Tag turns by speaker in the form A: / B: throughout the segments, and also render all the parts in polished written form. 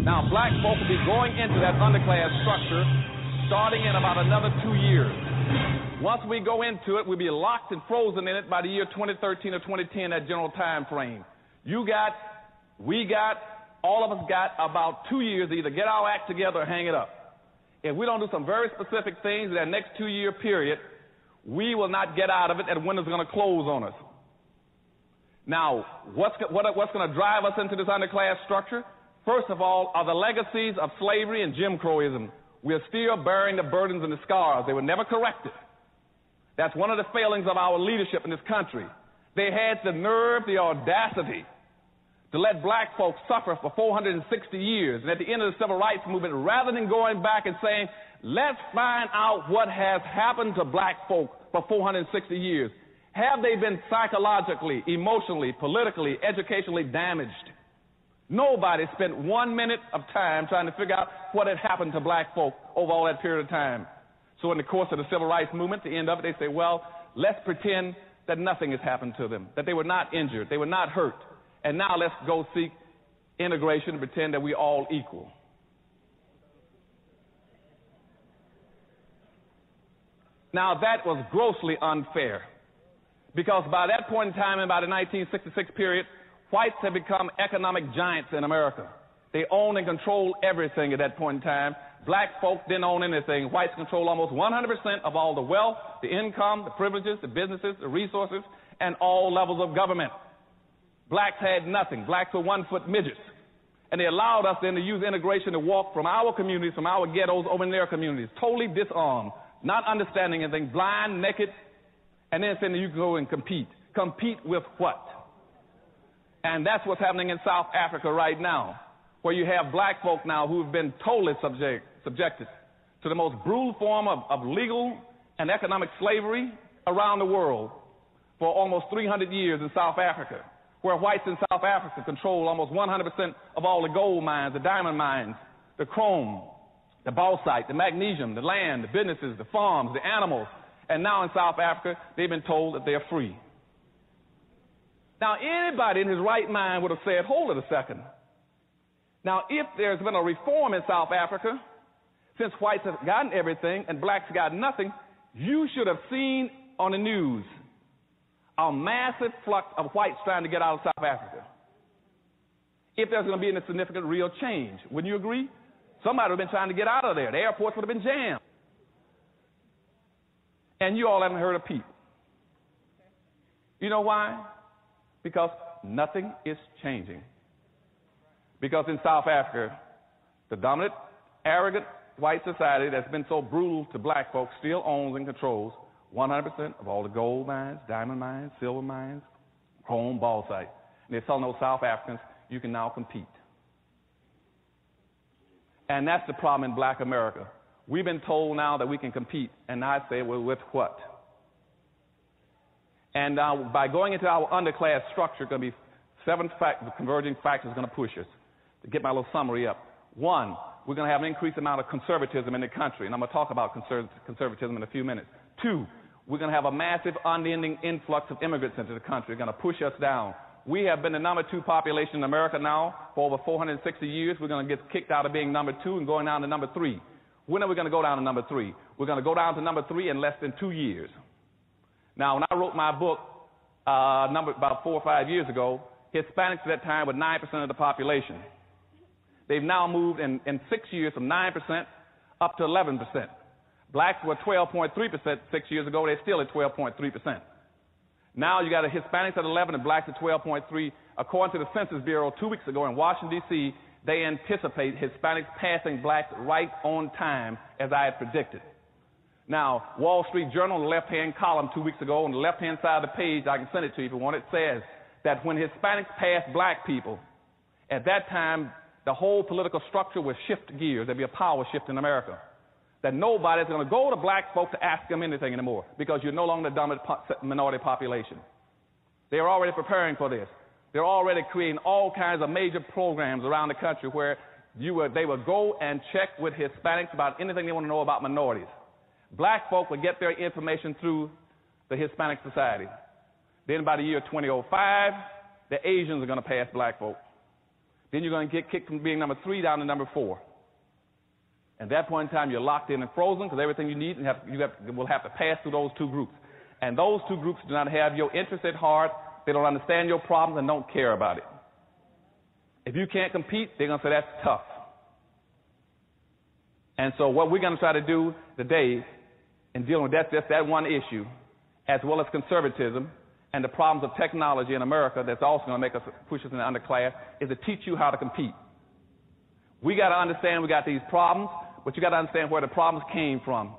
A: Now, black folk will be going into that underclass structure starting in about another 2 years. Once we go into it, we'll be locked and frozen in it by the year 2013 or 2010, that general time frame. All of us got about 2 years to either get our act together or hang it up. If we don't do some very specific things in that next 2 year period, we will not get out of it, and windows are going to close on us. Now, what's going to drive us into this underclass structure? First of all, are the legacies of slavery and Jim Crowism. We are still bearing the burdens and the scars. They were never corrected. That's one of the failings of our leadership in this country. They had the nerve, the audacity to let black folks suffer for 460 years. And at the end of the civil rights movement, rather than going back and saying, let's find out what has happened to black folk for 460 years. Have they been psychologically, emotionally, politically, educationally damaged? Nobody spent 1 minute of time trying to figure out what had happened to black folk over all that period of time. So in the course of the civil rights movement, at the end of it, they say, well, let's pretend that nothing has happened to them, that they were not injured, they were not hurt. And now let's go seek integration and pretend that we're all equal. Now, that was grossly unfair, because by that point in time, in about the 1966 period, whites had become economic giants in America. They owned and controlled everything at that point in time. Black folk didn't own anything. Whites controlled almost 100% of all the wealth, the income, the privileges, the businesses, the resources, and all levels of government. Blacks had nothing. Blacks were 1-foot midgets. And they allowed us then to use integration to walk from our communities, from our ghettos, over in their communities, totally disarmed, not understanding anything, blind, naked, and then saying you can go and compete. Compete with what? And that's what's happening in South Africa right now, where you have black folk now who have been totally subjected to the most brutal form of legal and economic slavery around the world for almost 300 years in South Africa, where whites in South Africa control almost 100% of all the gold mines, the diamond mines, the chrome, the bauxite, the magnesium, the land, the businesses, the farms, the animals. And now in South Africa, they've been told that they're free. Now, anybody in his right mind would have said, hold it a second. Now, if there's been a reform in South Africa, since whites have gotten everything and blacks got nothing, you should have seen on the news a massive flux of whites trying to get out of South Africa. If there's going to be any significant real change, wouldn't you agree? Somebody would have been trying to get out of there. The airports would have been jammed. And you all haven't heard a peep. You know why? Because nothing is changing. Because in South Africa, the dominant, arrogant white society that's been so brutal to black folks still owns and controls 100% of all the gold mines, diamond mines, silver mines, chrome, bauxite. And they're telling those South Africans, you can now compete. And that's the problem in black America. We've been told now that we can compete, and I say, well, with what? And by going into our underclass structure, going to be 7 converging factors going to push us. To get my little summary up. 1, we're going to have an increased amount of conservatism in the country, and I'm going to talk about conservatism in a few minutes. 2, we're going to have a massive, unending influx of immigrants into the country. They're going to push us down. We have been the number 2 population in America now for over 460 years. We're going to get kicked out of being number 2 and going down to number 3. When are we going to go down to number 3? We're going to go down to number 3 in less than 2 years. Now, when I wrote my book about 4 or 5 years ago, Hispanics at that time were 9% of the population. They've now moved in 6 years from 9% up to 11%. Blacks were 12.3% 6 years ago. They're still at 12.3%. Now you got a Hispanics at 11 and blacks at 12.3. According to the Census Bureau 2 weeks ago in Washington, D.C., they anticipate Hispanics passing blacks right on time, as I had predicted. Now, Wall Street Journal, on the left-hand column 2 weeks ago, on the left-hand side of the page, I can send it to you if you want, it says that when Hispanics pass black people, at that time, the whole political structure will shift gears. There'll be a power shift in America. That nobody's going to go to black folks to ask them anything anymore because you're no longer the dominant minority population. They're already preparing for this. They're already creating all kinds of major programs around the country where they will go and check with Hispanics about anything they want to know about minorities. Black folk will get their information through the Hispanic Society. Then by the year 2005, the Asians are going to pass black folk. Then you're going to get kicked from being number 3 down to number 4. At that point in time, you're locked in and frozen because everything you need will have to pass through those 2 groups. And those 2 groups do not have your interest at heart. They don't understand your problems and don't care about it. If you can't compete, they're going to say that's tough. And so what we're going to try to do today in dealing with just that one issue, as well as conservatism and the problems of technology in America that's also going to make us push us in the underclass, is to teach you how to compete. We got to understand we got these problems, but you got to understand where the problems came from.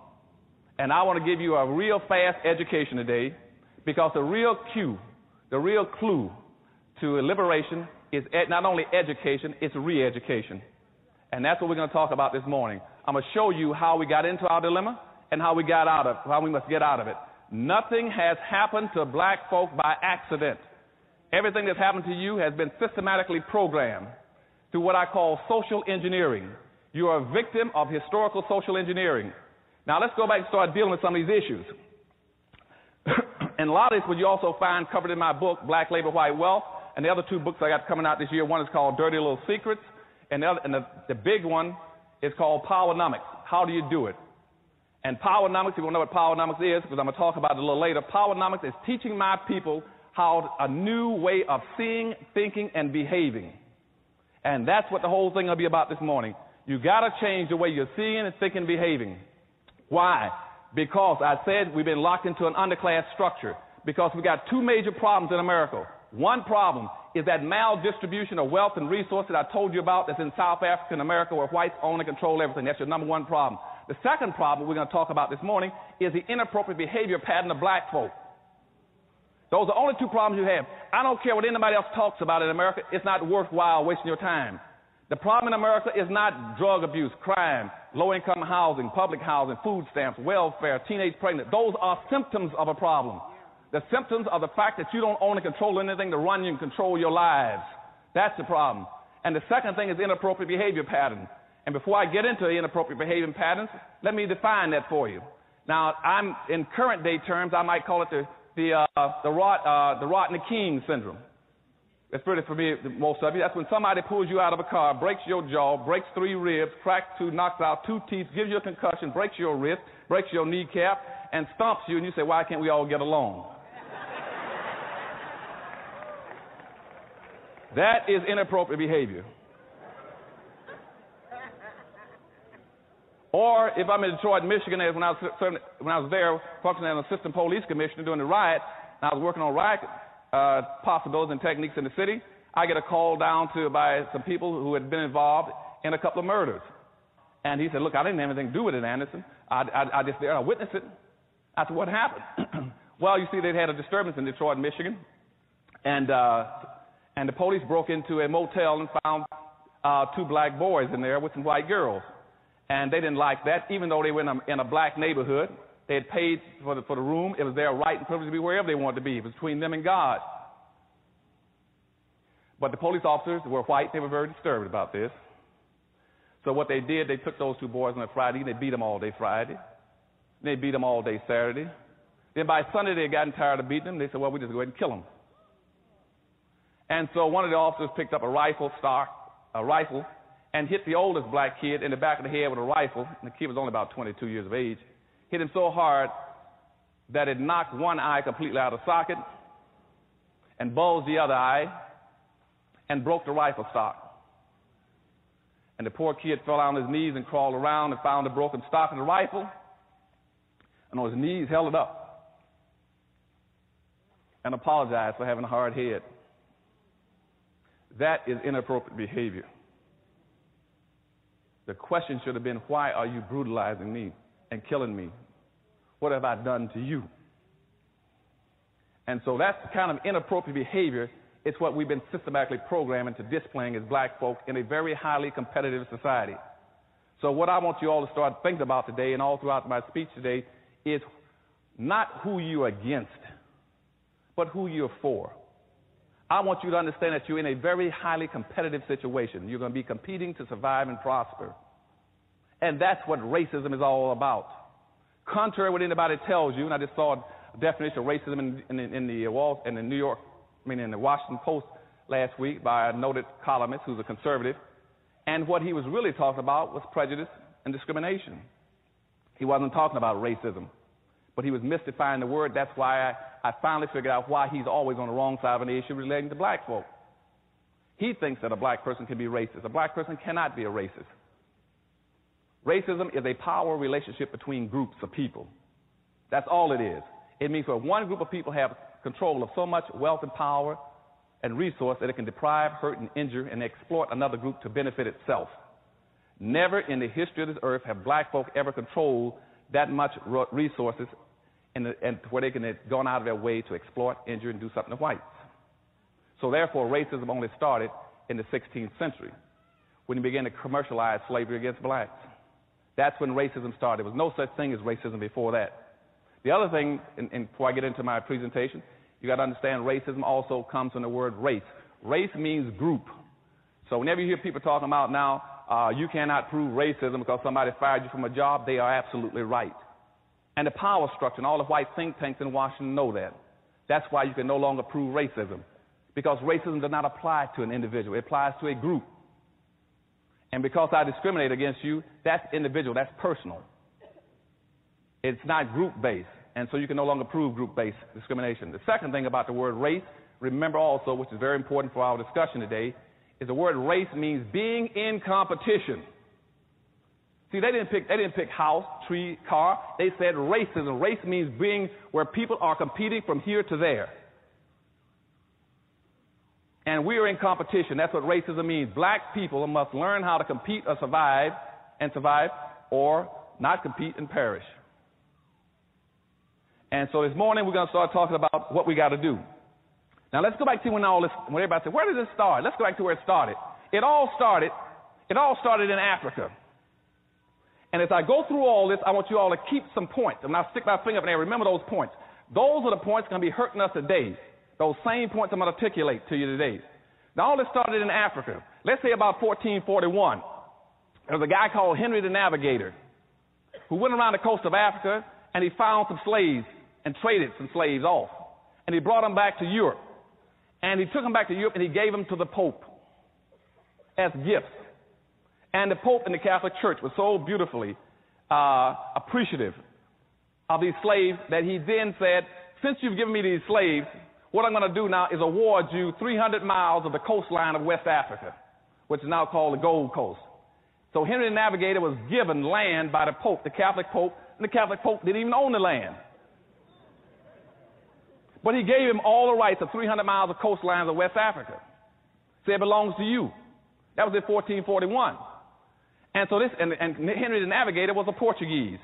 A: And I want to give you a real fast education today, because the real clue to liberation is not only education, it's re-education. And that's what we're going to talk about this morning. I'm going to show you how we got into our dilemma and how we must get out of it. Nothing has happened to black folk by accident. Everything that's happened to you has been systematically programmed through what I call social engineering. You are a victim of historical social engineering. Now let's go back and start dealing with some of these issues. And a lot of this would you also find covered in my book, Black Labor, White Wealth, and the other 2 books I got coming out this year. One is called Dirty Little Secrets, and the big one is called Powernomics. How do you do it? And Powernomics, if you want to know what Powernomics is, because I'm going to talk about it a little later, Powernomics is teaching my people how a new way of seeing, thinking, and behaving. And that's what the whole thing will be about this morning. You got to change the way you're seeing and thinking and behaving. Why? Because I said we've been locked into an underclass structure, because we got 2 major problems in America. One problem is that maldistribution of wealth and resources I told you about that's in South Africa and America, where whites own and control everything. That's your number 1 problem. The second problem we're going to talk about this morning is the inappropriate behavior pattern of black folk. Those are the only 2 problems you have. I don't care what anybody else talks about in America. It's not worthwhile wasting your time. The problem in America is not drug abuse, crime, low-income housing, public housing, food stamps, welfare, teenage pregnancy. Those are symptoms of a problem. The symptoms are the fact that you don't own and control anything to run you and control your lives. That's the problem. And the second thing is inappropriate behavior pattern. And before I get into the inappropriate behavior patterns, let me define that for you. Now, in current day terms, I might call it the Rodney King syndrome. It's pretty familiar to most of you. That's when somebody pulls you out of a car, breaks your jaw, breaks 3 ribs, cracks 2, knocks out 2 teeth, gives you a concussion, breaks your wrist, breaks your kneecap, and stomps you, and you say, why can't we all get along? That is inappropriate behavior. Or if I'm in Detroit, Michigan, when I was there functioning as an assistant police commissioner during the riot, and I was working on riot possibilities and techniques in the city, I get a call down by some people who had been involved in a couple of murders. And he said, look, I didn't have anything to do with it, Anderson. I just there, I witnessed it. I said, what happened? Well, you see, they'd had a disturbance in Detroit, Michigan, and the police broke into a motel and found 2 black boys in there with some white girls. And they didn't like that, even though they were in a black neighborhood. They had paid for the room. It was their right and privilege to be wherever they wanted to be. It was between them and God. But the police officers were white. They were very disturbed about this. So what they did, they took those 2 boys on a Friday, and they beat them all day Friday. They beat them all day Saturday. Then by Sunday, they had gotten tired of beating them. They said, well, we just go ahead and kill them. And so one of the officers picked up a rifle, and hit the oldest black kid in the back of the head with a rifle. And the kid was only about 22 years of age. Hit him so hard that it knocked one eye completely out of socket and bulged the other eye and broke the rifle stock. And the poor kid fell on his knees and crawled around and found the broken stock of the rifle, and on his knees held it up and apologized for having a hard head. That is inappropriate behavior. The question should have been, why are you brutalizing me and killing me? What have I done to you? And so that's the kind of inappropriate behavior. It's what we've been systematically programming to displaying as black folk in a very highly competitive society. So what I want you all to start thinking about today and all throughout my speech today is not who you're against, but who you're for. I want you to understand that you're in a very highly competitive situation. You're going to be competing to survive and prosper. And that's what racism is all about. Contrary to what anybody tells you, and I just saw a definition of racism in the Washington Post last week by a noted columnist who's a conservative, and what he was really talking about was prejudice and discrimination. He wasn't talking about racism, but he was mystifying the word. That's why I finally figured out why he's always on the wrong side of an issue relating to black folk. He thinks that a black person can be racist. A black person cannot be a racist. Racism is a power relationship between groups of people. That's all it is. It means where one group of people have control of so much wealth and power and resource that it can deprive, hurt, and injure and exploit another group to benefit itself. Never in the history of this earth have black folk ever controlled that much resources and where they can have gone out of their way to exploit, injure, and do something to whites. So therefore, racism only started in the 16th century when you began to commercialize slavery against blacks. That's when racism started. There was no such thing as racism before that. The other thing, and before I get into my presentation, you got to understand racism also comes from the word race. Race means group. So whenever you hear people talking about now, you cannot prove racism because somebody fired you from a job, they are absolutely right. And the power structure and all the white think tanks in Washington know that. That's why you can no longer prove racism, because racism does not apply to an individual. It applies to a group. And because I discriminate against you, that's individual, that's personal. It's not group-based, and so you can no longer prove group-based discrimination. The second thing about the word race, remember also, which is very important for our discussion today, is the word race means being in competition. See, they didn't pick house, tree, car. They said racism. Race means being where people are competing from here to there. And we are in competition. That's what racism means. Black people must learn how to compete or survive, or not compete and perish. And so this morning we're going to start talking about what we got to do. Now let's go back to when everybody said, where did this start? Let's go back to where it started. It all started in Africa. And as I go through all this, I want you all to keep some points. And I'll stick my finger up there. Remember those points. Those are the points going to be hurting us today. Those same points I'm going to articulate to you today. Now, all this started in Africa. Let's say about 1441. There was a guy called Henry the Navigator who went around the coast of Africa, and he found some slaves and traded some slaves off. And he brought them back to Europe. And he took them back to Europe, and he gave them to the Pope as gifts. And the Pope in the Catholic Church was so beautifully appreciative of these slaves that he then said, since you've given me these slaves, what I'm going to do now is award you 300 miles of the coastline of West Africa, which is now called the Gold Coast. So Henry the Navigator was given land by the Pope, the Catholic Pope, and the Catholic Pope didn't even own the land. But he gave him all the rights of 300 miles of coastlines of West Africa. Said it belongs to you. That was in 1441. And so and Henry the Navigator was a Portuguese.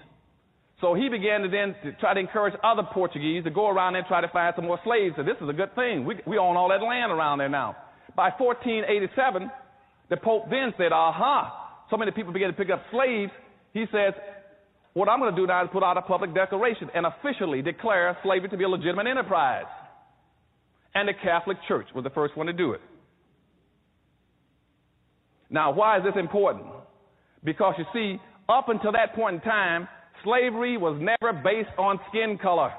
A: So he began to then try to encourage other Portuguese to go around there and try to find some more slaves. So this is a good thing. We own all that land around there now. By 1487, the Pope then said, so many people began to pick up slaves. He says, what I'm going to do now is put out a public declaration and officially declare slavery to be a legitimate enterprise. And the Catholic Church was the first one to do it. Now, why is this important? Because you see, up until that point in time, slavery was never based on skin color.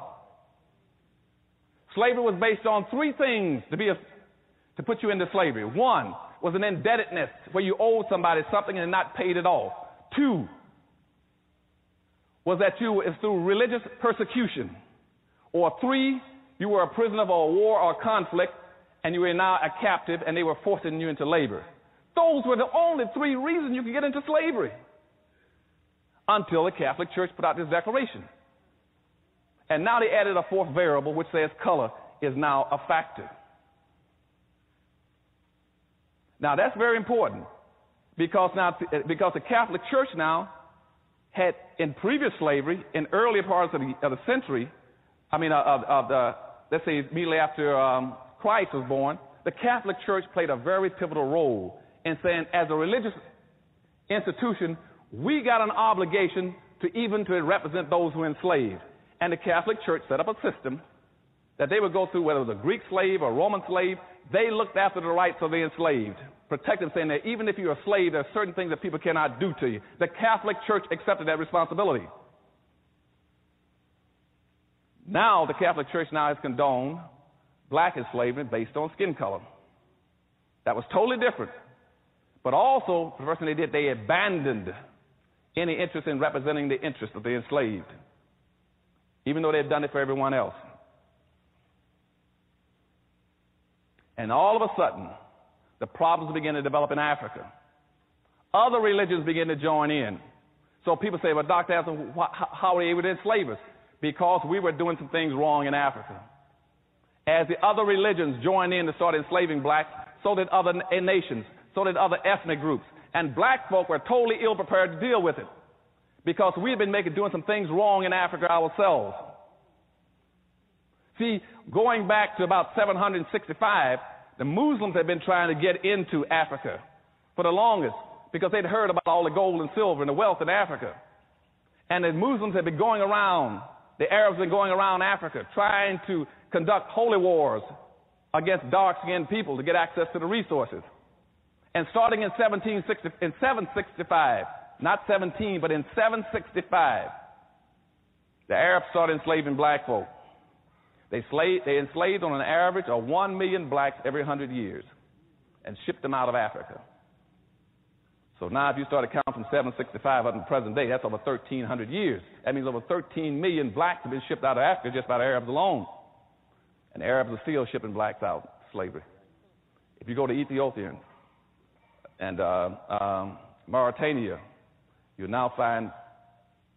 A: Slavery was based on three things to put you into slavery. One was an indebtedness, where you owed somebody something and not paid it off. Two was that it's through religious persecution. Or three, you were a prisoner of a war or conflict, and you were now a captive, and they were forcing you into labor. Those were the only three reasons you could get into slavery, until the Catholic Church put out this declaration. And now they added a fourth variable, which says color is now a factor. Now that's very important, because the Catholic Church now had, in previous slavery, in earlier parts of the century, let's say immediately after Christ was born, the Catholic Church played a very pivotal role in saying, as a religious institution, we got an obligation to represent those who were enslaved. And the Catholic Church set up a system that they would go through, whether it was a Greek slave or a Roman slave. They looked after the rights of the enslaved, protected them, saying that even if you're a slave, there are certain things that people cannot do to you. The Catholic Church accepted that responsibility. Now, the Catholic Church now has condoned black enslavement based on skin color. That was totally different. But also, the first thing they did, they abandoned any interest in representing the interests of the enslaved, even though they had done it for everyone else. And all of a sudden, the problems began to develop in Africa. Other religions began to join in. So people say, well, Dr. Anderson, how were they able to enslave us? Because we were doing some things wrong in Africa. As the other religions joined in to start enslaving blacks, so did other nations, so did other ethnic groups. And black folk were totally ill-prepared to deal with it because we had been doing some things wrong in Africa ourselves. See, going back to about 765, the Muslims had been trying to get into Africa for the longest because they'd heard about all the gold and silver and the wealth in Africa. And the Muslims had been going around, the Arabs had been going around Africa trying to conduct holy wars against dark-skinned people to get access to the resources. And starting in 765, not 17, but in 765, the Arabs started enslaving black folk. They enslaved on an average of 1 million blacks every 100 years and shipped them out of Africa. So now if you start to count from 765 up to the present day, that's over 1,300 years. That means over 13 million blacks have been shipped out of Africa just by the Arabs alone. And the Arabs are still shipping blacks out, slavery. If you go to Ethiopia and Mauritania, you'll now find,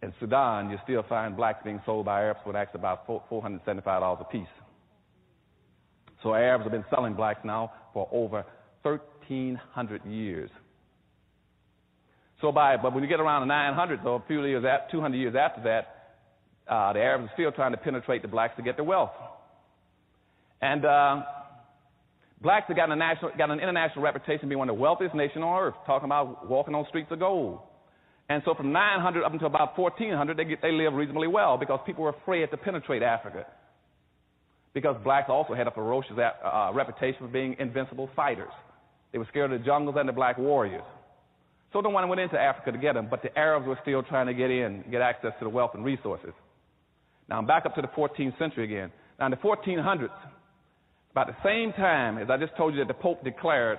A: in Sudan, you still find blacks being sold by Arabs for actually about $475 a piece. So Arabs have been selling blacks now for over 1,300 years. But when you get around the 900s, or 200 years after that, the Arabs are still trying to penetrate the blacks to get their wealth. And blacks have got an international reputation of being one of the wealthiest nations on earth, talking about walking on streets of gold. And so from 900 up until about 1400, they live reasonably well because people were afraid to penetrate Africa. Because blacks also had a ferocious reputation for being invincible fighters. They were scared of the jungles and the black warriors. So no one went into Africa to get them, but the Arabs were still trying to get in, get access to the wealth and resources. Now I'm back up to the 14th century again. Now in the 1400s, about the same time as I just told you that the Pope declared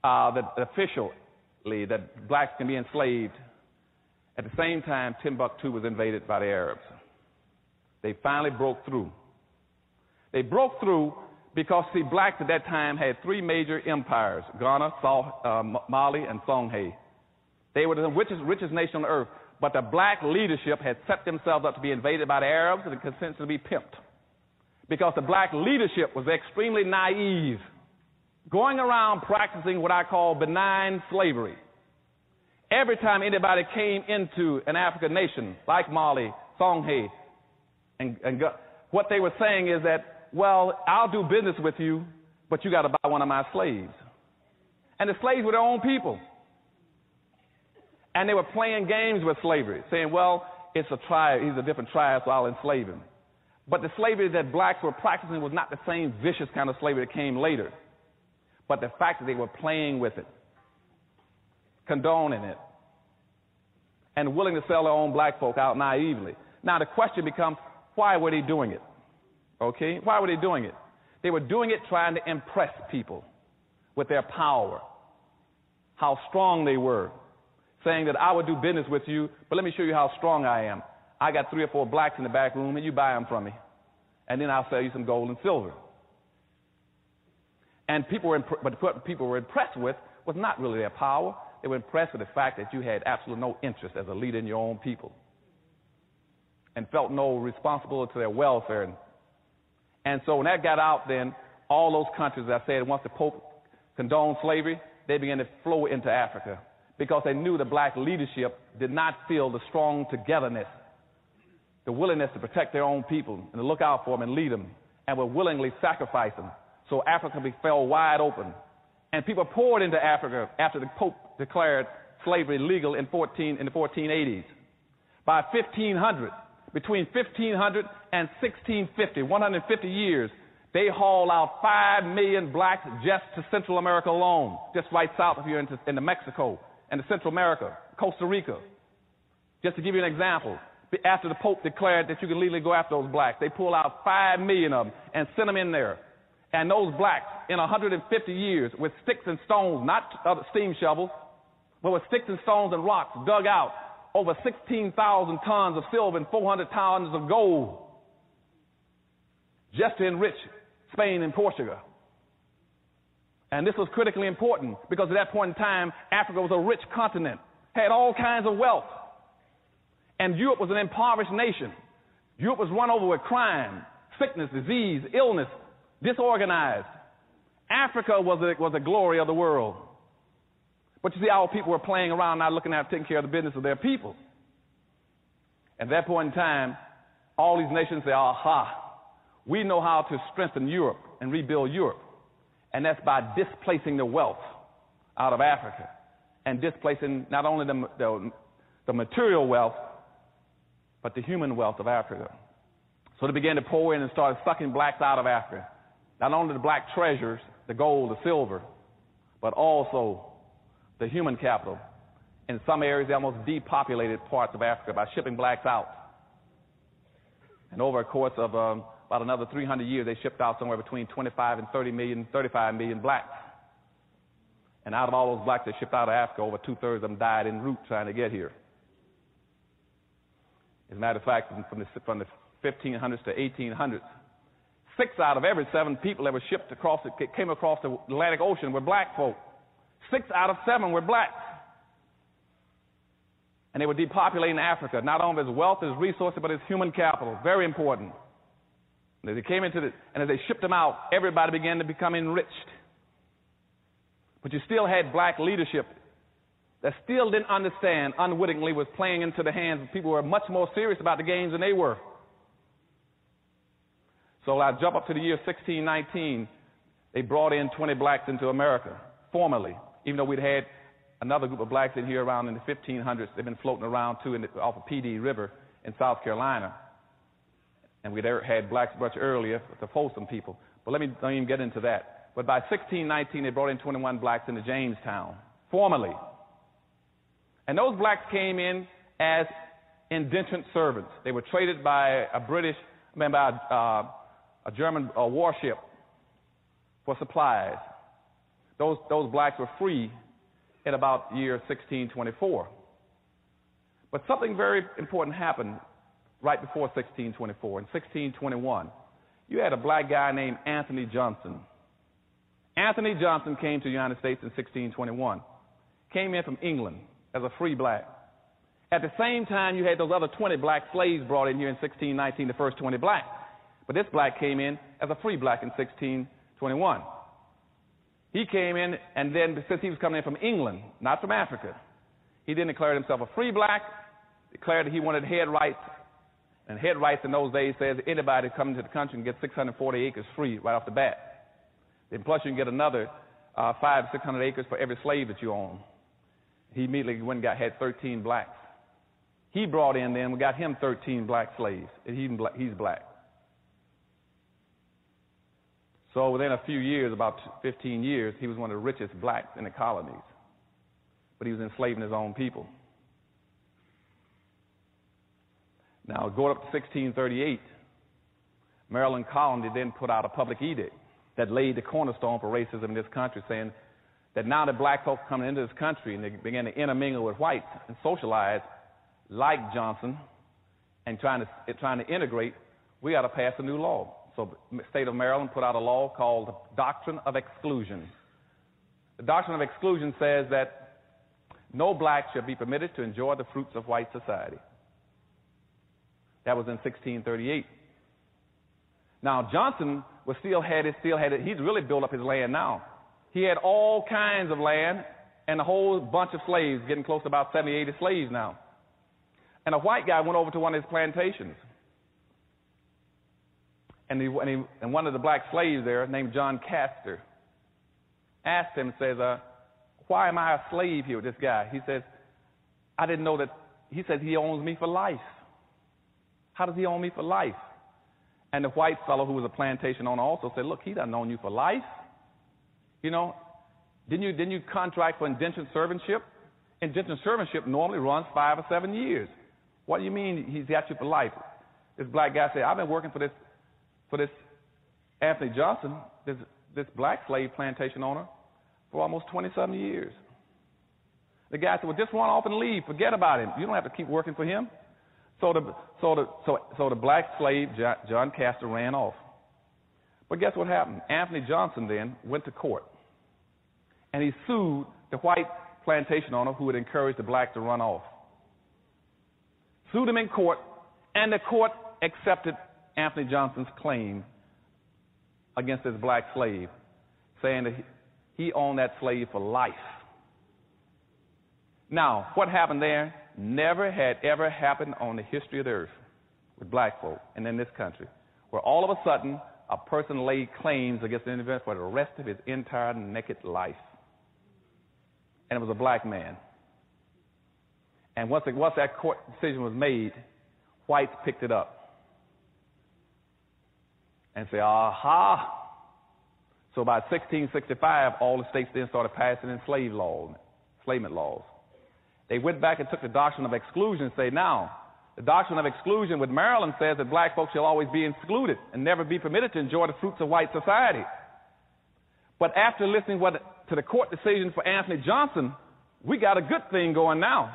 A: that officially that blacks can be enslaved, at the same time Timbuktu was invaded by the Arabs. They finally broke through. They broke through because, see, blacks at that time had three major empires, Ghana, Mali, and Songhai. They were the richest nation on earth, but the black leadership had set themselves up to be invaded by the Arabs and consented to be pimped. Because the black leadership was extremely naive, going around practicing what I call benign slavery. Every time anybody came into an African nation, like Mali, Songhai, what they were saying is that, well, I'll do business with you, but you got to buy one of my slaves. And the slaves were their own people. And they were playing games with slavery, saying, well, it's a tribe, he's a different tribe, so I'll enslave him. But the slavery that blacks were practicing was not the same vicious kind of slavery that came later, but the fact that they were playing with it, condoning it, and willing to sell their own black folk out naively. Now the question becomes, why were they doing it? Okay? Why were they doing it? They were doing it trying to impress people with their power, how strong they were, saying that I would do business with you, but let me show you how strong I am. I got 3 or 4 blacks in the back room, and you buy them from me, and then I'll sell you some gold and silver. And what people were impressed with was not really their power. They were impressed with the fact that you had absolutely no interest as a leader in your own people and felt no responsibility to their welfare. And so when that got out, then all those countries, as I said, once the Pope condoned slavery, they began to flow into Africa because they knew the black leadership did not feel the strong togetherness, the willingness to protect their own people and to look out for them and lead them, and would willingly sacrifice them. So Africa fell wide open. And people poured into Africa after the Pope declared slavery legal in the 1480s. By 1500, between 1500 and 1650, 150 years, they hauled out 5 million blacks just to Central America alone, just right south of here into Mexico and to Central America, Costa Rica. Just to give you an example, after the Pope declared that you can legally go after those blacks, they pulled out 5 million of them and sent them in there. And those blacks in 150 years with sticks and stones, not steam shovels, but with sticks and stones and rocks, dug out over 16,000 tons of silver and 400 tons of gold just to enrich Spain and Portugal. And this was critically important because at that point in time, Africa was a rich continent, had all kinds of wealth. And Europe was an impoverished nation. Europe was run over with crime, sickness, disease, illness, disorganized. Africa was the glory of the world. But you see, our people were playing around, not looking at taking care of the business of their people. At that point in time, all these nations say, aha, we know how to strengthen Europe and rebuild Europe. And that's by displacing the wealth out of Africa and displacing not only the material wealth, but the human wealth of Africa. So they began to pour in and started sucking blacks out of Africa. Not only the black treasures, the gold, the silver, but also the human capital. In some areas, they almost depopulated parts of Africa by shipping blacks out. And over a course of about another 300 years, they shipped out somewhere between 25 and 35 million blacks. And out of all those blacks that shipped out of Africa, over 2/3 of them died en route trying to get here. As a matter of fact, from the 1500s to 1800s, 6 out of every 7 people that were shipped came across the Atlantic Ocean were black folk. 6 out of 7 were blacks. And they were depopulating Africa, not only as wealth, as resources, but as human capital. Very important. And as they came and as they shipped them out, everybody began to become enriched. But you still had black leadership that still didn't understand, unwittingly was playing into the hands of people who were much more serious about the games than they were. So I jump up to the year 1619. They brought in 20 blacks into America, formally, even though we'd had another group of blacks in here around in the 1500s. They've been floating around, too, off of PD River in South Carolina. And we'd had blacks much earlier, the Folsom people. But don't even get into that. But by 1619, they brought in 21 blacks into Jamestown, formally. And those blacks came in as indentured servants. They were traded by a German warship for supplies. Those blacks were free in about year 1624. But something very important happened right before 1624. In 1621, you had a black guy named Anthony Johnson. Anthony Johnson came to the United States in 1621. Came in from England as a free black. At the same time, you had those other 20 black slaves brought in here in 1619, the first 20 blacks. But this black came in as a free black in 1621. He came in, and then since he was coming in from England, not from Africa, he then declared himself a free black, declared that he wanted head rights. And head rights in those days says anybody coming to the country can get 640 acres free right off the bat. Then plus you can get another 500 to 600 acres for every slave that you own. He immediately went and had 13 blacks. He brought in then, we got him 13 black slaves. And he's black. So within a few years, about 15 years, he was one of the richest blacks in the colonies. But he was enslaving his own people. Now, going up to 1638, Maryland colony then put out a public edict that laid the cornerstone for racism in this country, saying that now that black folks coming into this country and they began to intermingle with whites and socialize like Johnson and trying to integrate, we got to pass a new law. So the state of Maryland put out a law called the Doctrine of Exclusion. The Doctrine of Exclusion says that no black shall be permitted to enjoy the fruits of white society. That was in 1638. Now, Johnson he'd really built up his land now. He had all kinds of land and a whole bunch of slaves, getting close to about 70, 80 slaves now. And a white guy went over to one of his plantations. And one of the black slaves there, named John Castor, asked him, says, why am I a slave here with this guy? He says, I didn't know that. He says he owns me for life. How does he own me for life? And the white fellow who was a plantation owner also said, look, he doesn't own you for life. You know, didn't you contract for indentured servantship? Indentured servantship normally runs 5 or 7 years. What do you mean he's got you for life? This black guy said, I've been working for this Anthony Johnson this black slave plantation owner for almost 27 years. The guy said, well, just run off and leave. Forget about him. You don't have to keep working for him. So the black slave, John Castor, ran off. But guess what happened? Anthony Johnson then went to court, and he sued the white plantation owner who had encouraged the black to run off. Sued him in court, and the court accepted Anthony Johnson's claim against his black slave, saying that he owned that slave for life. Now, what happened there never had ever happened on the history of the earth with black folk and in this country, where all of a sudden a person laid claims against an individual for the rest of his entire naked life. And it was a black man. And once that court decision was made, whites picked it up and said, aha. So by 1665, all the states then started passing enslavement laws. They went back and took the doctrine of exclusion and say, now, the doctrine of exclusion with Maryland says that black folks shall always be excluded and never be permitted to enjoy the fruits of white society. But after listening to the court decision for Anthony Johnson, we got a good thing going now.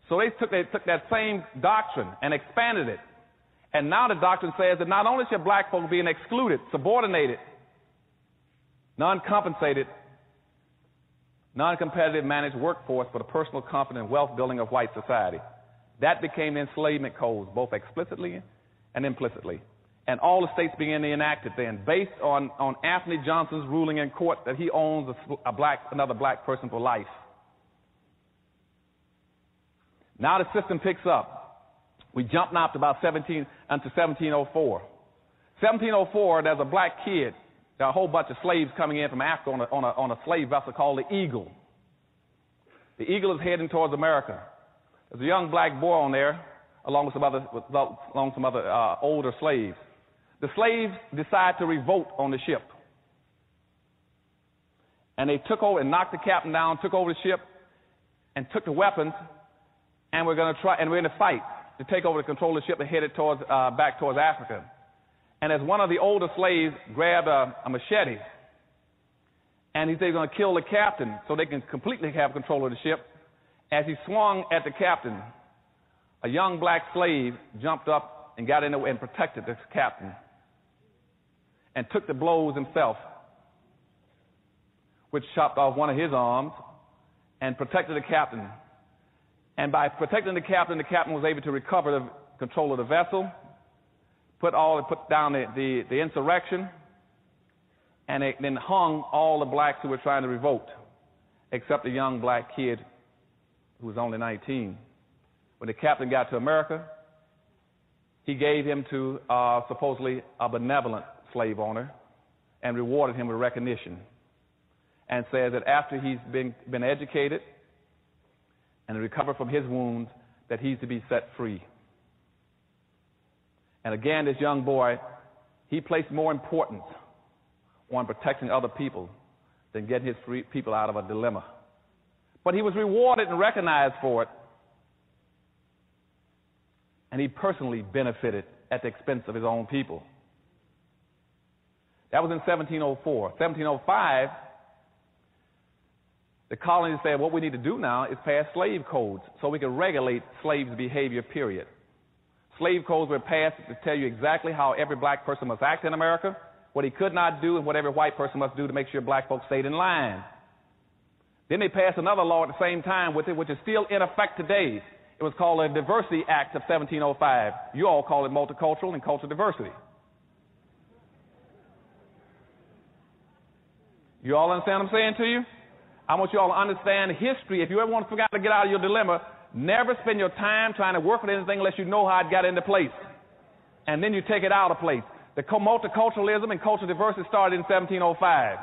A: So they took that same doctrine and expanded it. And now the doctrine says that not only shall black folks be excluded, subordinated, non-compensated, non-competitive managed workforce for the personal comfort and wealth building of white society. That became the enslavement codes, both explicitly and implicitly. And all the states began to enact it then, based on Anthony Johnson's ruling in court that he owns another black person for life. Now the system picks up. We jump now to about 1704. 1704, there's a black kid. There are a whole bunch of slaves coming in from Africa on a slave vessel called the Eagle. The Eagle is heading towards America. There's a young black boy on there, along with some other older slaves. The slaves decide to revolt on the ship, and they took over and knocked the captain down, took over the ship, and took the weapons, and we're going to fight to take over the control of the ship and head it back towards Africa. And as one of the older slaves grabbed a machete, and he said he's going to kill the captain so they can completely have control of the ship, as he swung at the captain, a young black slave jumped up and got in there and protected the captain and took the blows himself, which chopped off one of his arms and protected the captain. And by protecting the captain was able to recover the control of the vessel, put down the insurrection, and then hung all the blacks who were trying to revolt, except a young black kid who was only 19. When the captain got to America, he gave him to supposedly a benevolent slave owner and rewarded him with recognition, and said that after he's been educated and recovered from his wounds, that he's to be set free. And again, this young boy, he placed more importance on protecting other people than getting his free people out of a dilemma. But he was rewarded and recognized for it. And he personally benefited at the expense of his own people. That was in 1704. 1705, the colonies said, what we need to do now is pass slave codes so we can regulate slaves' behavior, period. Slave codes were passed to tell you exactly how every black person must act in America, what he could not do, and what every white person must do to make sure black folks stayed in line. Then they passed another law at the same time with it, which is still in effect today. It was called the Diversity Act of 1705. You all call it multicultural and cultural diversity. You all understand what I'm saying to you? I want you all to understand history. If you ever want to forget to get out of your dilemma, never spend your time trying to work with anything unless you know how it got into place. And then you take it out of place. The multiculturalism and cultural diversity started in 1705.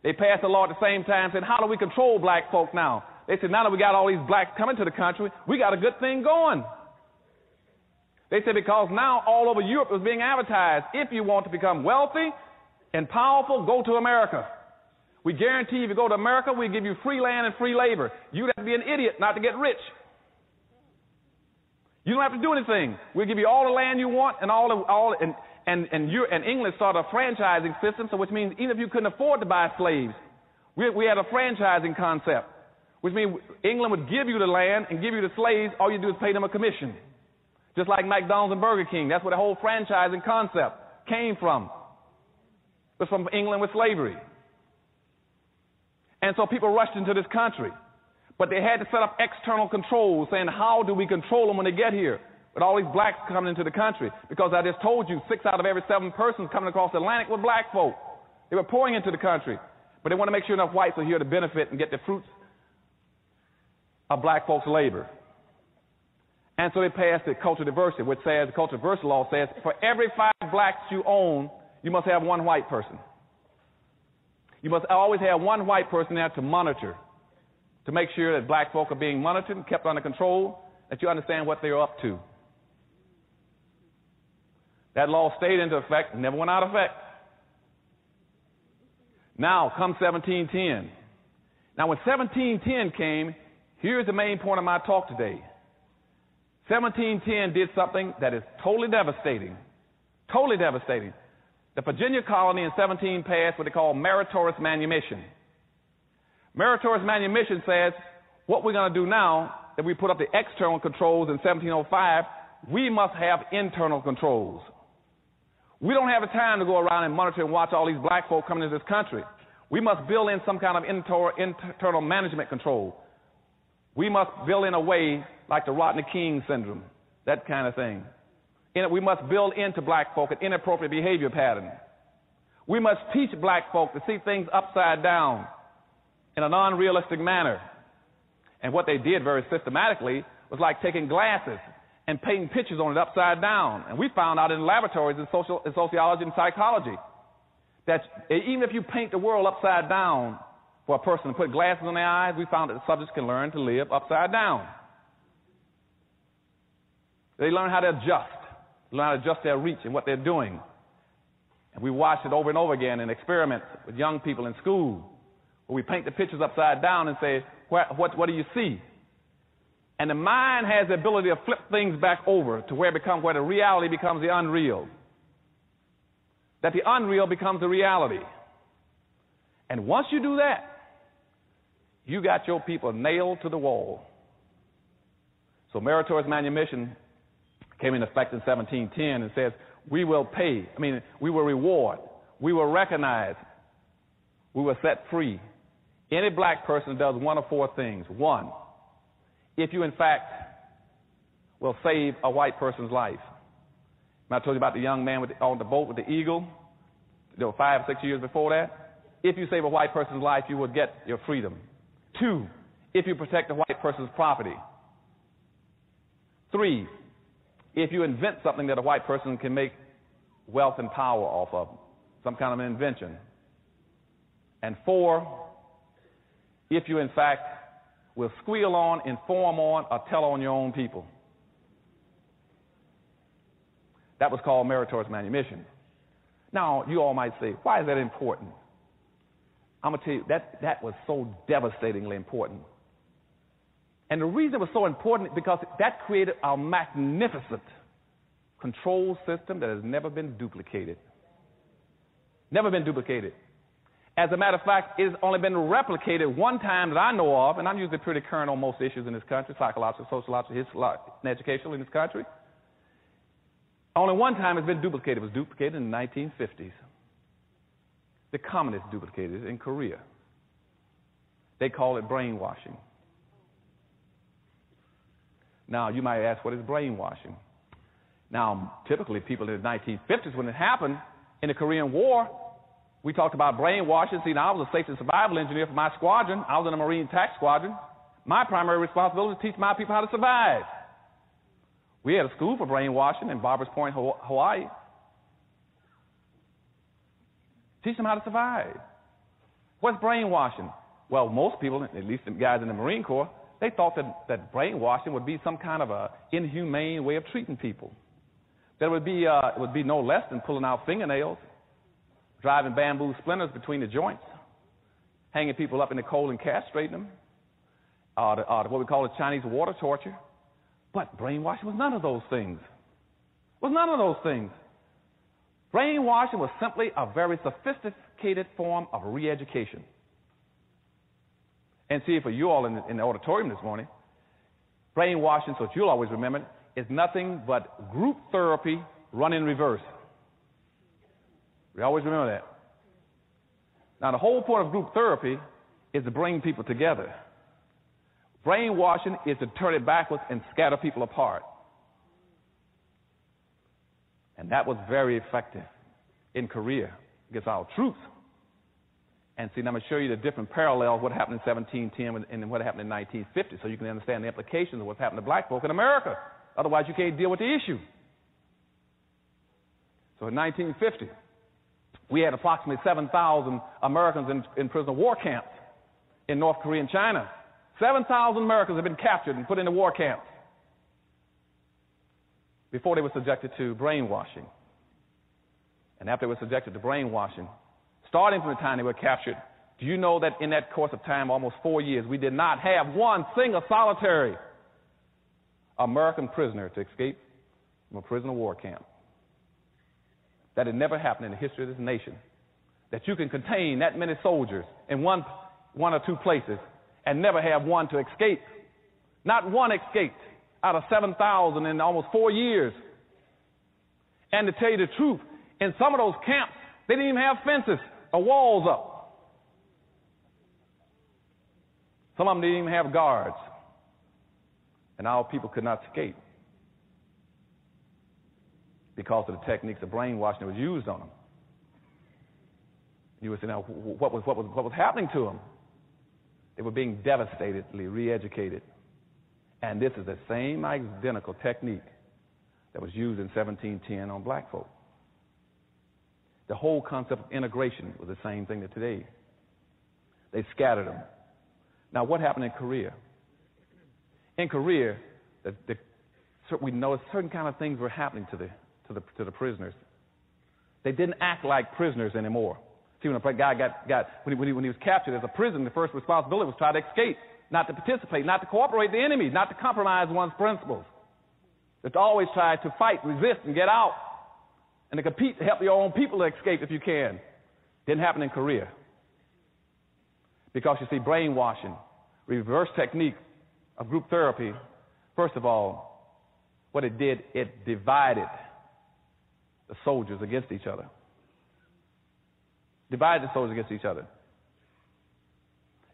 A: They passed a law at the same time saying, how do we control black folk now? They said, now that we got all these blacks coming to the country, we got a good thing going. They said, because now all over Europe it was being advertised, if you want to become wealthy and powerful, go to America. We guarantee if you go to America, we give you free land and free labor. You'd have to be an idiot not to get rich. You don't have to do anything. We'll give you all the land you want and And England started a franchising system, so which means even if you couldn't afford to buy slaves, we had a franchising concept, which means England would give you the land and give you the slaves. All you do is pay them a commission, just like McDonald's and Burger King. That's where the whole franchising concept came from. It was from England with slavery. And so people rushed into this country, but they had to set up external controls, saying, how do we control them when they get here? With all these blacks coming into the country, because I just told you 6 out of every 7 persons coming across the Atlantic were black folk. They were pouring into the country, but they want to make sure enough whites are here to benefit and get the fruits of black folks' labor. And so they passed the cultural diversity, which says, the cultural diversity law says, for every 5 blacks you own, you must have 1 white person. You must always have 1 white person there to monitor, to make sure that black folk are being monitored and kept under control, that you understand what they're up to. That law stayed into effect, never went out of effect. Now, come 1710. Now, when 1710 came, here's the main point of my talk today. 1710 did something that is totally devastating. Totally devastating. The Virginia colony in 17 passed what they call meritorious manumission. Meritorious manumission says, what we're going to do now, that we put up the external controls in 1705, we must have internal controls. We don't have the time to go around and monitor and watch all these black folk coming into this country. We must build in some kind of internal management control. We must build in a way like the Rodney King syndrome, that kind of thing. We must build into black folk an inappropriate behavior pattern. We must teach black folk to see things upside down in an unrealistic manner. And what they did very systematically was like taking glasses and painting pictures on it upside down. And we found out in laboratories in sociology and psychology that even if you paint the world upside down for a person to put glasses on their eyes, we found that the subjects can learn to live upside down. They learn how to adjust their reach and what they're doing. And we watched it over and over again in experiments with young people in school, where we paint the pictures upside down and say, what do you see? And the mind has the ability to flip things back over to where the reality becomes the unreal. That the unreal becomes the reality. And once you do that, you got your people nailed to the wall. So meritorious manumission came into effect in 1710 and says, we will reward, we will recognize, we will set free any black person does 1 of 4 things. 1, if you in fact will save a white person's life. I told you about the young man on the boat with the eagle. There were 5 or 6 years before that. If you save a white person's life, you will get your freedom. 2, if you protect a white person's property. 3, if you invent something that a white person can make wealth and power off of, some kind of an invention. And 4, if you in fact will squeal on, inform on, or tell on your own people. That was called meritorious manumission. Now, you all might say, why is that important? I'm going to tell you, that was so devastatingly important. And the reason it was so important is because that created a magnificent control system that has never been duplicated. Never been duplicated. As a matter of fact, it has only been replicated 1 time that I know of, and I'm usually pretty current on most issues in this country, psychological, sociological, and educational in this country. Only 1 time it's been duplicated. It was duplicated in the 1950s. The communists duplicated it in Korea. They call it brainwashing. Now, you might ask, what is brainwashing? Now, typically people in the 1950s, when it happened in the Korean War, we talked about brainwashing. See, now I was a safety and survival engineer for my squadron. I was in a Marine attack squadron. My primary responsibility was to teach my people how to survive. We had a school for brainwashing in Barbers Point, Hawaii. Teach them how to survive. What's brainwashing? Well, most people, at least the guys in the Marine Corps, they thought that brainwashing would be some kind of a inhumane way of treating people. That it would be no less than pulling out fingernails, driving bamboo splinters between the joints, hanging people up in the cold and castrating them, what we call the Chinese water torture. But brainwashing was none of those things. Was none of those things. Brainwashing was simply a very sophisticated form of re-education. And see, for you all in the auditorium this morning, brainwashing, so that you'll always remember it, is nothing but group therapy run in reverse. We always remember that. Now, the whole point of group therapy is to bring people together. Brainwashing is to turn it backwards and scatter people apart. And that was very effective in Korea against our troops. And see, now I'm going to show you the different parallels of what happened in 1710 and what happened in 1950, so you can understand the implications of what's happened to black folk in America. Otherwise, you can't deal with the issue. So in 1950, we had approximately 7,000 Americans in prisoner war camps in North Korea and China. 7,000 Americans have been captured and put into war camps before they were subjected to brainwashing. And after they were subjected to brainwashing, starting from the time they were captured, do you know that in that course of time, almost 4 years, we did not have one single solitary American prisoner to escape from a prisoner of war camp? That had never happened in the history of this nation. That you can contain that many soldiers in one or two places and never have one to escape. Not one escaped out of 7,000 in almost 4 years. And to tell you the truth, in some of those camps, they didn't even have fences or walls up. Some of them didn't even have guards. And our people could not escape because of the techniques of brainwashing that was used on them. You would say, now, what was happening to them? They were being devastatedly re-educated. And this is the same identical technique that was used in 1710 on black folk. The whole concept of integration was the same thing that today. They scattered them. Now, what happened in Korea? In Korea, we noticed certain kind of things were happening to the prisoners. They didn't act like prisoners anymore. See, when a guy when he was captured as a prisoner, the first responsibility was to try to escape, not to participate, not to cooperate with the enemy, not to compromise one's principles. But to always try to fight, resist, and get out, and to compete to help your own people to escape if you can. Didn't happen in Korea. Because you see, brainwashing, reverse technique of group therapy, first of all, what it did, it divided the soldiers against each other. Divided the soldiers against each other.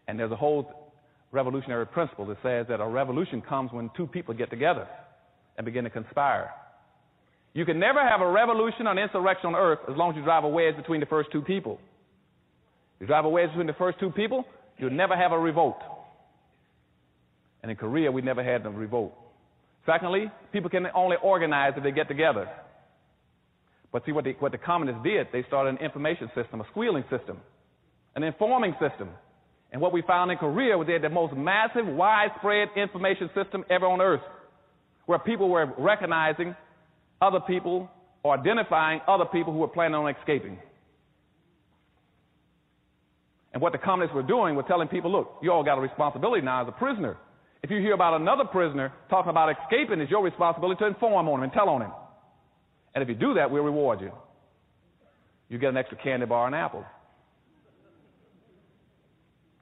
A: And there's a whole revolutionary principle that says that a revolution comes when two people get together and begin to conspire. You can never have a revolution or an insurrection on earth as long as you drive a wedge between the first two people. You drive a wedge between the first two people, you'll never have a revolt. And in Korea, we never had a revolt. Secondly, people can only organize if they get together. But see, what the communists did, they started an information system, a squealing system, an informing system. And what we found in Korea was they had the most massive, widespread information system ever on earth, where people were recognizing other people or identifying other people who were planning on escaping. And what the communists were doing was telling people, look, you all got a responsibility now as a prisoner. If you hear about another prisoner talking about escaping, it's your responsibility to inform on him and tell on him. And if you do that, we'll reward you. You get an extra candy bar and apple.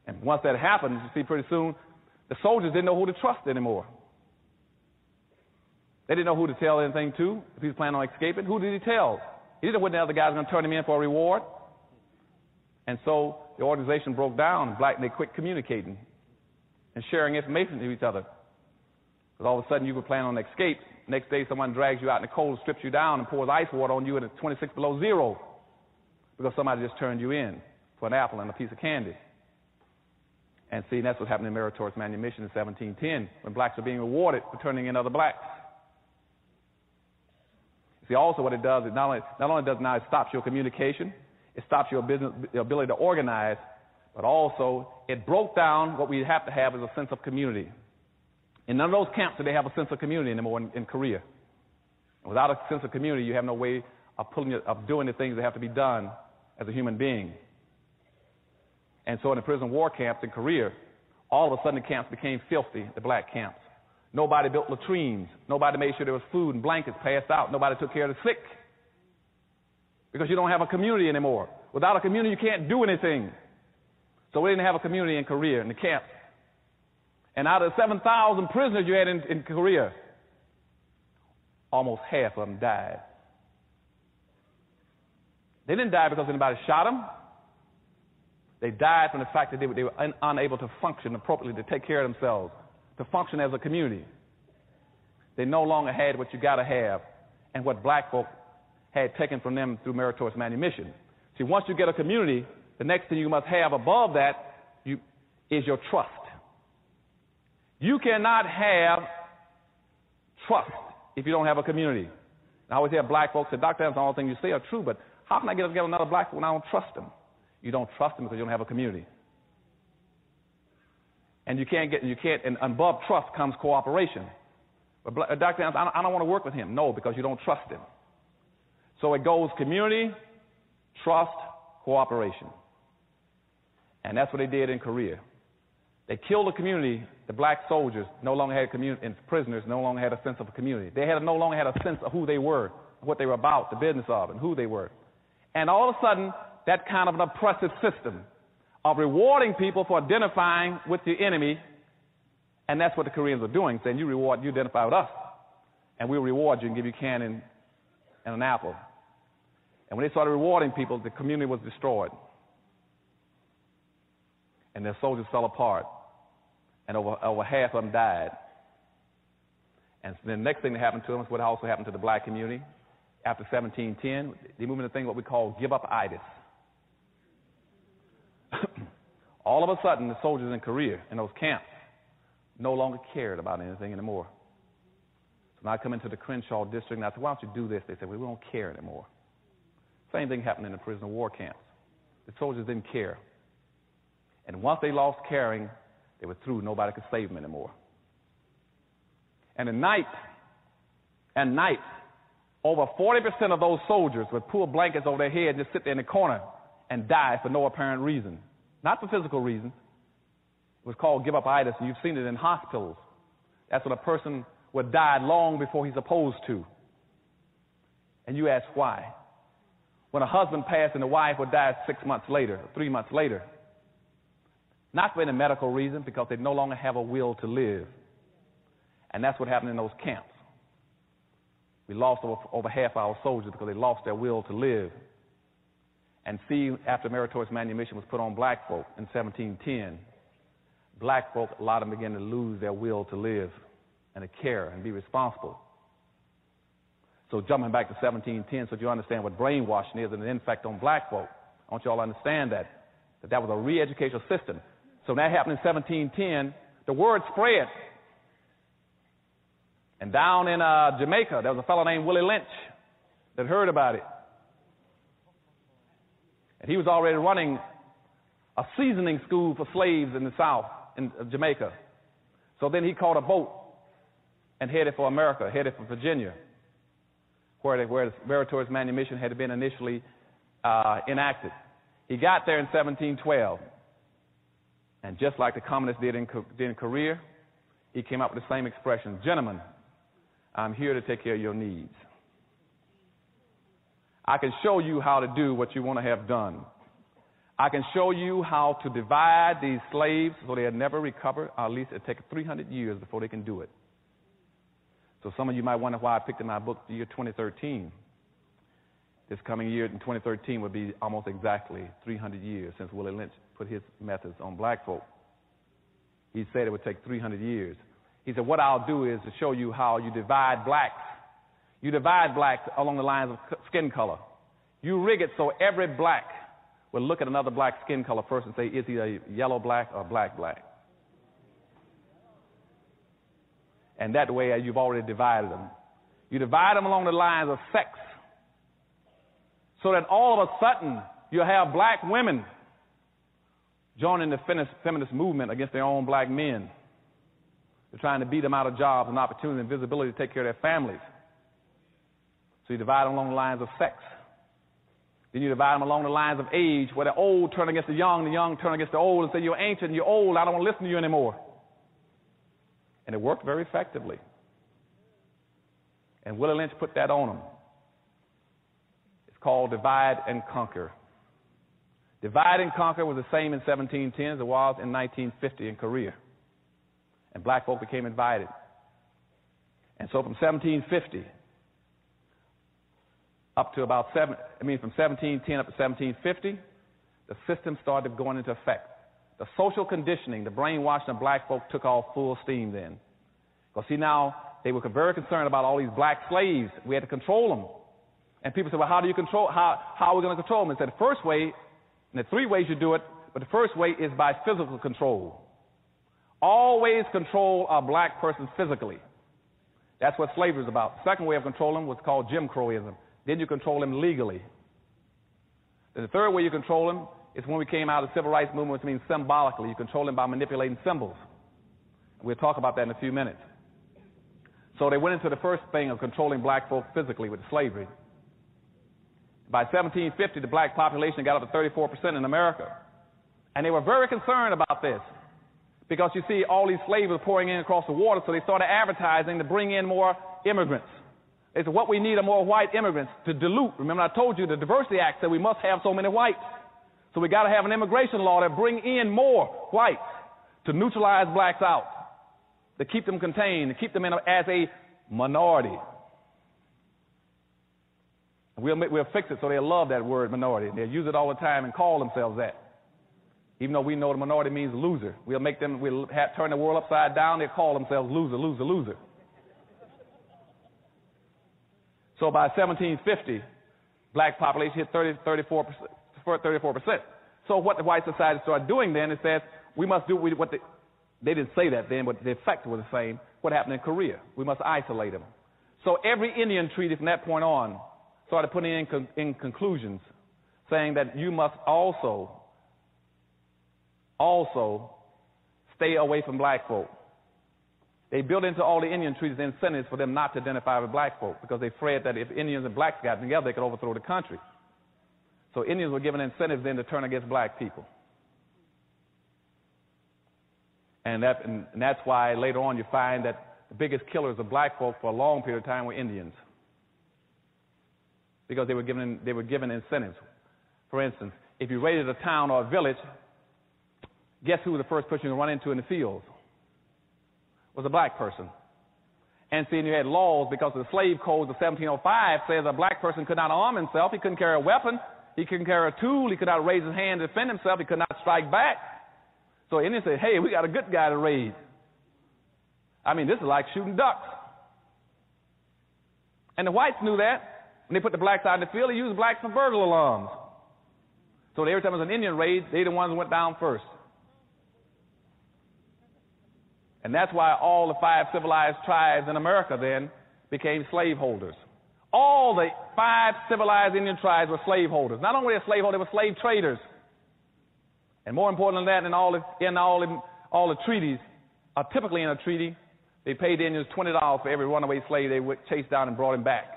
A: And once that happens, you see, pretty soon, the soldiers didn't know who to trust anymore. They didn't know who to tell anything to. If he was planning on escaping, who did he tell? He didn't know when the other guys were going to turn him in for a reward. And so the organization broke down, and they quit communicating and sharing information to each other. Because all of a sudden you were planning on escape. Next day someone drags you out in the cold, strips you down, and pours ice water on you at 26 below zero because somebody just turned you in for an apple and a piece of candy. And see, that's what happened in meritorious manumission in 1710 when blacks were being rewarded for turning in other blacks. See, also what it does is not only does it stops your communication, it stops your ability to organize, but also it broke down what we have to have as a sense of community. In none of those camps do they have a sense of community anymore in Korea. And without a sense of community, you have no way of doing the things that have to be done as a human being. And so in the prison war camps in Korea, all of a sudden the camps became filthy, the black camps. Nobody built latrines. Nobody made sure there was food and blankets passed out. Nobody took care of the sick. because you don't have a community anymore. Without a community, you can't do anything. So we didn't have a community in Korea, in the camps. And out of the 7,000 prisoners you had in Korea, almost half of them died. They didn't die because anybody shot them. They died from the fact that they were unable to function appropriately, to take care of themselves, to function as a community. They no longer had what you got to have and what black folk had taken from them through meritorious manumission. See, once you get a community, the next thing you must have above that is your trust. You cannot have trust if you don't have a community. And I always hear black folks say, Dr. Anderson, all the things you say are true, but how can I get together another black folk when I don't trust them? You don't trust them because you don't have a community. And and above trust comes cooperation. But Dr. Anderson, I don't want to work with him. No, because you don't trust him. So it goes community, trust, cooperation. And that's what they did in Korea. They killed the community. The black soldiers no longer had a community, and prisoners no longer had a sense of a community. They no longer had a sense of who they were, what they were about, the business of, and who they were. And all of a sudden, that kind of an oppressive system of rewarding people for identifying with the enemy, and that's what the Koreans are doing, saying you identify with us, and we'll reward you and give you a can and an apple. And when they started rewarding people, the community was destroyed. And their soldiers fell apart. And over half of them died. And so the next thing that happened to them is what also happened to the black community. After 1710, they moved into a thing what we call give-up-itis. All of a sudden, the soldiers in Korea, in those camps, no longer cared about anything anymore. So when I come into the Crenshaw district and I said, why don't you do this? They said, well, we don't care anymore. Same thing happened in the prisoner of war camps. The soldiers didn't care. And once they lost caring, they were through. Nobody could save them anymore. And at night, over 40% of those soldiers would pull blankets over their head and just sit there in the corner and die for no apparent reason. Not for physical reasons. It was called give-up-itis, and you've seen it in hospitals. That's when a person would die long before he's supposed to. And you ask why. When a husband passed and the wife would die 6 months later, 3 months later. Not for any medical reason, because they no longer have a will to live. And that's what happened in those camps. We lost over half our soldiers because they lost their will to live. And see, after meritorious manumission was put on black folk in 1710, black folk, a lot of them began to lose their will to live and to care and be responsible. So jumping back to 1710, so you understand what brainwashing is and the effect on black folk. I want you all to understand that was a re-educational system. So when that happened in 1710, the word spread. And down in Jamaica, there was a fellow named Willie Lynch that heard about it. And he was already running a seasoning school for slaves in the South, in Jamaica. So then he caught a boat and headed for America, headed for Virginia, where the meritorious manumission had been initially enacted. He got there in 1712. And just like the communists did in Korea, he came up with the same expression, gentlemen, I'm here to take care of your needs. I can show you how to do what you want to have done. I can show you how to divide these slaves so they'll never recover, or at least it'll take 300 years before they can do it. So some of you might wonder why I picked in my book the year 2013. This coming year in 2013 would be almost exactly 300 years since Willie Lynch put his methods on black folk. He said it would take 300 years. He said, what I'll do is to show you how you divide blacks. You divide blacks along the lines of skin color. You rig it so every black will look at another black skin color first and say, is he a yellow black or black black? And that way, you've already divided them. You divide them along the lines of sex, so that all of a sudden you'll have black women joining the feminist movement against their own black men. They're trying to beat them out of jobs and opportunity and visibility to take care of their families. So you divide them along the lines of sex. Then you divide them along the lines of age, where the old turn against the young turn against the old, and say, you're ancient, you're old, I don't want to listen to you anymore. And it worked very effectively. And Willie Lynch put that on them. It's It's called divide and conquer. Divide and conquer was the same in 1710 as it was in 1950 in Korea. And black folk became invited. And so from 1750 up to about from 1710 up to 1750, the system started going into effect. The social conditioning, the brainwashing of black folk took off full steam then. Because see now, they were very concerned about all these black slaves. We had to control them. And people said, well, how are we going to control them? And said, the first way, and there are three ways you do it, but the first way is by physical control. Always control a black person physically. That's what slavery is about. The second way of controlling them was called Jim Crowism. Then you control them legally. Then the third way you control them is when we came out of the civil rights movement, which means symbolically. You control them by manipulating symbols. We'll talk about that in a few minutes. So they went into the first thing of controlling black folk physically with slavery. By 1750, the black population got up to 34% in America. And they were very concerned about this because, you see, all these slaves were pouring in across the water, so they started advertising to bring in more immigrants. They said, what we need are more white immigrants to dilute. Remember, I told you the Diversity Act said we must have so many whites. So we got to have an immigration law that bring in more whites to neutralize blacks out, to keep them contained, to keep them as a minority. We'll fix it so they'll love that word minority. They'll use it all the time and call themselves that. Even though we know the minority means loser. We'll turn the world upside down. They'll call themselves loser, loser, loser. So by 1750, black population hit 34%. So what the white society started doing then is that we must do what they didn't say that then, but the effect was the same. What happened in Korea? We must isolate them. So every Indian treaty from that point on started putting in conclusions saying that you must also stay away from black folk. They built into all the Indian treaties incentives for them not to identify with black folk because they feared that if Indians and blacks got together, they could overthrow the country. So Indians were given incentives then to turn against black people. And that's why later on you find that the biggest killers of black folk for a long period of time were Indians. Because they were given incentives. For instance, if you raided a town or a village, guess who was the first person you run into in the fields? Was a black person. And see, you had laws because of the slave codes of 1705 says a black person could not arm himself, he couldn't carry a weapon, he couldn't carry a tool, he could not raise his hand to defend himself, he could not strike back. So Indians said, hey, we got a good guy to raid. I mean, this is like shooting ducks. And the whites knew that. When they put the blacks out in the field, they used blacks for burglar alarms. So every time there was an Indian raid, they the ones who went down first. And that's why all the 5 civilized tribes in America then became slaveholders. All the 5 civilized Indian tribes were slaveholders. Not only were they slaveholders, they were slave traders. And more important than that, in all the treaties, typically in a treaty, they paid the Indians $20 for every runaway slave they would chase down and brought him back.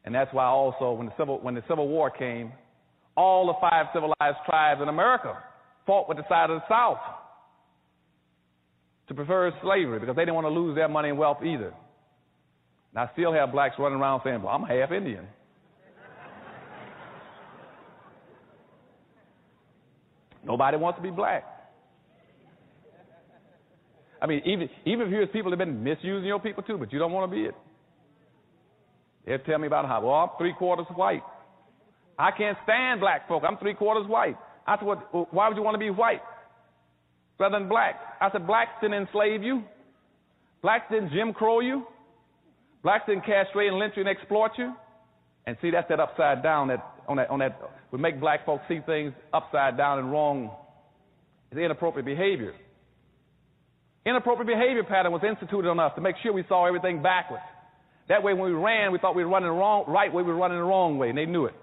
A: And that's why also when the Civil War came, all the 5 civilized tribes in America fought with the side of the South to prefer slavery because they didn't want to lose their money and wealth either. And I still have blacks running around saying, well, I'm half Indian. Nobody wants to be black. I mean, even if there's people that have been misusing your people too, but you don't want to be it. They'll tell me about how, well, I'm 3/4 white. I can't stand black folk. I'm 3/4 white. I said, well, why would you want to be white rather than black? I said, blacks didn't enslave you. Blacks didn't Jim Crow you. Blacks didn't castrate and lynch you and exploit you. And see, that's that upside down that would make black folks see things upside down and wrong. It's inappropriate behavior. Inappropriate behavior pattern was instituted on us to make sure we saw everything backwards. That way, when we ran, we thought we were running the right way, we were running the wrong way, and they knew it.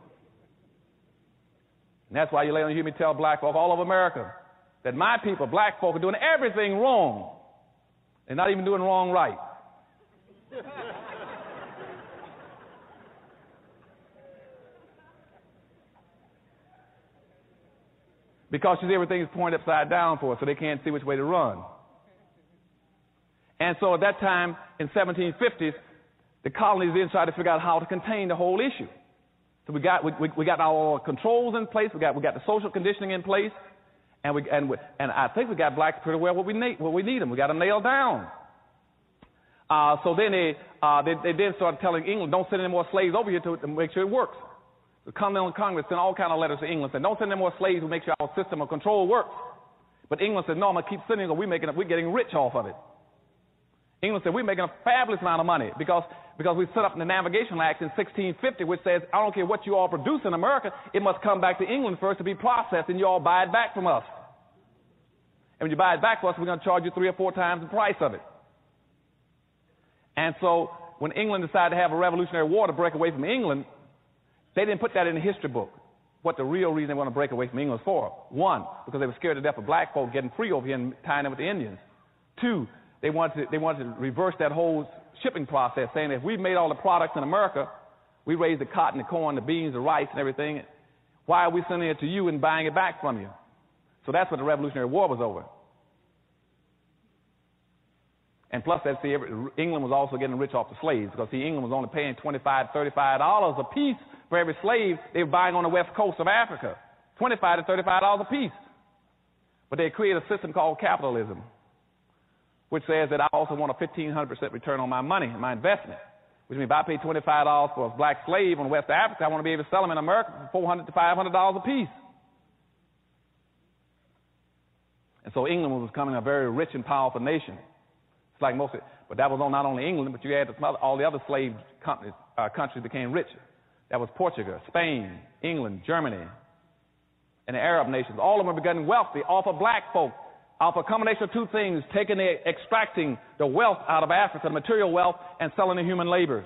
A: And that's why you later hear me tell black folk all over America that my people, black folk, are doing everything wrong. They're not even doing wrong right. Because you see, everything is pointed upside down for us, so they can't see which way to run. And so at that time, in 1750s, the colonies then tried to figure out how to contain the whole issue. So we got our controls in place. We got the social conditioning in place, and I think we got blacks pretty well where we need them. We got them nailed down. So then they then started telling England, don't send any more slaves over here to make sure it works. The Continental Congress sent all kind of letters to England saying, don't send any more slaves to make sure our system of control works. But England said, no, I'm going to keep sending them. We're getting rich off of it. England said, we're making a fabulous amount of money because we set up the Navigation Act in 1650, which says, I don't care what you all produce in America, it must come back to England first to be processed, and you all buy it back from us. And when you buy it back from us, we're going to charge you 3 or 4 times the price of it. And so when England decided to have a Revolutionary War to break away from England, they didn't put that in the history book, what the real reason they want to break away from England was for. 1, because they were scared to death of black folk getting free over here and tying them with the Indians. 2, they wanted to reverse that whole shipping process, saying if we made all the products in America, we raised the cotton, the corn, the beans, the rice, and everything, why are we sending it to you and buying it back from you? So that's what the Revolutionary War was over. And plus, England was also getting rich off the slaves because, England was only paying $25, $35 a piece for every slave they were buying on the west coast of Africa, $25 to $35 a piece. But they created a system called capitalism, which says that I also want a 1,500% return on my money, my investment, which means if I pay $25 for a black slave on West Africa, I want to be able to sell them in America for $400 to $500 a piece. And so England was becoming a very rich and powerful nation. It's like most of it. But that was on not only England, but you had all the other slave countries became rich. That was Portugal, Spain, England, Germany, and the Arab nations. All of them were getting wealthy off of black folk, off a combination of 2 things, extracting the wealth out of Africa, the material wealth, and selling the human labor.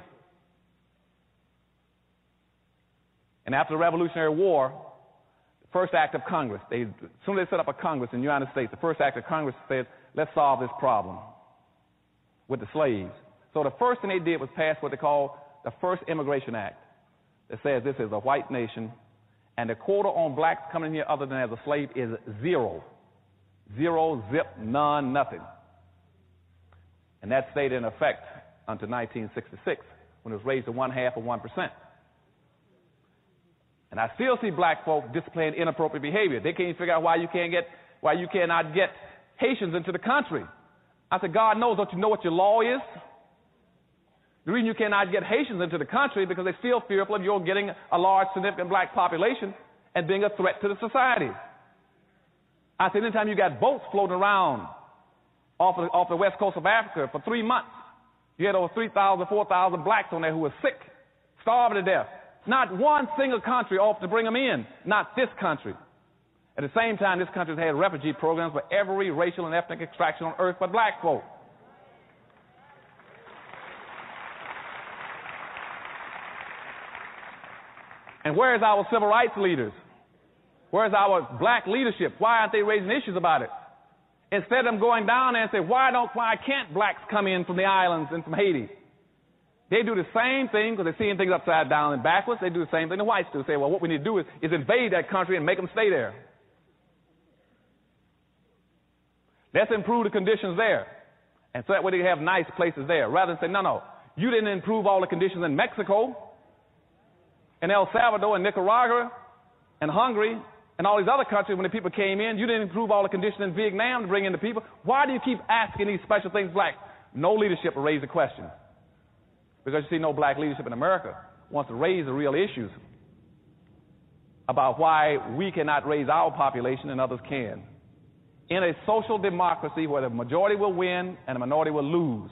A: And after the Revolutionary War, the first act of Congress, as soon as they set up a Congress in the United States, the first act of Congress said, let's solve this problem with the slaves. So the first thing they did was pass what they call the First Immigration Act. That says this is a white nation, and the quota on blacks coming here other than as a slave is 0. 0, zip, none, nothing. And that stayed in effect until 1966, when it was raised to 1/2 of 1%. And I still see black folk displaying inappropriate behavior. They can't figure out why you cannot get Haitians into the country. I said, God knows, don't you know what your law is? The reason you cannot get Haitians into the country is because they're still fearful of you getting a large, significant black population and being a threat to the society. I said, anytime you got boats floating around off the west coast of Africa for 3 months, you had over 3,000, 4,000 blacks on there who were sick, starving to death. Not one single country offered to bring them in, not this country. At the same time, this country has had refugee programs for every racial and ethnic extraction on earth but black folk. And where is our civil rights leaders? Where is our black leadership? Why aren't they raising issues about it? Instead of them going down there and say, why can't blacks come in from the islands and from Haiti? They do the same thing because they're seeing things upside down and backwards. They do the same thing the whites do. Say, well, what we need to do is invade that country and make them stay there. Let's improve the conditions there. And so that way they have nice places there. Rather than say, no, you didn't improve all the conditions in Mexico, in El Salvador, and Nicaragua, and Hungary, and all these other countries when the people came in. You didn't improve all the conditions in Vietnam to bring in the people. Why do you keep asking these special things black? No leadership will raise the question. Because you see, no black leadership in America wants to raise the real issues about why we cannot raise our population and others can. In a social democracy where the majority will win and the minority will lose,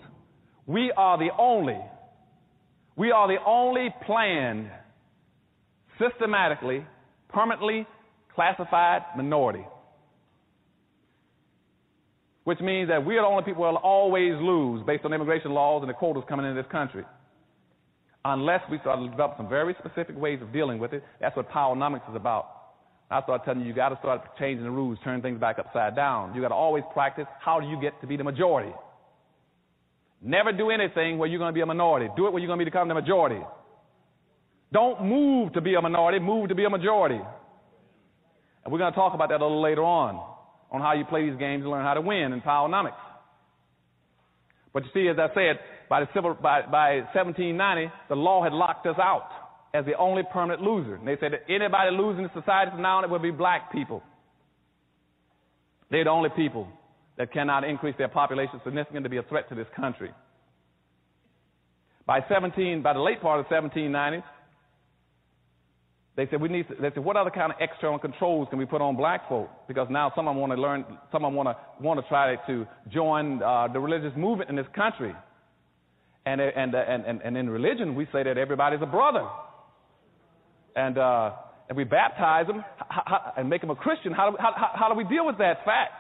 A: we are the only planned, systematically, permanently classified minority. Which means that we are the only people who will always lose based on immigration laws and the quotas coming into this country. Unless we start to develop some very specific ways of dealing with it. That's what powernomics is about. I start telling you got to start changing the rules, turn things back upside down. You got to always practice how do you get to be the majority. Never do anything where you're going to be a minority. Do it where you're going to become the majority. Don't move to be a minority, move to be a majority. And we're going to talk about that a little later on how you play these games and learn how to win in powernomics. But you see, as I said, by 1790, the law had locked us out as the only permanent loser. And they said that anybody losing in society from now on, it will be black people. They're the only people that cannot increase their population significantly to be a threat to this country. By the late part of the 1790s, they said what other kind of external controls can we put on black folk? Because now someone want to try to join the religious movement in this country. And in religion, we say that everybody's a brother. And we baptize them and make them a Christian. How do we deal with that fact?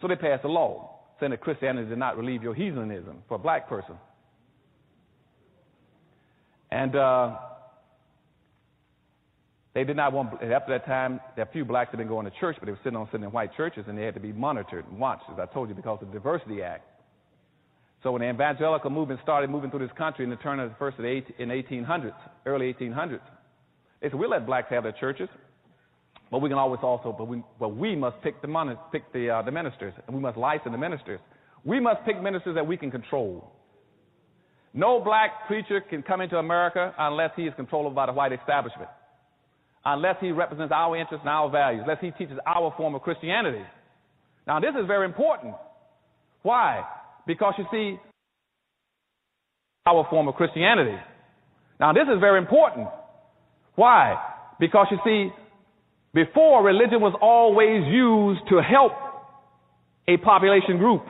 A: So they passed a law saying that Christianity did not relieve your heathenism for a black person. And they did not want, after that time, there are few blacks that didn't go into church, but they were sitting in white churches, and they had to be monitored and watched, as I told you, because of the Diversity Act. So when the evangelical movement started moving through this country in the turn of the first of the 1800s, early 1800s, they said, we'll let blacks have their churches, but we can always but we must pick the ministers, and we must license the ministers. We must pick ministers that we can control. No black preacher can come into America unless he is controlled by the white establishment, unless he represents our interests and our values, unless he teaches our form of Christianity. Now, this is very important. Why? Because, you see, our form of Christianity. Now, this is very important. Why? Because, you see, before, religion was always used to help a population group.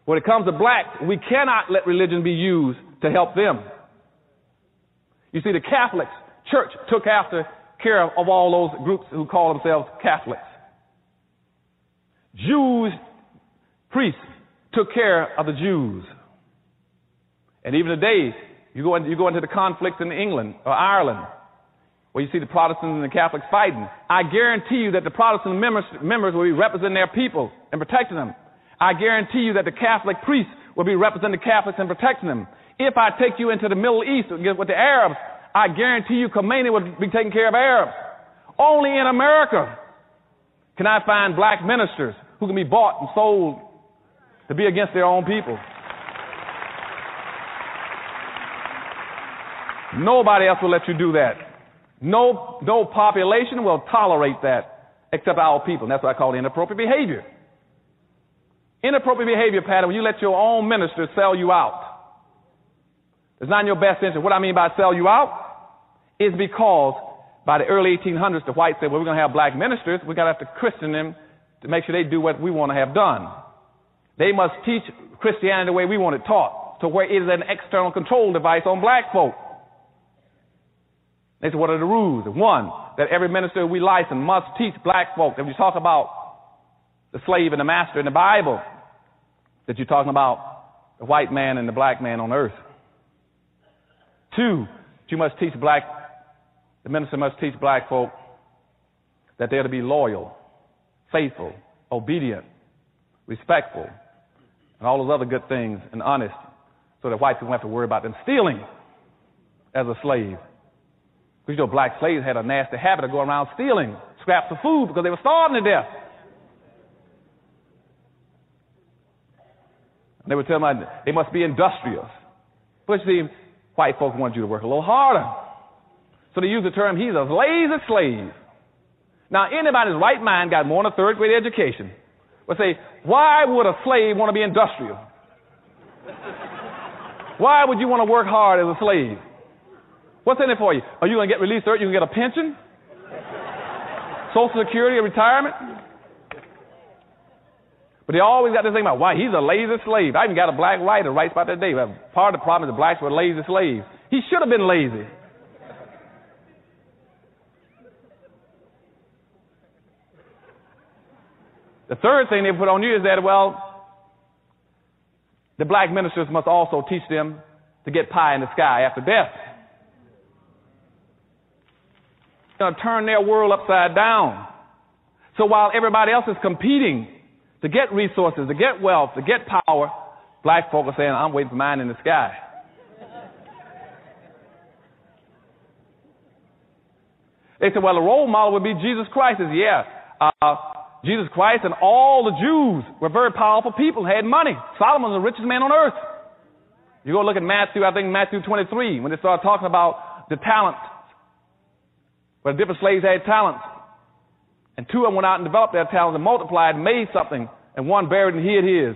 A: When it comes to blacks, we cannot let religion be used to help them. You see, the Catholics, church took care of all those groups who call themselves Catholics. Jews, priests, took care of the Jews. And even today, you go into the conflicts in England or Ireland, where you see the Protestants and the Catholics fighting. I guarantee you that the Protestant members will be representing their people and protecting them. I guarantee you that the Catholic priests will be representing the Catholics and protecting them. If I take you into the Middle East with the Arabs, I guarantee you Khomeini will be taking care of Arabs. Only in America can I find black ministers who can be bought and sold to be against their own people. Nobody else will let you do that. No population will tolerate that except our people. And that's what I call inappropriate behavior. Inappropriate behavior pattern when you let your own ministers sell you out. It's not in your best interest. What I mean by sell you out is because by the early 1800s, the whites said, well, we're going to have black ministers. We're going to have to Christian them to make sure they do what we want to have done. They must teach Christianity the way we want it taught, to where it is an external control device on black folk. They said, what are the rules? One, that every minister we license must teach black folk. If you talk about the slave and the master in the Bible, that you're talking about the white man and the black man on earth. Two, the minister must teach black folk that they're to be loyal, faithful, obedient, respectful, and all those other good things, and honest, so that white people don't have to worry about them stealing as a slave. Because, you know, black slaves had a nasty habit of going around stealing scraps of food because they were starving to death. And they would tell them they must be industrious. But you see, white folks want you to work a little harder. So they use the term, he's a lazy slave. Now, anybody in his right mind got more than a third-grade education would say, why would a slave want to be industrial? Why would you want to work hard as a slave? What's in it for you? Are you going to get released early? You can get a pension? Social Security or retirement? But they always got this thing about, why, he's a lazy slave. I even got a black writer writes about that day. Part of the problem is the blacks were lazy slaves. He should have been lazy. The third thing they put on you is that, well, the black ministers must also teach them to get pie in the sky after death. Going to turn their world upside down. So while everybody else is competing to get resources, to get wealth, to get power, black folk are saying, I'm waiting for mine in the sky. They said, well, the role model would be Jesus Christ. Jesus Christ and all the Jews were very powerful people, had money. Solomon was the richest man on earth. You go look at Matthew, I think Matthew 23, when they start talking about the talents. Where the different slaves had talents. And two of them went out and developed their talents and multiplied and made something. And one buried and hid his.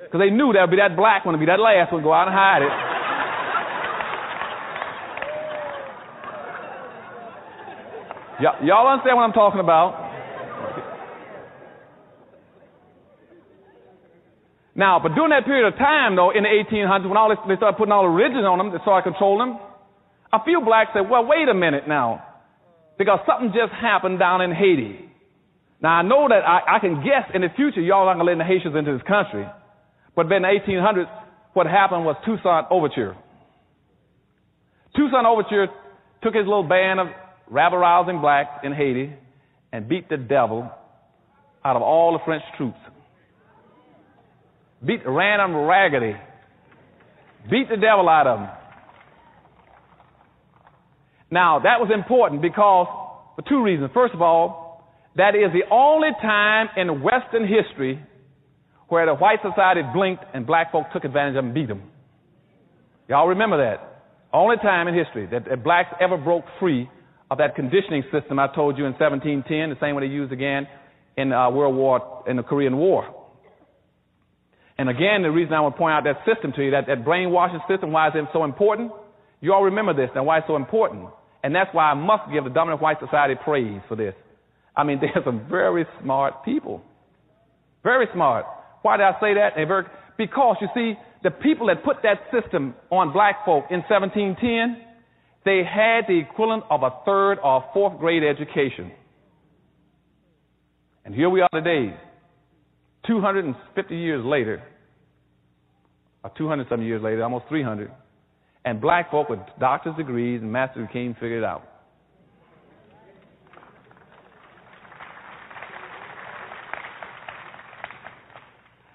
A: Because they knew there would be that black one, would be that last one, go out and hide it. Y'all understand what I'm talking about? Now, but during that period of time, though, in the 1800s, when they started putting all the religions on them, they started controlling them, a few blacks said, well, wait a minute now, because something just happened down in Haiti. Now, I know that I can guess in the future y'all aren't going to let the Haitians into this country, but in the 1800s, what happened was Toussaint Overture. Toussaint Overture took his little band of rabble-rousing blacks in Haiti and beat the devil out of all the French troops. Ran them raggedy. Beat the devil out of them. Now, that was important because, for two reasons. First of all, that is the only time in Western history where the white society blinked and black folk took advantage of them and beat them. Y'all remember that? Only time in history that blacks ever broke free of that conditioning system I told you in 1710, the same one they used again in the Korean War. And again, the reason I want to point out that system to you, that brainwashing system, why is it so important? You all remember this, and why it's so important. And that's why I must give the dominant white society praise for this. I mean, they're some very smart people. Very smart. Why did I say that? Because, you see, the people that put that system on black folk in 1710, they had the equivalent of a third or fourth grade education. And here we are today, 250 years later, or 200-some years later, almost 300, and black folk with doctor's degrees and master's degrees can't figure it out.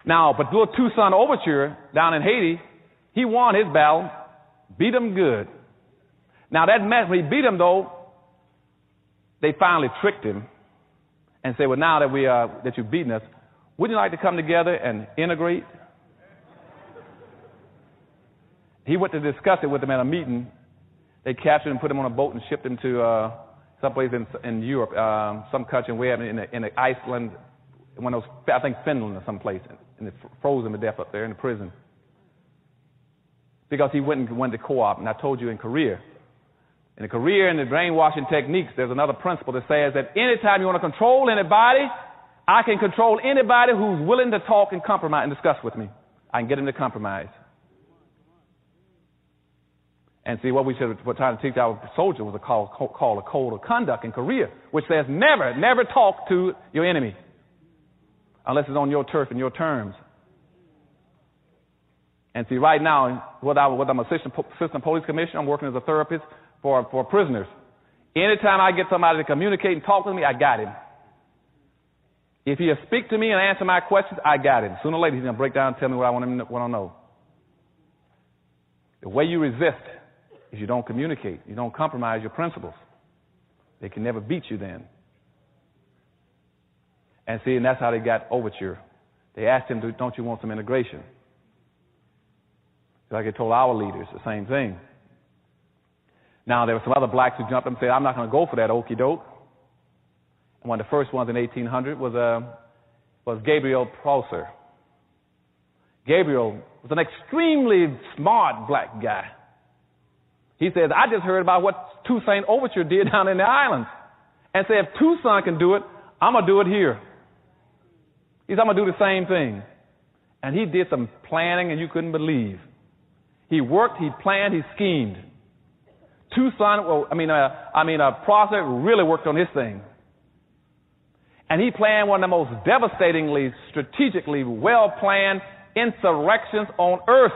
A: Now, but little Toussaint Overture down in Haiti, he won his battle, beat them good. Now, that meant when he beat them, though, they finally tricked him and said, well, now that you've beaten us, wouldn't you like to come together and integrate? He went to discuss it with them at a meeting. They captured him, put him on a boat, and shipped him to someplace in Europe, some country, in Iceland, one of those, I think Finland or someplace, and they froze him to death up there in the prison. Because he went to co-op, and I told you in Korea. In the Korea and the brainwashing techniques, there's another principle that says that anytime you want to control anybody, I can control anybody who's willing to talk and compromise and discuss with me. I can get him to compromise. And see, what we're trying to teach our soldiers was called a code of conduct in Korea, which says never talk to your enemy unless it's on your turf and your terms. And see, right now, what I'm assistant police commissioner, I'm working as a therapist for prisoners. Anytime I get somebody to communicate and talk with me, I got him. If he'll speak to me and answer my questions, I got him. Sooner or later, he's going to break down and tell me what I want to know. The way you resist is you don't communicate. You don't compromise your principles. They can never beat you then. And see, and that's how they got Overture. They asked him, don't you want some integration? Like they told our leaders, the same thing. Now, there were some other blacks who jumped up and said, I'm not going to go for that okey doke. And one of the first ones in 1800 was Gabriel Prosser. Gabriel was an extremely smart black guy. He says, I just heard about what Toussaint Overture did down in the islands. And said, if Toussaint can do it, I'm going to do it here. He said, I'm going to do the same thing. And he did some planning and you couldn't believe. He worked, he planned, he schemed. Prosser really worked on his thing. And he planned one of the most devastatingly, strategically well-planned insurrections on earth.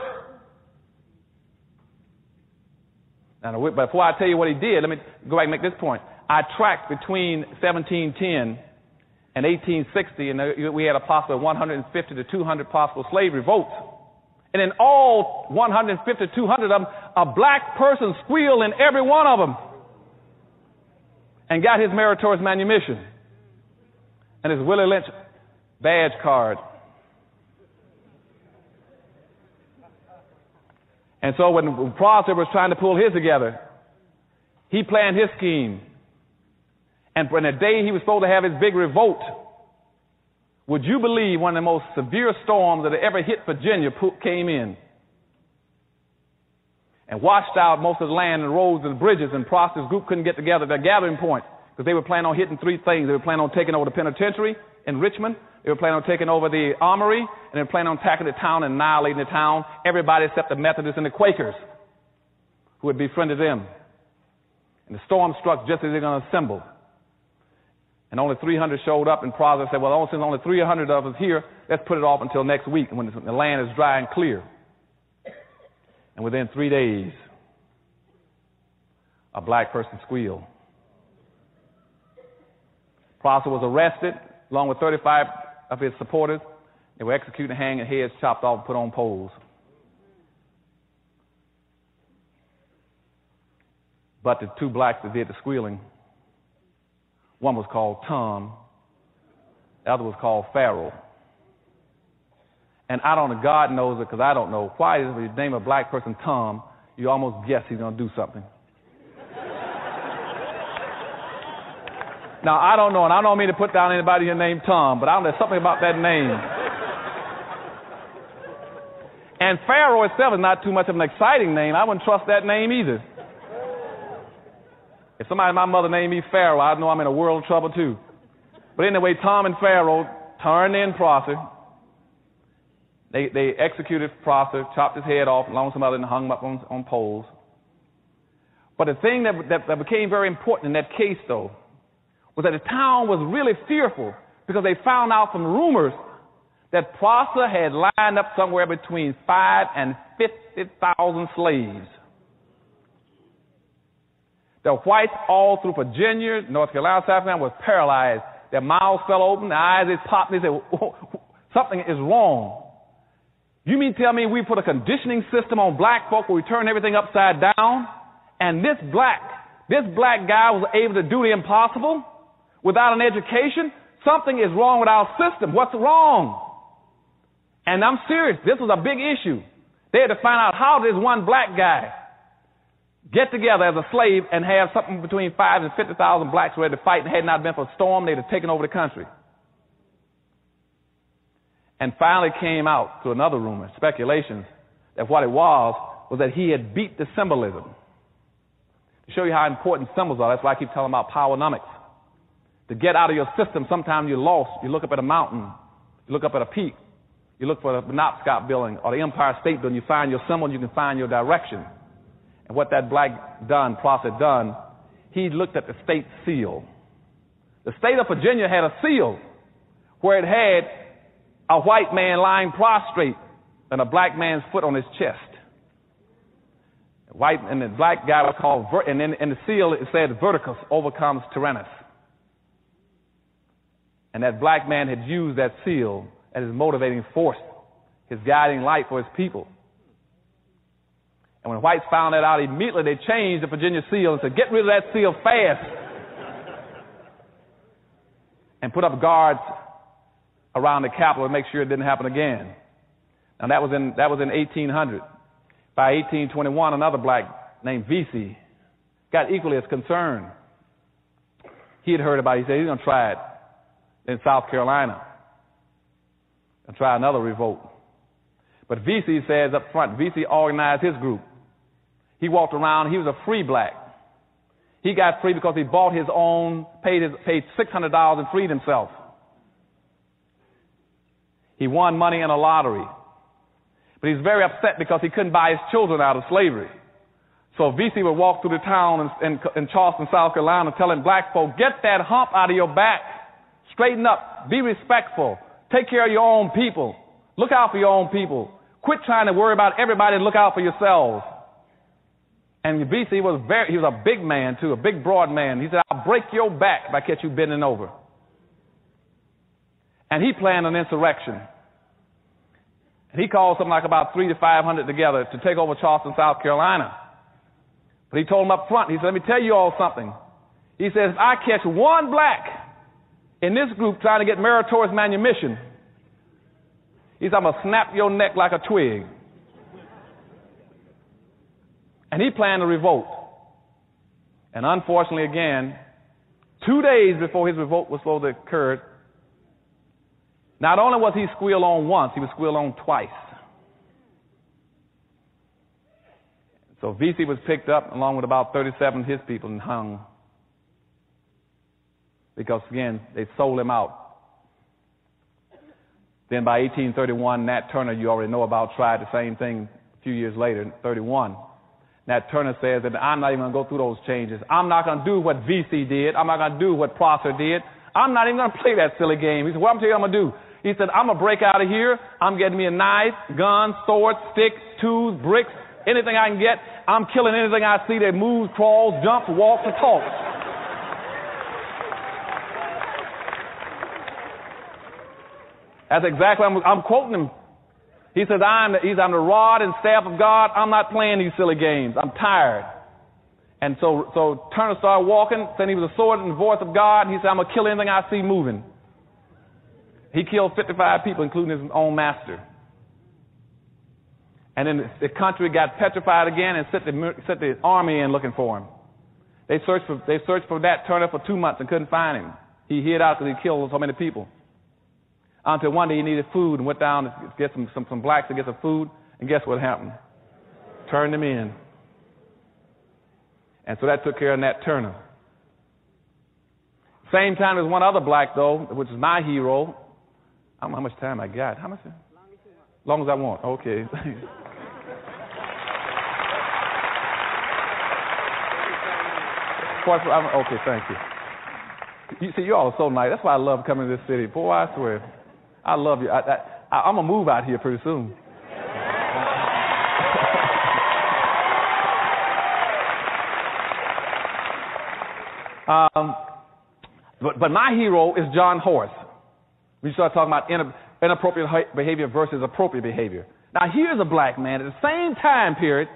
A: Now, before I tell you what he did, let me go back and make this point. I tracked between 1710 and 1860, and we had a possible 150 to 200 possible slave revolts. And in all 150 to 200 of them, a black person squealed in every one of them and got his meritorious manumission and his Willie Lynch badge card. And so when Prosper was trying to pull his together, he planned his scheme. And for the day he was supposed to have his big revolt, would you believe one of the most severe storms that had ever hit Virginia came in and washed out most of the land and roads and bridges, and Prosper's group couldn't get together, their gathering point, because they were planning on hitting three things. They were planning on taking over the penitentiary in Richmond, they were planning on taking over the armory, and they were planning on attacking the town and annihilating the town, everybody except the Methodists and the Quakers, who had befriended them. And the storm struck just as they were going to assemble. And only 300 showed up, and Prosper said, well, since only 300 of us here, let's put it off until next week when the land is dry and clear. And within 3 days, a black person squealed. Prosper was arrested along with 35 of his supporters. They were executed, hanged, and heads chopped off and put on poles. But the two blacks that did the squealing, one was called Tom, the other was called Pharaoh. And I don't know, God knows it because I don't know. Why is the name of a black person Tom? You almost guess he's going to do something. Now, I don't know, and I don't mean to put down anybody here named Tom, but there's something about that name. And Pharaoh itself is not too much of an exciting name. I wouldn't trust that name either. If my mother named me Pharaoh, I'd know I'm in a world of trouble too. But anyway, Tom and Pharaoh turned in Prosper. They executed Prosper, chopped his head off, along with some other, and hung him up on poles. But the thing that became very important in that case, though, was that the town was really fearful because they found out from rumors that Prosper had lined up somewhere between 5,000 and 50,000 slaves. The whites all through Virginia, North Carolina, South Carolina were paralyzed. Their mouths fell open, their eyes popped, and they said, oh, something is wrong. You mean tell me we put a conditioning system on black folk where we turn everything upside down? And this black guy was able to do the impossible without an education? Something is wrong with our system. What's wrong? And I'm serious. This was a big issue. They had to find out how does one black guy get together as a slave and have something between 5,000 and 50,000 blacks ready to fight, and had not been for a storm, they'd have taken over the country. And finally came out through another rumor, speculations, that what it was that he had beat the symbolism. To show you how important symbols are, that's why I keep telling about powernomics. To get out of your system, sometimes you're lost. You look up at a mountain, you look up at a peak, you look for the Penobscot building or the Empire State Building, you find your symbol and you can find your direction. And what that black Prosper done, he looked at the state seal. The state of Virginia had a seal where it had a white man lying prostrate and a black man's foot on his chest. White and the black guy was called, and then in the seal it said, Verticus overcomes Tyrannus. And that black man had used that seal as his motivating force, his guiding light for his people. And when whites found that out, immediately they changed the Virginia seal and said, get rid of that seal fast. And put up guards around the Capitol to make sure it didn't happen again. And that was in 1800. By 1821, another black named Vesey got equally as concerned. He had heard about it. He said he's going to try it in South Carolina and try another revolt. But Vesey says up front, Vesey organized his group. He walked around. He was a free black. He got free because he bought his own, paid $600 and freed himself. He won money in a lottery. But he's very upset because he couldn't buy his children out of slavery. So Vesey would walk through the town in Charleston, South Carolina, telling black folk, get that hump out of your back. Straighten up. Be respectful. Take care of your own people. Look out for your own people. Quit trying to worry about everybody and look out for yourselves. And Vesey he was a big man too, a big broad man. He said, I'll break your back if I catch you bending over. And he planned an insurrection. And he called something like about 300 to 500 together to take over Charleston, South Carolina. But he told them up front, he said, let me tell you all something. He says, if I catch one black in this group trying to get meritorious manumission, he said, I'm going to snap your neck like a twig. And he planned to revolt. And unfortunately, again, 2 days before his revolt was supposed to occur, not only was he squealed on once, he was squealed on twice. So VC was picked up along with about 37 of his people and hung. Because, again, they sold him out. Then by 1831, Nat Turner, you already know about, tried the same thing a few years later, in 31. Nat Turner says that I'm not even going to go through those changes. I'm not going to do what VC did. I'm not going to do what Prosser did. I'm not even going to play that silly game. He said, what I'm telling you I'm going to do? He said, I'm going to break out of here. I'm getting me a knife, gun, sword, sticks, tools, bricks, anything I can get. I'm killing anything I see that moves, crawls, jumps, walks, or talks. That's exactly what I'm quoting him. He says, I'm the rod and staff of God. I'm not playing these silly games. I'm tired. And so Turner started walking, saying he was a sword and the voice of God. He said, I'm going to kill anything I see moving. He killed 55 people, including his own master. And then the country got petrified again and sent the army in looking for him. They searched for Nat Turner for 2 months and couldn't find him. He hid out because he killed so many people. Until one day he needed food and went down to get some blacks to get some food. And guess what happened? Turned them in. And so that took care of Nat Turner. Same time, there's one other black, though, which is my hero. I don't know how much time I got. How much? Long as I want. Okay. Okay, thank you. You see, you all are so nice. That's why I love coming to this city. Boy, I swear. I love you. I'm going to move out here pretty soon. But my hero is John Horse. We start talking about inappropriate behavior versus appropriate behavior. Now, here's a black man at the same time period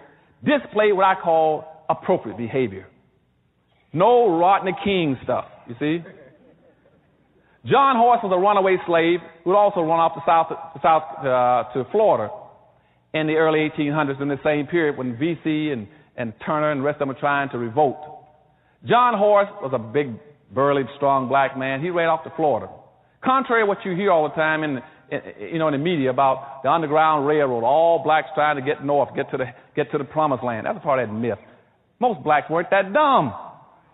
A: displayed what I call appropriate behavior. No Rodney King stuff, you see. John Horse was a runaway slave who would also run off to Florida in the early 1800s in the same period when VC and Turner and the rest of them were trying to revolt. John Horse was a big, burly, strong black man. He ran off to Florida. Contrary to what you hear all the time in the media about the Underground Railroad, all blacks trying to get north, get to the promised land. That's a part of that myth. Most blacks weren't that dumb.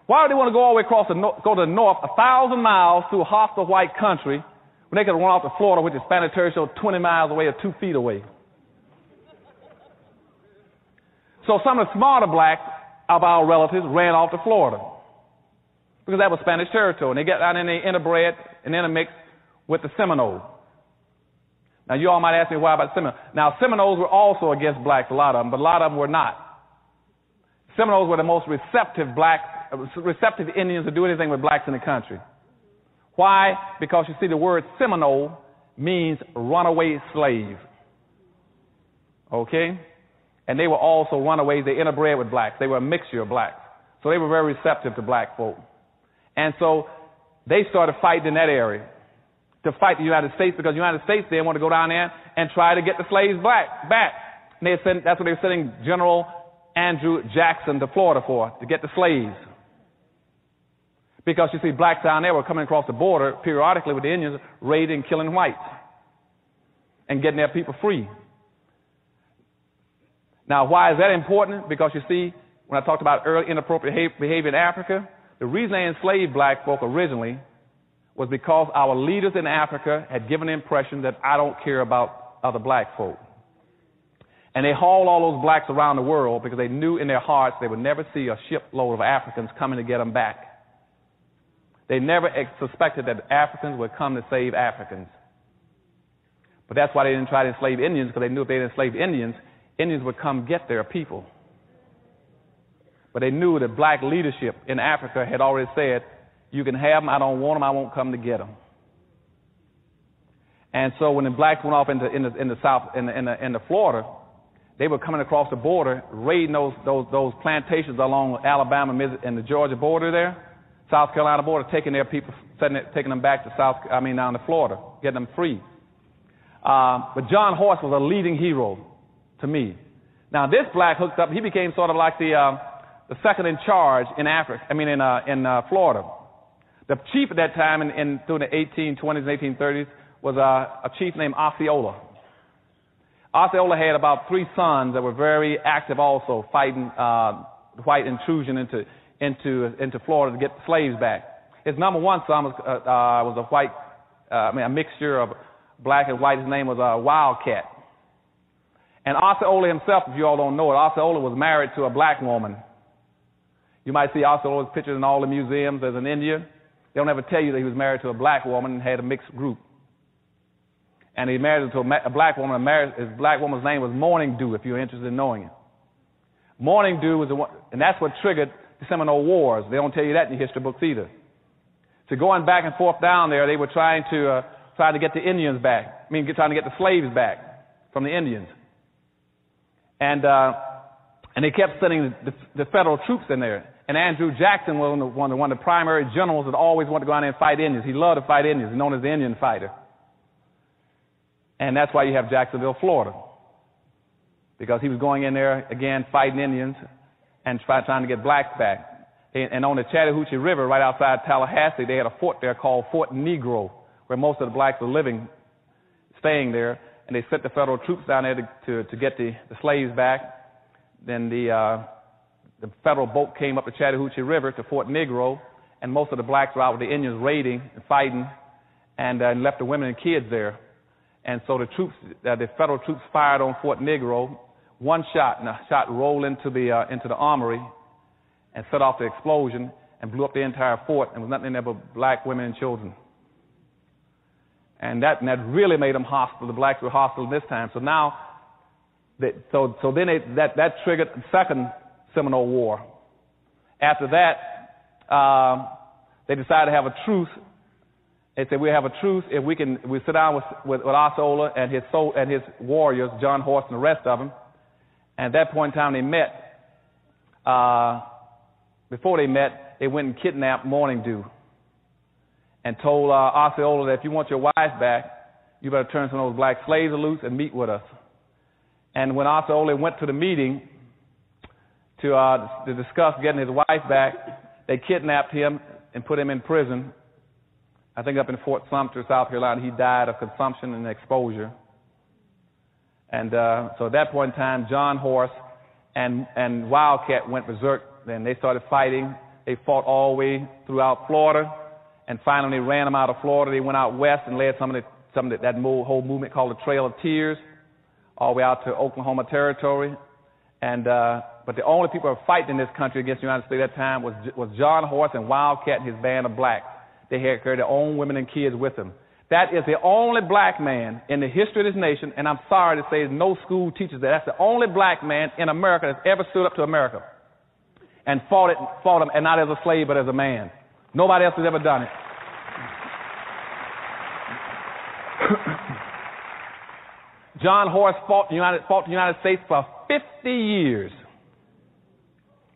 A: Why would they want to go all the way across go to the north 1,000 miles through a hostile white country when they could run off to Florida, which is Spanish territory, 20 miles away or 2 feet away? So some of the smarter blacks of our relatives ran off to Florida because that was Spanish territory. And they got down and they interbred and intermixed with the Seminoles. Now, you all might ask me why about Seminoles. Now, Seminoles were also against blacks, a lot of them, but a lot of them were not. Seminoles were the most receptive Indians to do anything with blacks in the country. Why? Because you see, the word Seminole means runaway slave. Okay? And they were also runaways. They interbred with blacks. They were a mixture of blacks. So they were very receptive to black folk. And so they started fighting in that area to fight the United States because the United States didn't want to go down there and try to get the slaves back. And that's what they were sending General Andrew Jackson to Florida for, to get the slaves. Because, you see, blacks down there were coming across the border periodically with the Indians, raiding and killing whites and getting their people free. Now, why is that important? Because, you see, when I talked about early inappropriate behavior in Africa, the reason they enslaved black folk originally was because our leaders in Africa had given the impression that I don't care about other black folk. And they hauled all those blacks around the world because they knew in their hearts they would never see a shipload of Africans coming to get them back. They never suspected that Africans would come to save Africans. But that's why they didn't try to enslave Indians, because they knew if they enslaved Indians, Indians would come get their people. But they knew that black leadership in Africa had already said, you can have them, I don't want them, I won't come to get them. And so when the blacks went off into the South, in Florida, they were coming across the border, raiding those plantations along Alabama and the Georgia border there, South Carolina border, taking their people, taking them back to down to Florida, getting them free. But John Horse was a leading hero to me. Now, this black hooked up. He became sort of like the second in charge in Florida. The chief at that time, through the 1820s and 1830s, was a chief named Osceola. Osceola had about 3 sons that were very active, also fighting white intrusion into Florida to get the slaves back. His number one son was a white, a mixture of black and white. His name was Wildcat. And Osceola himself, if you all don't know it, Osceola was married to a black woman. You might see Osceola's pictures in all the museums as an Indian. They don't ever tell you that he was married to a black woman and had a mixed group. And he married to a black woman. His black woman's name was Morning Dew, if you're interested in knowing it. Morning Dew was the one, and that's what triggered the Seminole Wars. They don't tell you that in the history books either. So going back and forth down there, they were trying to get the Indians back. Trying to get the slaves back from the Indians. And they kept sending the federal troops in there. And Andrew Jackson was one of the primary generals that always wanted to go out there and fight Indians. He loved to fight Indians. He's known as the Indian fighter. And that's why you have Jacksonville, Florida. Because he was going in there, again, fighting Indians and trying to get blacks back. And on the Chattahoochee River, right outside Tallahassee, they had a fort there called Fort Negro, where most of the blacks were living, staying there. And they sent the federal troops down there to get the slaves back. Then the federal boat came up the Chattahoochee River to Fort Negro, and most of the blacks were out with the Indians raiding and fighting, and left the women and kids there. And so the federal troops fired on Fort Negro. One shot, and a shot rolled into the armory and set off the explosion and blew up the entire fort, and was nothing in there but black women and children. And that really made them hostile. The blacks were hostile this time. So now, that triggered the second Seminole War. After that, they decided to have a truce. They said, we'll have a truce if we sit down with Osceola and his warriors, John Horse and the rest of them. And at that point in time, they met. Before they met, they went and kidnapped Morning Dew and told Osceola that if you want your wife back, you better turn some of those black slaves loose and meet with us. And when Osceola went to the meeting to discuss getting his wife back, they kidnapped him and put him in prison. I think up in Fort Sumter, South Carolina. He died of consumption and exposure. And so at that point in time, John Horse and Wildcat went berserk. Then they started fighting. They fought all the way throughout Florida, and finally they ran them out of Florida. They went out west and led some of that whole movement called the Trail of Tears, all the way out to Oklahoma territory. And but the only people who were fighting in this country against the United States at that time was John Horse and Wildcat and his band of blacks. They had carried their own women and kids with them. That is the only black man in the history of this nation, and I'm sorry to say no school teaches that. That's the only black man in America that's ever stood up to America and fought him, and not as a slave, but as a man. Nobody else has ever done it. John Horse fought the United States for 50 years.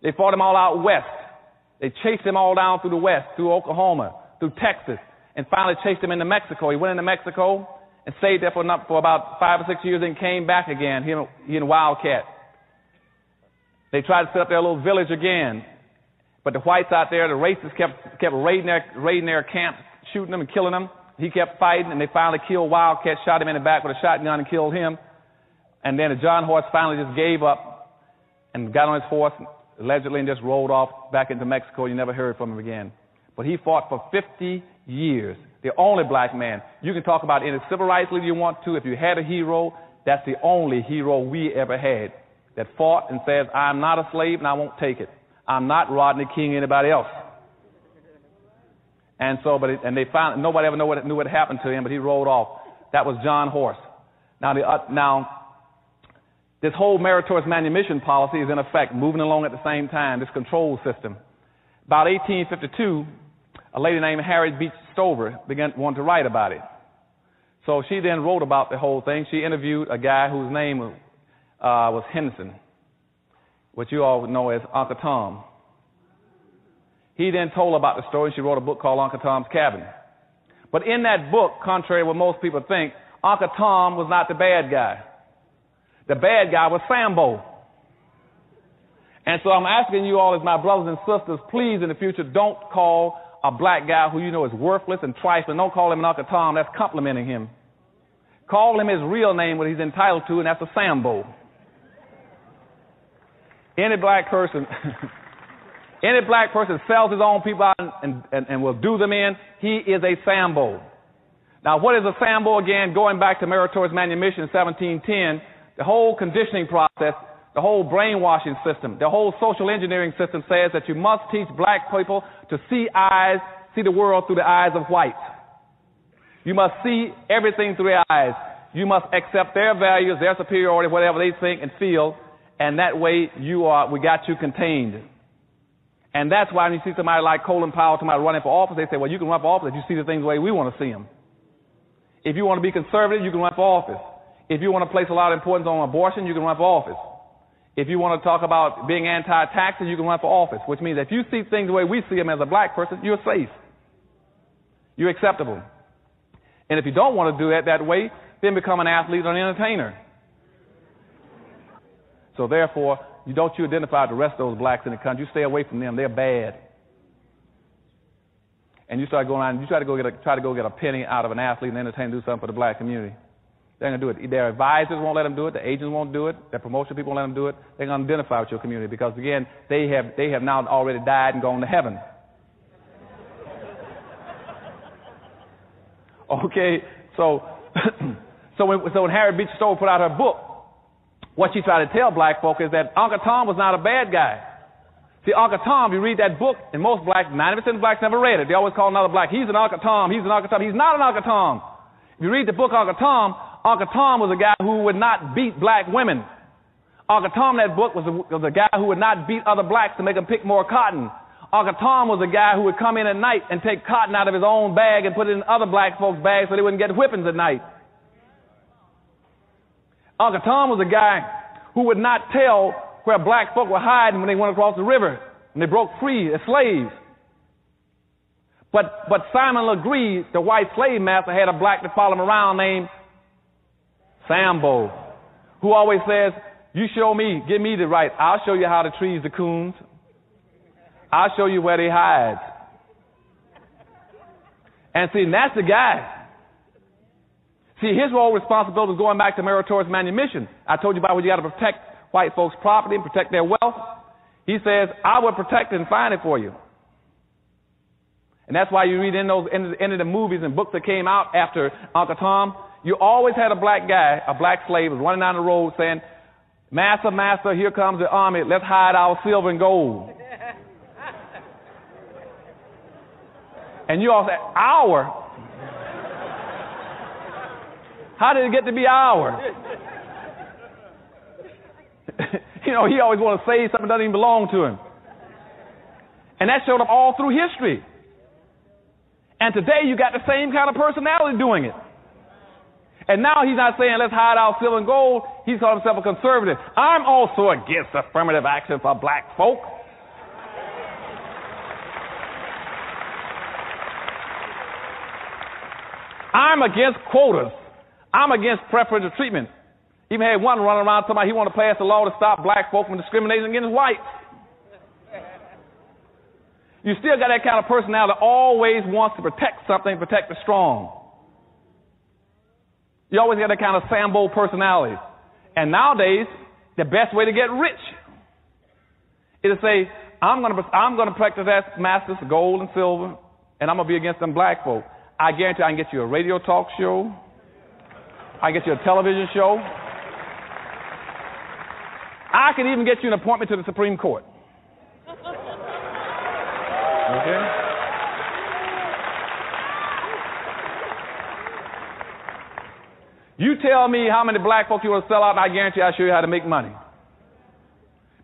A: They fought him all out west. They chased him all down through the west, through Oklahoma, through Texas, and finally chased him into Mexico. He went into Mexico and stayed there for about 5 or 6 years and came back again, he and Wildcat. They tried to set up their little village again, but the whites out there, the racists kept raiding their camps, shooting them and killing them. He kept fighting, and they finally killed Wildcat, shot him in the back with a shotgun and killed him. And then John Horse finally just gave up and got on his horse, allegedly, and just rolled off back into Mexico. You never heard from him again. But he fought for 50 years, the only black man. You can talk about any civil rights leader you want to. If you had a hero, that's the only hero we ever had that fought and says, I'm not a slave and I won't take it. I'm not Rodney King or anybody else. And so, they found nobody ever knew what happened to him, but he rolled off. That was John Horse. Now, this whole meritorious manumission policy is in effect, moving along at the same time. This control system. About 1852, a lady named Harriet Beach Stover wanted to write about it. So she then wrote about the whole thing. She interviewed a guy whose name was Henderson, what you all know as Uncle Tom. He then told her about the story. She wrote a book called Uncle Tom's Cabin. But in that book, contrary to what most people think, Uncle Tom was not the bad guy. The bad guy was Sambo. And so I'm asking you all as my brothers and sisters, please in the future don't call a black guy who you know is worthless and trifling. Don't call him an Uncle Tom. That's complimenting him. Call him his real name, what he's entitled to, and that's a Sambo. Any black person sells his own people out and will do them in, he is a Sambo. Now, what is a Sambo again? Going back to Meritorious Manumission in 1710, the whole conditioning process, the whole brainwashing system, the whole social engineering system says that you must teach black people to see the world through the eyes of whites. You must see everything through their eyes. You must accept their values, their superiority, whatever they think and feel, and that way we got you contained. And that's why when you see somebody like Colin Powell, somebody running for office, they say, well, you can run for office if you see the things the way we want to see them. If you want to be conservative, you can run for office. If you want to place a lot of importance on abortion, you can run for office. If you want to talk about being anti-taxes, you can run for office, which means if you see things the way we see them as a black person, you're safe. You're acceptable. And if you don't want to do that way, then become an athlete or an entertainer. So therefore, you identify with the rest of those blacks in the country. You stay away from them. They're bad. And you start going around, you try to go get a penny out of an athlete and entertainer, do something for the black community. They're going to do it. Their advisors won't let them do it. The agents won't do it. Their promotion people won't let them do it. They're going to identify with your community because, again, they have now already died and gone to heaven. Okay, so when Harriet Beecher Stowe put out her book, what she tried to tell black folk is that Uncle Tom was not a bad guy. See, Uncle Tom, you read that book, and most blacks, 90% of blacks never read it. They always call another black, he's an Uncle Tom, he's an Uncle Tom. He's not an Uncle Tom. If you read the book Uncle Tom was a guy who would not beat black women. Uncle Tom, that book, was a guy who would not beat other blacks to make them pick more cotton. Uncle Tom was a guy who would come in at night and take cotton out of his own bag and put it in other black folks' bags so they wouldn't get whippings at night. Uncle Tom was a guy who would not tell where black folk were hiding when they went across the river and they broke free as slaves. But Simon Legree, the white slave master, had a black that followed him around named Sambo, who always says, you show me, give me the right, I'll show you how to trees the coons. I'll show you where they hide. And see, that's the guy. See, his role responsibility is going back to Meritorious Manumission. I told you about when you got to protect white folks' property and protect their wealth. He says, I will protect it and find it for you. And that's why you read in the movies and books that came out after Uncle Tom, you always had a black guy, a black slave, was running down the road saying, Master, master, here comes the army. Let's hide our silver and gold. And you all say, our? How did it get to be our? He always wants to say something that doesn't even belong to him. And that showed up all through history. And today you got the same kind of personality doing it. And now he's not saying let's hide our silver and gold. He's called himself a conservative. I'm also against affirmative action for black folk. I'm against quotas. I'm against preferential treatment. Even had one running around talking about he wanted to pass a law to stop black folk from discriminating against whites. You still got that kind of personality that always wants to protect something, protect the strong. You always got that kind of Sambo personality. And nowadays, the best way to get rich is to say, I'm going to practice that masters, gold and silver, and I'm going to be against them black folk. I guarantee I can get you a radio talk show. I can get you a television show. I can even get you an appointment to the Supreme Court. Okay? You tell me how many black folks you want to sell out, and I guarantee I'll show you how to make money.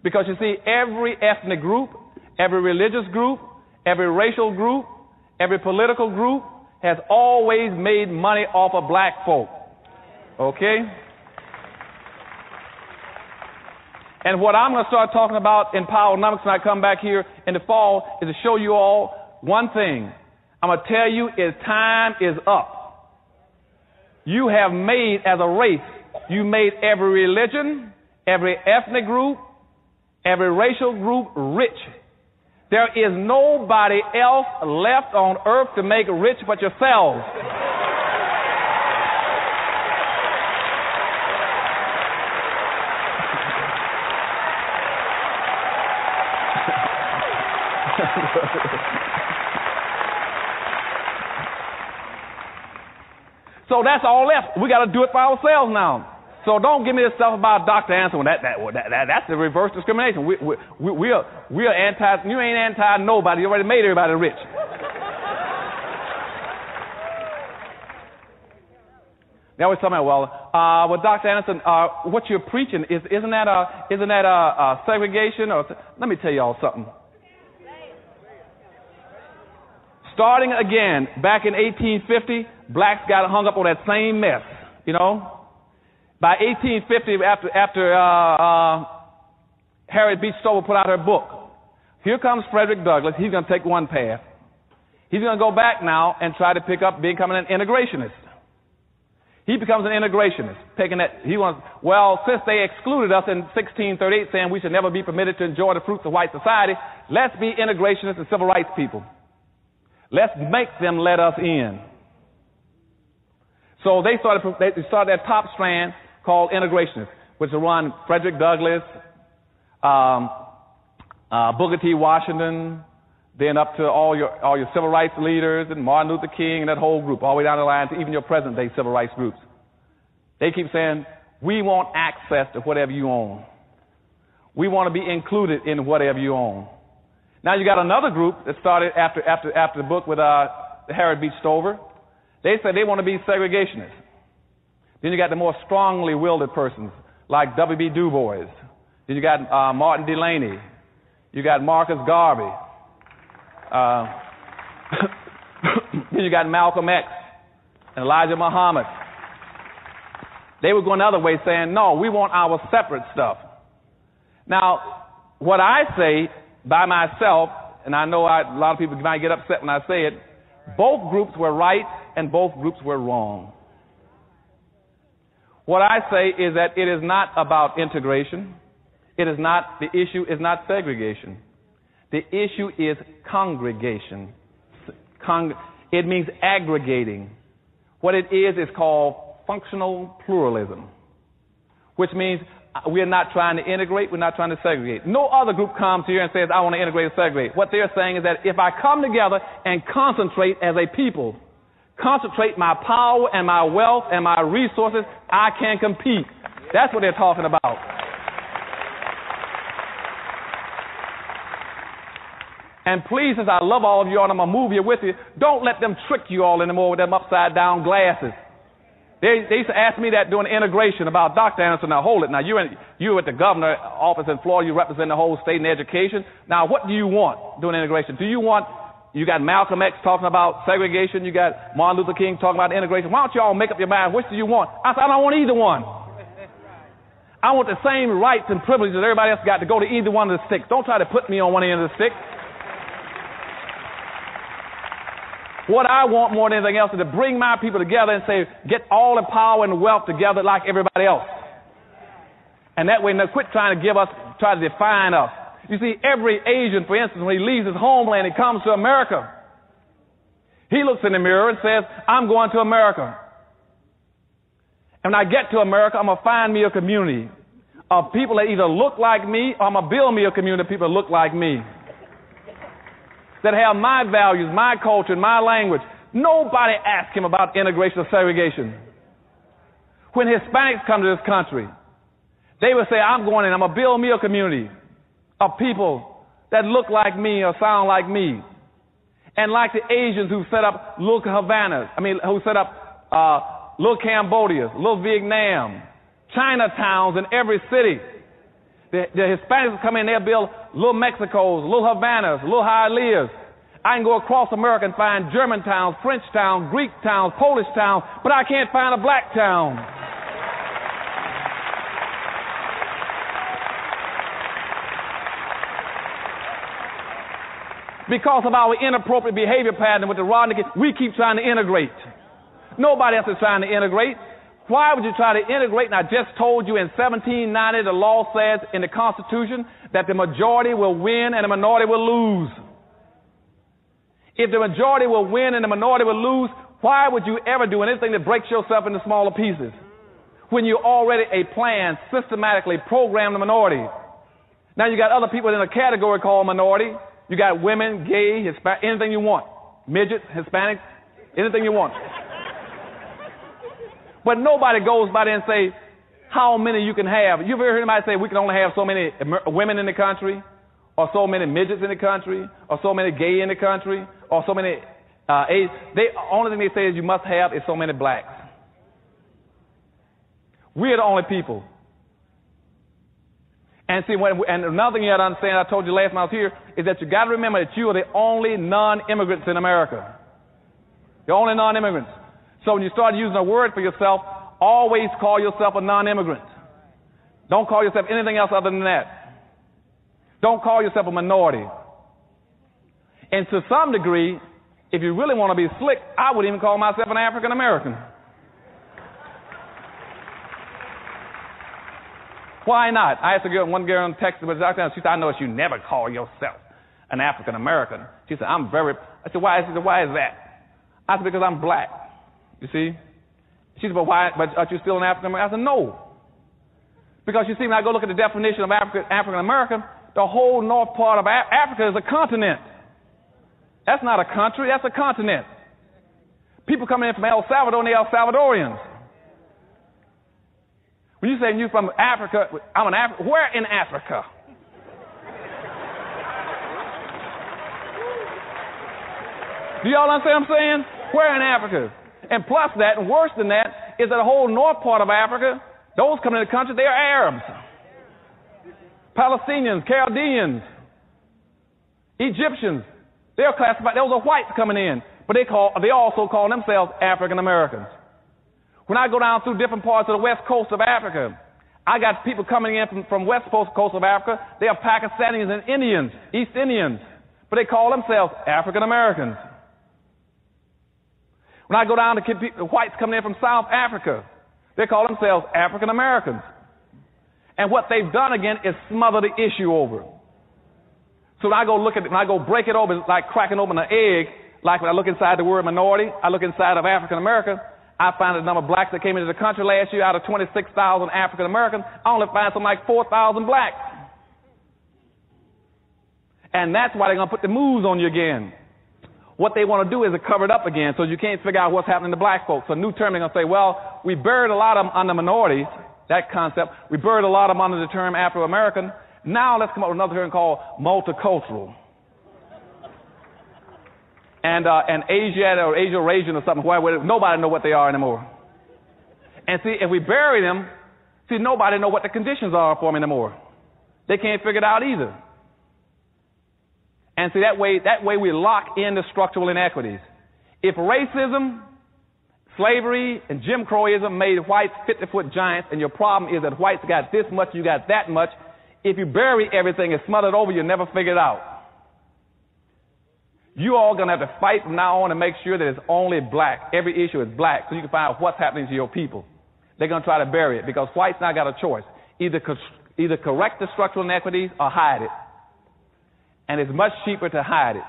A: Because you see, every ethnic group, every religious group, every racial group, every political group has always made money off of black folk. Okay? And what I'm going to start talking about in Powernomics when I come back here in the fall is to show you all one thing. I'm going to tell you is time is up. You have made, as a race, you made every religion, every ethnic group, every racial group rich. There is nobody else left on earth to make rich but yourselves. So that's all left. We got to do it for ourselves now. So don't give me this stuff about Dr. Anderson. That's the reverse discrimination. We are anti. You ain't anti nobody. You already made everybody rich. They always tell me, well, Dr. Anderson, what you're preaching isn't that segregation? Or let me tell y'all something. Starting again, back in 1850, blacks got hung up on that same mess, you know. By 1850, after Harriet Beecher Stover put out her book, here comes Frederick Douglass. He's going to take one path. He's going to go back now and try to pick up becoming an integrationist. He becomes an integrationist, taking that since they excluded us in 1638, saying we should never be permitted to enjoy the fruits of white society, let's be integrationists and civil rights people. Let's make them let us in. So they started that top strand called integrationists, which will run Frederick Douglass, Booker T. Washington, then up to all your civil rights leaders and Martin Luther King and that whole group, all the way down the line to even your present-day civil rights groups. They keep saying, we want access to whatever you own. We want to be included in whatever you own. Now you got another group that started after the book with Harriet Beecher Stover. They said they want to be segregationists. Then you got the more strongly willed persons like W.B. Du Bois. Then you got Martin Delany. You got Marcus Garvey. Then you got Malcolm X and Elijah Muhammad. They were going the other way, saying, no, we want our separate stuff. Now, what I say by myself, and I know a lot of people might get upset when I say it, both groups were right and both groups were wrong. What I say is that it is not about integration. The issue is not segregation. The issue is congregation. It means aggregating. What it is called functional pluralism, which means we are not trying to integrate, we're not trying to segregate. No other group comes here and says, I want to integrate and segregate. What they're saying is that if I come together and concentrate as a people, concentrate my power and my wealth and my resources, I can compete. That's what they're talking about. And please, since I love all of you all and I'm going to move here with you, don't let them trick you all anymore with them upside down glasses. They used to ask me that during integration about Dr. Anderson. Now, hold it. Now, you at the governor's office in Florida, you represent the whole state in education. Now, what do you want during integration? You got Malcolm X talking about segregation. You got Martin Luther King talking about integration. Why don't you all make up your mind? Which do you want? I said, I don't want either one. I want the same rights and privileges that everybody else got to go to either one of the sticks. Don't try to put me on one end of the stick. What I want more than anything else is to bring my people together and say, get all the power and wealth together like everybody else. And that way, quit trying to try to define us. You see, every Asian, for instance, when he leaves his homeland, he comes to America. He looks in the mirror and says, I'm going to America. And when I get to America, I'm going to find me a community of people that either look like me or I'm going to build me a community of people that look like me, that have my values, my culture, and my language. Nobody asked him about integration or segregation. When Hispanics come to this country, they would say, I'm going in, I'm going to build me a community of people that look like me or sound like me. And like the Asians who set up little who set up little Cambodias, little Vietnam, Chinatowns in every city. The Hispanics come in, they'll build little Mexicos, little Havanas, little Hialeahs. I can go across America and find German towns, French towns, Greek towns, Polish towns, but I can't find a black town. Because of our inappropriate behavior pattern with the Rodney K, we keep trying to integrate. Nobody else is trying to integrate. Why would you try to integrate? And I just told you in 1790 the law says in the Constitution that the majority will win and the minority will lose. If the majority will win and the minority will lose, why would you ever do anything that breaks yourself into smaller pieces when you already a plan systematically program the minority? Now you got other people in a category called minority. You got women, gay, Hispanic, anything you want. Midgets, Hispanics, anything you want. But nobody goes by there and say how many you can have. You've ever heard anybody say we can only have so many women in the country, or so many midgets in the country, or so many gay in the country, or so many AIDS? The only thing they say is you must have is so many blacks. We're the only people. And see, and another thing you got to understand, I told you last time I was here, is that you got to remember that you are the only non-immigrants in America. The only non-immigrants. So when you start using a word for yourself, always call yourself a non-immigrant. Don't call yourself anything else other than that. Don't call yourself a minority. And to some degree, if you really want to be slick, I would even call myself an African American. Why not? I asked one girl in Texas, but she said, I noticed you never call yourself an African American. She said, I said, why? She said, why is that? I said, because I'm black. You see? She said, but why? But are you still an African American? I said, no. Because you see, when I go look at the definition of African American, the whole north part of Africa is a continent. That's not a country, that's a continent. People coming in from El Salvador, and they're El Salvadorians. When you say you're from Africa, I'm an African. Where in Africa? Do y'all understand what I'm saying? Where in Africa? And plus that, and worse than that, is that the whole north part of Africa, those coming in the country, they are Arabs, Palestinians, Chaldeans, Egyptians. They are classified. Those are whites coming in, but they also call themselves African Americans. When I go down through different parts of the west coast of Africa, I got people coming in from west coast of Africa. They are Pakistanis and Indians, East Indians, but they call themselves African Americans. When I go down to whites coming in from South Africa, they call themselves African Americans. And what they've done again is smother the issue over. So when I go break it open, it's like cracking open an egg. Like when I look inside the word minority, I look inside of African American, I find the number of blacks that came into the country last year out of 26,000 African Americans, I only find something like 4,000 blacks. And that's why they're going to put the moves on you again. What they want to do is to cover it up again so you can't figure out what's happening to black folks. So a new term, they're going to say, well, we buried a lot of them under minorities, that concept. We buried a lot of them under the term Afro-American. Now let's come up with another term called multicultural. And Asian or Asia-Rasian or something, where nobody know what they are anymore. And see, if we bury them, nobody know what the conditions are for them anymore. They can't figure it out either. And see, that way we lock in the structural inequities. If racism, slavery, and Jim Crowism made whites 50-foot giants, and your problem is that whites got this much, you got that much, if you bury everything and smother it over, you'll never figure it out. You all going to have to fight from now on to make sure that it's only black. Every issue is black, so you can find out what's happening to your people. They're going to try to bury it because whites now got a choice. Either correct the structural inequities or hide it. And it's much cheaper to hide it.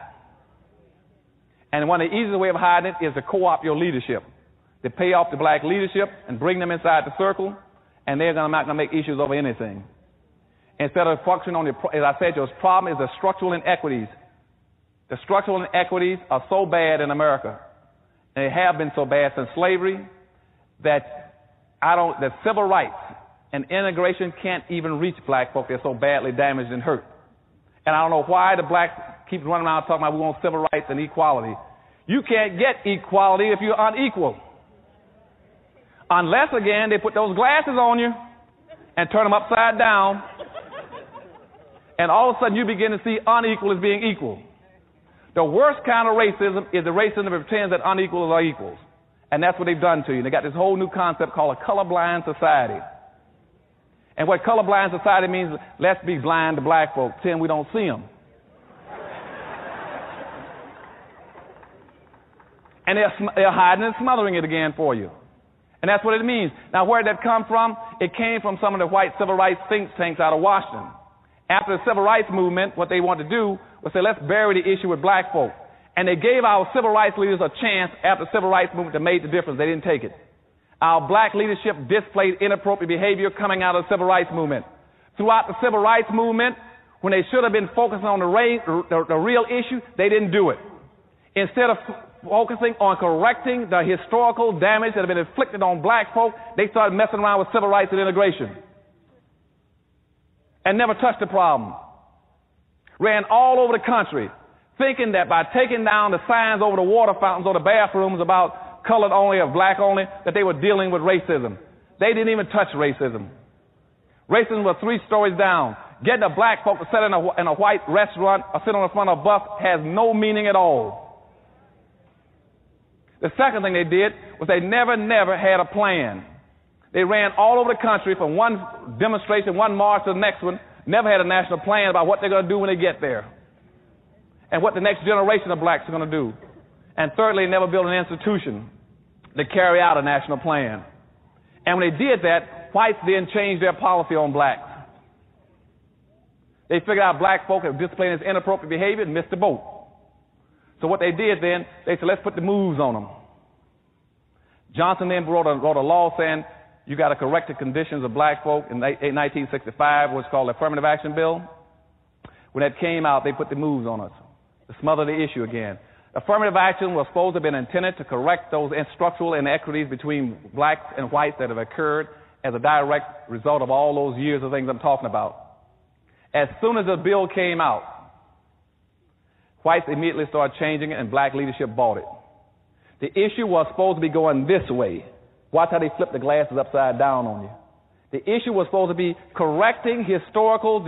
A: And one of the easiest way of hiding it is to co-opt your leadership. To pay off the black leadership and bring them inside the circle, and they're not going to make issues over anything. Instead of focusing on, as I said, your problem is the structural inequities. The structural inequities are so bad in America, and they have been so bad since slavery, that civil rights and integration can't even reach black folk. They're so badly damaged and hurt. And I don't know why the blacks keep running around talking about we want civil rights and equality. You can't get equality if you're unequal. Unless, again, they put those glasses on you and turn them upside down, and all of a sudden you begin to see unequal as being equal. The worst kind of racism is the racism that pretends that unequals are equals. And that's what they've done to you. They got this whole new concept called a colorblind society. And what colorblind society means, let's be blind to black folks, pretend we don't see them. And they're hiding and smothering it again for you. And that's what it means. Now, where did that come from? It came from some of the white civil rights think tanks out of Washington. After the civil rights movement, what they wanted to do was say, let's bury the issue with black folk. And they gave our civil rights leaders a chance after the civil rights movement that made the difference. They didn't take it. Our black leadership displayed inappropriate behavior coming out of the civil rights movement. Throughout the civil rights movement, when they should have been focusing on the real issue, they didn't do it. Instead of focusing on correcting the historical damage that had been inflicted on black folk, they started messing around with civil rights and integration and never touched the problem. Ran all over the country thinking that by taking down the signs over the water fountains or the bathrooms about colored only or black only, that they were dealing with racism. They didn't even touch racism. Racism was 3 stories down. Getting a black folk to sit in a white restaurant or sit on the front of a bus has no meaning at all. The second thing they did was they never had a plan. They ran all over the country from one demonstration, one march to the next one, never had a national plan about what they're going to do when they get there and what the next generation of blacks are going to do. And thirdly, they never built an institution to carry out a national plan. And when they did that, whites then changed their policy on blacks. They figured out black folk had displayed this inappropriate behavior and missed the boat. So what they did then, they said, let's put the moves on them. Johnson then wrote a law saying you got to correct the conditions of black folk in 1965, what's called the Affirmative Action Bill. When that came out, they put the moves on us to smother the issue again. Affirmative action was supposed to have been intended to correct those structural inequities between blacks and whites that have occurred as a direct result of all those years of things I'm talking about. As soon as the bill came out, whites immediately started changing it, and black leadership bought it. The issue was supposed to be going this way. Watch how they flip the glasses upside down on you. The issue was supposed to be correcting historical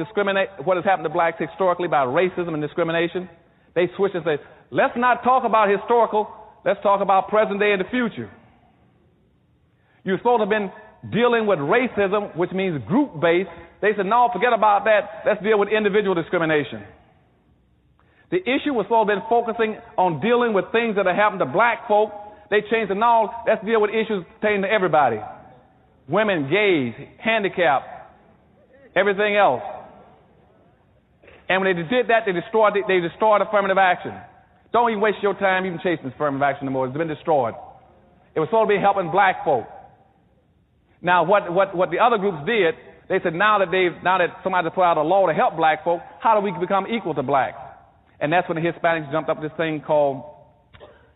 A: what has happened to blacks historically by racism and discrimination. They switched and said, let's not talk about historical, let's talk about present day and the future. You're supposed to have been dealing with racism, which means group-based. They said, no, forget about that. Let's deal with individual discrimination. The issue was supposed to have been focusing on dealing with things that have happened to black folk. They changed it. No, let's deal with issues pertaining to everybody. Women, gays, handicapped, everything else. And when they did that, they destroyed affirmative action. Don't even waste your time even chasing affirmative action anymore. It's been destroyed. It was supposed to be helping black folk. Now, what the other groups did, they said, now that somebody put out a law to help black folk, how do we become equal to blacks? And that's when the Hispanics jumped up with this thing called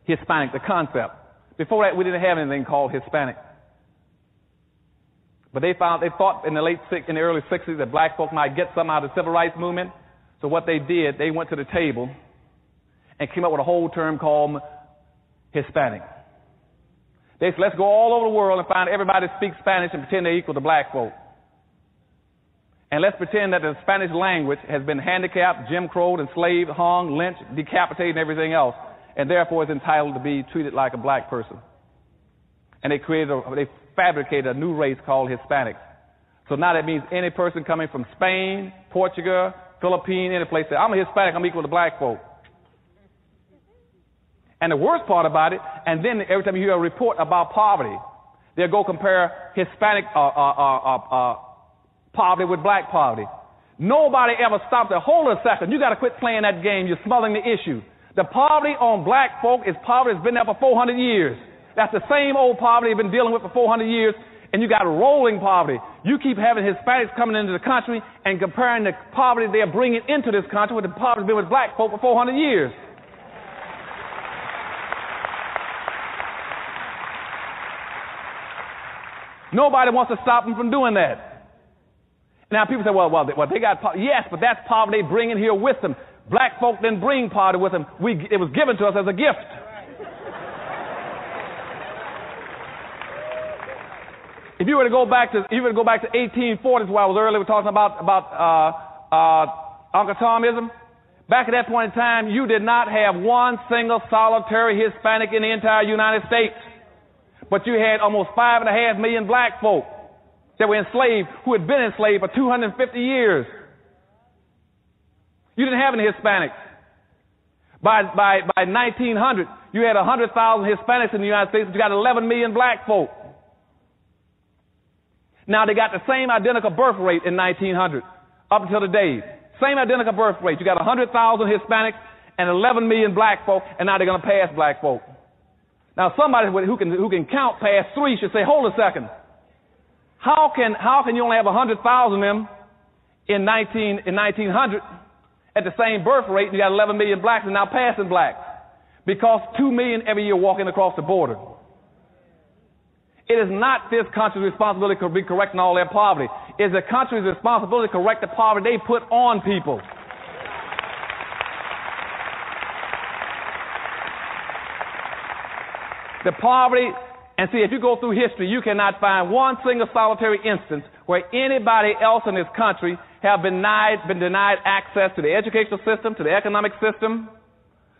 A: Hispanic, the concept. Before that, we didn't have anything called Hispanic. But they thought in the early 60s that black folk might get something out of the civil rights movement. So what they did, they went to the table and came up with a whole term called Hispanic. They said, let's go all over the world and find everybody that speaks Spanish and pretend they're equal to black folk. And let's pretend that the Spanish language has been handicapped, Jim Crowed, enslaved, hung, lynched, decapitated, and everything else, and therefore is entitled to be treated like a black person. And they fabricated a new race called Hispanics. So now that means any person coming from Spain, Portugal, Philippines, any place, say, I'm a Hispanic, I'm equal to black folk. And the worst part about it, and then every time you hear a report about poverty, they'll go compare Hispanic poverty with black poverty. Nobody ever stopped there. Hold a second. You got to quit playing that game. You're smothering the issue. The poverty on black folk is poverty that's been there for 400 years. That's the same old poverty they've been dealing with for 400 years, and you got rolling poverty. You keep having Hispanics coming into the country and comparing the poverty they're bringing into this country with the poverty that's been with black folk for 400 years. Nobody wants to stop them from doing that. Now, people say, well, they got poverty. Yes, but that's poverty they bring in here with them. Black folk didn't bring poverty with them. It was given to us as a gift. If you were to go back to 1840s, where I was earlier, we were talking about Uncle Tomism. Back at that point in time, you did not have one single solitary Hispanic in the entire United States. But you had almost 5.5 million black folk that were enslaved, who had been enslaved for 250 years. You didn't have any Hispanics. By 1900, you had 100,000 Hispanics in the United States, but you got 11 million black folk. Now, they got the same identical birth rate in 1900 up until today. Same identical birth rate. You got 100,000 Hispanics and 11 million black folk, and now they're going to pass black folk. Now, somebody who can count past 3 should say, hold a second. How can you only have 100,000 of them in 1900 at the same birth rate, and you got 11 million blacks and now passing blacks? Because 2 million every year walking across the border. It is not this country's responsibility to be correcting all their poverty. It is the country's responsibility to correct the poverty they put on people. The poverty, and see, if you go through history, you cannot find one single solitary instance where anybody else in this country have been denied access to the educational system, to the economic system,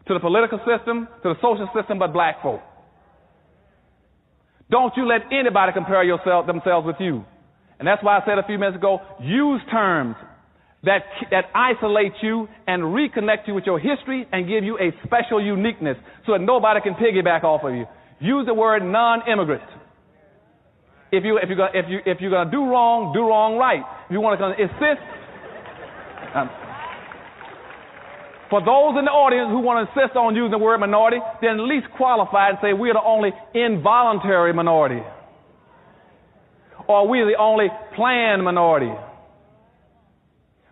A: to the political system, to the social system, but black folk. Don't you let anybody compare themselves with you. And that's why I said a few minutes ago, use terms that isolate you and reconnect you with your history and give you a special uniqueness so that nobody can piggyback off of you. Use the word non-immigrant. If you're going to do wrong right. If you want to insist, for those in the audience who want to insist on using the word minority, then at least qualify and say we're the only involuntary minority, or we're the only planned minority.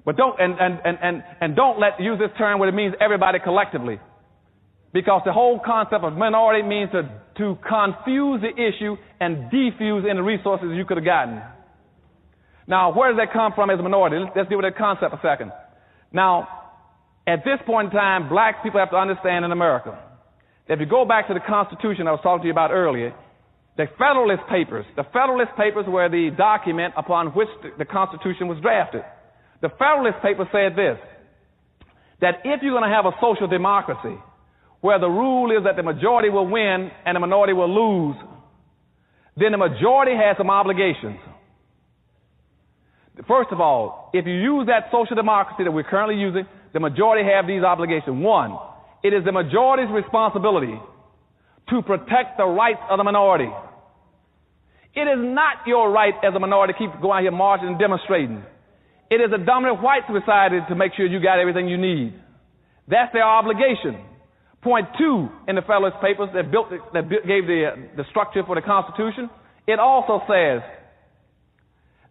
A: But don't use this term where it means everybody collectively. Because the whole concept of minority means to confuse the issue and defuse any resources you could have gotten. Now, where does that come from as a minority? Let's deal with that concept a second. Now, at this point in time, black people have to understand in America that if you go back to the Constitution I was talking to you about earlier, the Federalist Papers were the document upon which the Constitution was drafted. The Federalist Papers said this, that if you're going to have a social democracy, where the rule is that the majority will win and the minority will lose, then the majority has some obligations. First of all, if you use that social democracy that we're currently using, the majority have these obligations. One, it is the majority's responsibility to protect the rights of the minority. It is not your right as a minority to keep going out here marching and demonstrating. It is the dominant white society to make sure you got everything you need. That's their obligation. Point 2 in the Federalist Papers that gave the structure for the Constitution, it also says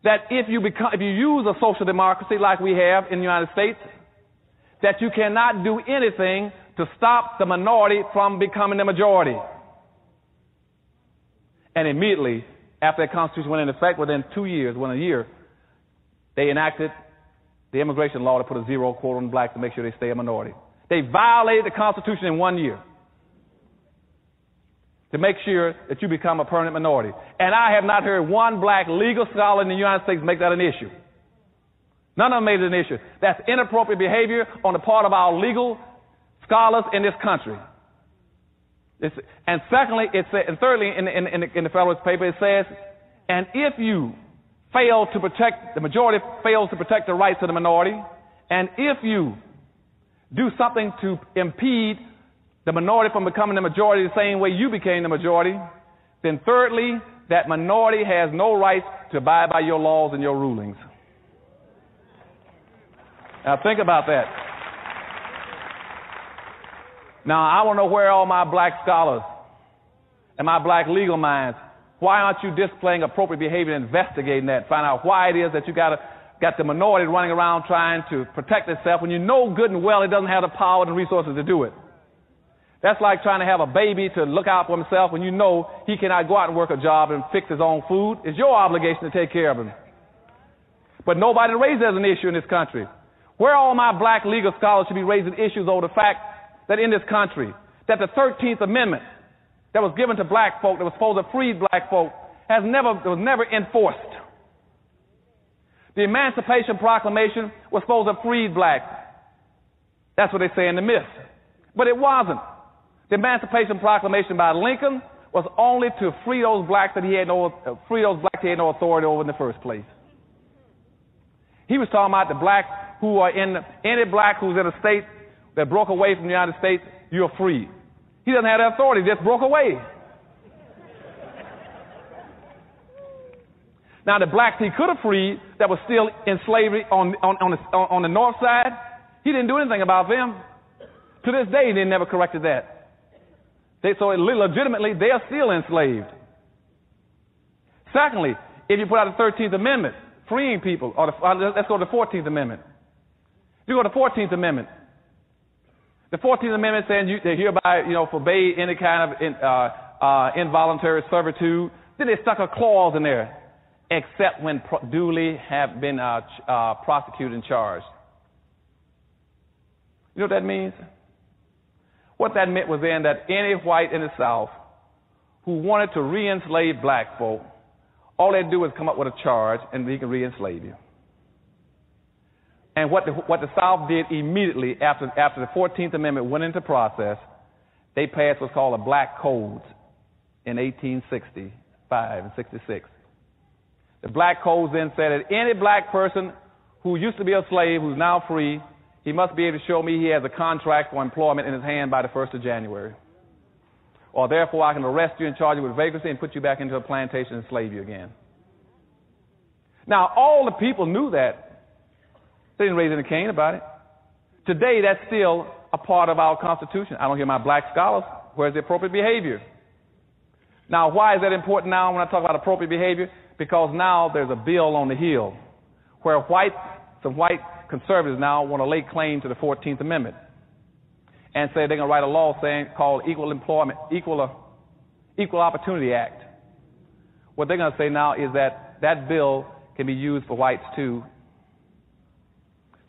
A: that if you use a social democracy like we have in the United States, that you cannot do anything to stop the minority from becoming the majority. And immediately after that Constitution went into effect, within a year, they enacted the immigration law to put a zero quota on blacks to make sure they stay a minority. They violated the Constitution in 1 year to make sure that you become a permanent minority. And I have not heard one black legal scholar in the United States make that an issue. None of them made it an issue. That's inappropriate behavior on the part of our legal scholars in this country. And thirdly, in the Federalist Paper, it says, and if you the majority fails to protect the rights of the minority, and if you do something to impede the minority from becoming the majority the same way you became the majority, then thirdly, that minority has no right to abide by your laws and your rulings. Now think about that. Now I want to know where all my black scholars and my black legal minds, why aren't you displaying appropriate behavior and investigating that, find out why it is that you got the minority running around trying to protect itself when you know good and well it doesn't have the power and resources to do it. That's like trying to have a baby to look out for himself when you know he cannot go out and work a job and fix his own food. It's your obligation to take care of him. But nobody raised it as an issue in this country. Where all my black legal scholars should be raising issues over the fact that in this country, that the 13th Amendment that was given to black folk, that was supposed to free black folk, was never enforced. The Emancipation Proclamation was supposed to free blacks. That's what they say in the myth. But it wasn't. The Emancipation Proclamation by Lincoln was only to free those blacks that he had no authority over in the first place. He was talking about the blacks who are any black who's in a state that broke away from the United States, you're free. He doesn't have the authority, just broke away. Now, the blacks he could have freed that was still in slavery on the north side, he didn't do anything about them. To this day, they never corrected that. So legitimately, they are still enslaved. Secondly, if you put out the 13th Amendment, freeing people, or let's go to the 14th Amendment. If you go to the 14th Amendment, the 14th Amendment saying they hereby, forbade any kind of involuntary servitude. Then they stuck a clause in there, except when duly have been prosecuted and charged. You know what that means? What that meant was then that any white in the South who wanted to re-enslave black folk, all they'd do is come up with a charge, and he can re-enslave you. And what the South did immediately after the 14th Amendment went into process, they passed what's called a Black Codes in 1865 and 66. The Black Codes then said that any black person who used to be a slave, who's now free, he must be able to show me he has a contract for employment in his hand by the 1st of January. Or therefore I can arrest you and charge you with vagrancy and put you back into a plantation and slave you again. Now, all the people knew that. They didn't raise any cane about it. Today, that's still a part of our Constitution. I don't hear my black scholars. Where's the appropriate behavior? Now, why is that important now when I talk about appropriate behavior? Because now there's a bill on the Hill where some white conservatives now want to lay claim to the 14th Amendment and say they're going to write a law called Equal Opportunity Act. What they're going to say now is that bill can be used for whites too,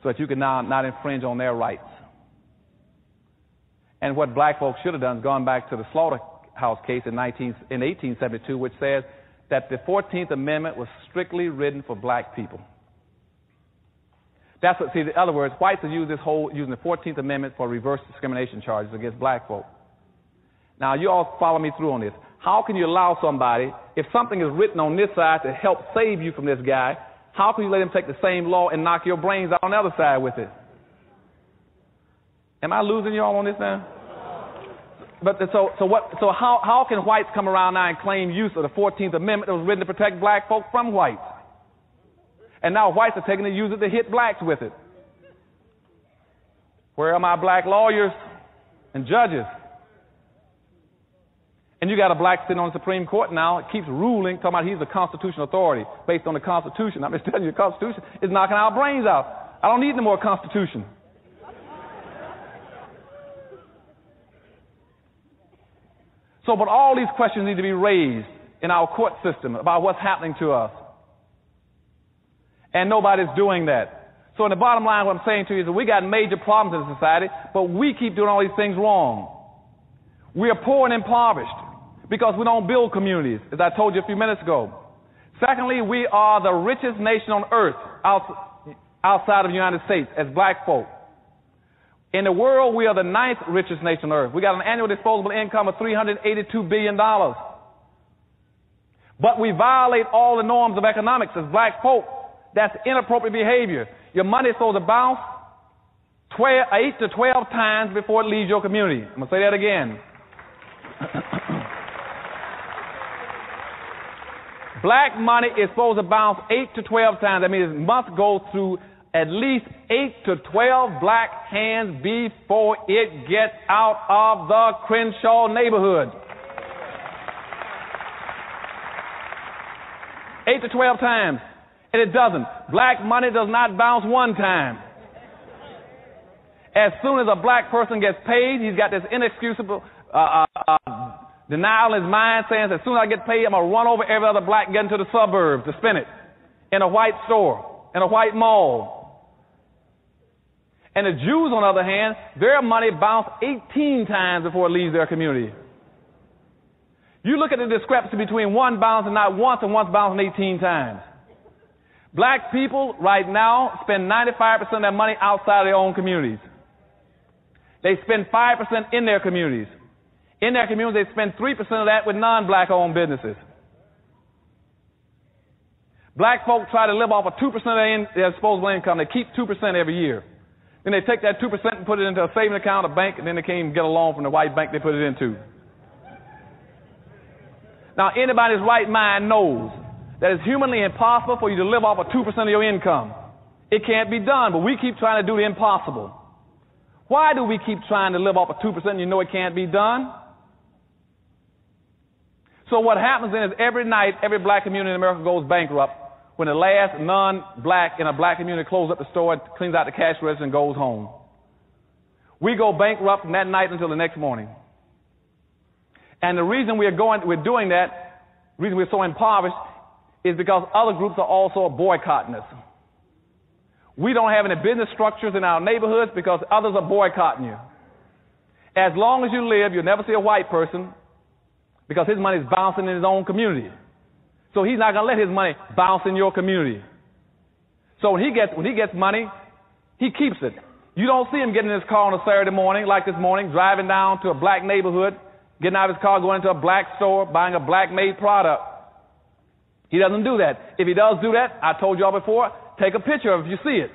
A: so that you can now not infringe on their rights. And what black folks should have done is gone back to the slaughterhouse case in 1872, which says that the 14th Amendment was strictly written for black people. In other words, whites are using the 14th Amendment for reverse discrimination charges against black folk. Now, you all follow me through on this. How can you allow somebody, if something is written on this side to help save you from this guy, how can you let him take the same law and knock your brains out on the other side with it? Am I losing you all on this now? But so how can whites come around now and claim use of the 14th Amendment that was written to protect black folk from whites? And now whites are taking to use it to hit blacks with it. Where are my black lawyers and judges? And you got a black sitting on the Supreme Court now. It keeps ruling, talking about he's the constitutional authority based on the Constitution. I'm just telling you, the Constitution is knocking our brains out. I don't need no more Constitution. But all these questions need to be raised in our court system about what's happening to us. And nobody's doing that. So in the bottom line, what I'm saying to you is that we got major problems in society, but we keep doing all these things wrong. We are poor and impoverished because we don't build communities, as I told you a few minutes ago. Secondly, we are the richest nation on earth outside of the United States as black folk. In the world, we are the 9th richest nation on earth. We got an annual disposable income of $382 billion. But we violate all the norms of economics as black folk. That's inappropriate behavior. Your money is supposed to bounce 8 to 12 times before it leaves your community. I'm going to say that again. Black money is supposed to bounce 8 to 12 times. That means it must go through at least 8 to 12 black hands before it gets out of the Crenshaw neighborhood. 8 to 12 times. And it doesn't. Black money does not bounce one time. As soon as a black person gets paid, he's got this inexcusable denial in his mind saying, as soon as I get paid, I'm going to run over every other black and get into the suburbs to spend it in a white store, in a white mall. And the Jews, on the other hand, their money bounced 18 times before it leaves their community. You look at the discrepancy between one bouncing not once and once bouncing 18 times. Black people right now spend 95% of their money outside of their own communities. They spend 5% in their communities. In their communities, they spend 3% of that with non-black owned businesses. Black folk try to live off of 2% of their disposable income. They keep 2% every year. Then they take that 2% and put it into a savings account, a bank, and then they can't even get a loan from the white bank they put it into. Now, anybody's right mind knows that it's humanly impossible for you to live off of 2% of your income. It can't be done, but we keep trying to do the impossible. Why do we keep trying to live off of 2% and you know it can't be done? So what happens then is every night, every black community in America goes bankrupt when the last non-black in a black community closes up the store, cleans out the cash register, and goes home. We go bankrupt from that night until the next morning. And the reason we're doing that, the reason we're so impoverished, is because other groups are also boycotting us. We don't have any business structures in our neighborhoods because others are boycotting you. As long as you live, you'll never see a white person because his money is bouncing in his own community. So he's not going to let his money bounce in your community. So when he gets money, he keeps it. You don't see him getting in his car on a Saturday morning, like this morning, driving down to a black neighborhood, getting out of his car, going into a black store, buying a black-made product. He doesn't do that. If he does do that, I told y'all before, take a picture of it if you see it.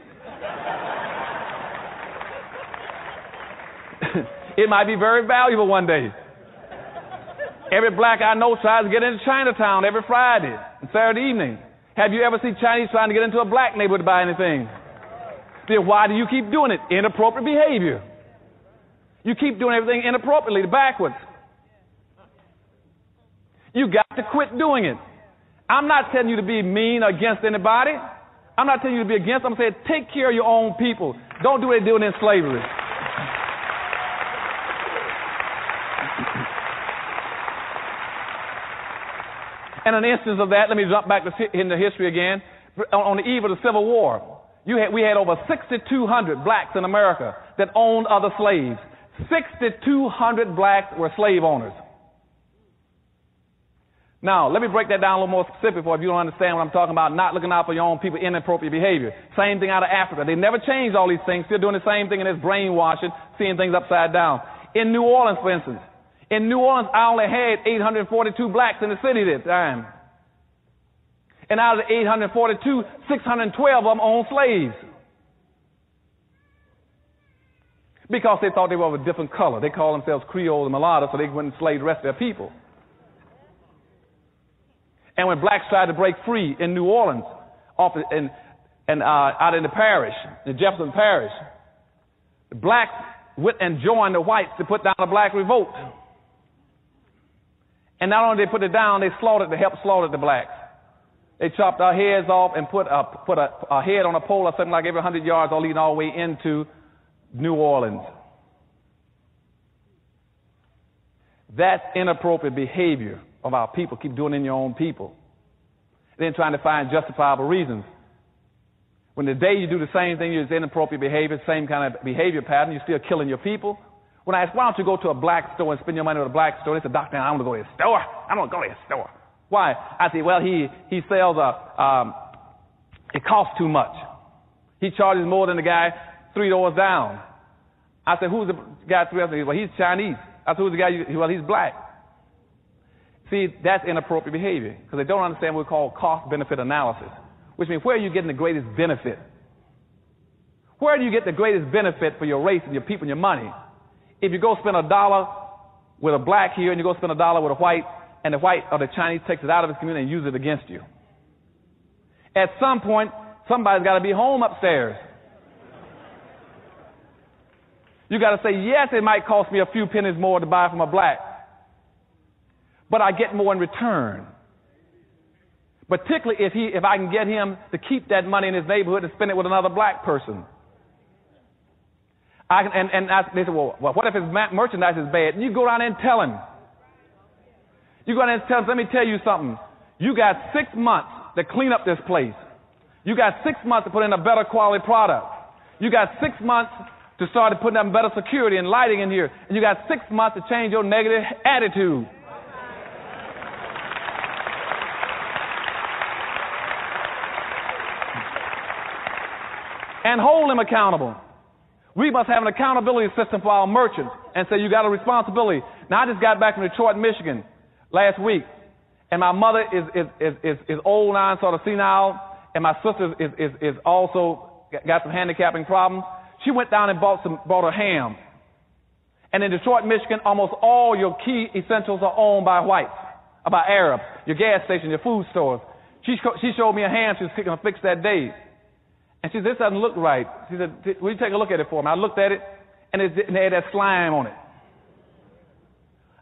A: It might be very valuable one day. Every black I know tries to get into Chinatown every Friday and Saturday evening. Have you ever seen Chinese trying to get into a black neighborhood to buy anything? Then why do you keep doing it? Inappropriate behavior. You keep doing everything inappropriately, backwards. You got to quit doing it. I'm not telling you to be mean or against anybody. I'm not telling you to be against. I'm saying take care of your own people. Don't do what they're doing in slavery. And an instance of that, let me jump back into history again. On the eve of the Civil War, we had over 6,200 blacks in America that owned other slaves. 6,200 blacks were slave owners. Now, let me break that down a little more specific for if you don't understand what I'm talking about, not looking out for your own people, inappropriate behavior. Same thing out of Africa. They never changed all these things, still doing the same thing, and it's brainwashing, seeing things upside down. In New Orleans, for instance, in New Orleans, I only had 842 blacks in the city at the time. And out of the 842, 612 of them owned slaves. Because they thought they were of a different color. They called themselves Creole and mulatto, so they wouldn't enslave the rest of their people. And when blacks tried to break free in New Orleans, out in the parish, in Jefferson Parish, the blacks went and joined the whites to put down a black revolt. And not only did they put it down, they helped slaughter the blacks. They chopped our heads off and put a head on a pole or something like every 100 yards, all leading all the way into New Orleans. That's inappropriate behavior of our people. Keep doing it in your own people. Then trying to find justifiable reasons. When the day you do the same thing, it's inappropriate behavior, same kind of behavior pattern, you're still killing your people. When I ask, why don't you go to a black store and spend your money at a black store? They say, Doctor, I want to go to a store. I don't go to a store. Why? I say, well, he sells it costs too much. He charges more than the guy 3 doors down. I said, who's the guy 3 doors down? Well, he's Chinese. I said, who's the guy? Well, he's black. See, that's inappropriate behavior because they don't understand what we call cost-benefit analysis, which means where are you getting the greatest benefit? Where do you get the greatest benefit for your race and your people and your money? If you go spend $1 with a black here and you go spend $1 with a white, and the white or the Chinese takes it out of his community and uses it against you. At some point, somebody's got to be home upstairs. You got to say, yes, it might cost me a few pennies more to buy from a black, but I get more in return. Particularly if I can get him to keep that money in his neighborhood and spend it with another black person. They said, well, what if his merchandise is bad? And you go down there and tell him. You go down there and tell him, let me tell you something. You got 6 months to clean up this place. You got 6 months to put in a better quality product. You got 6 months to start putting up better security and lighting in here. And you got 6 months to change your negative attitude. And hold him accountable. We must have an accountability system for our merchants and say you got a responsibility. Now, I just got back from Detroit, Michigan last week, and my mother is old now and sort of senile, and my sister is also got some handicapping problems. She went down and bought a ham. And in Detroit, Michigan, almost all your key essentials are owned by whites, by Arabs. Your gas station, your food stores. She showed me a hand she was going to fix that day. And she said, this doesn't look right. She said, will you take a look at it for me? I looked at it, and it had that slime on it.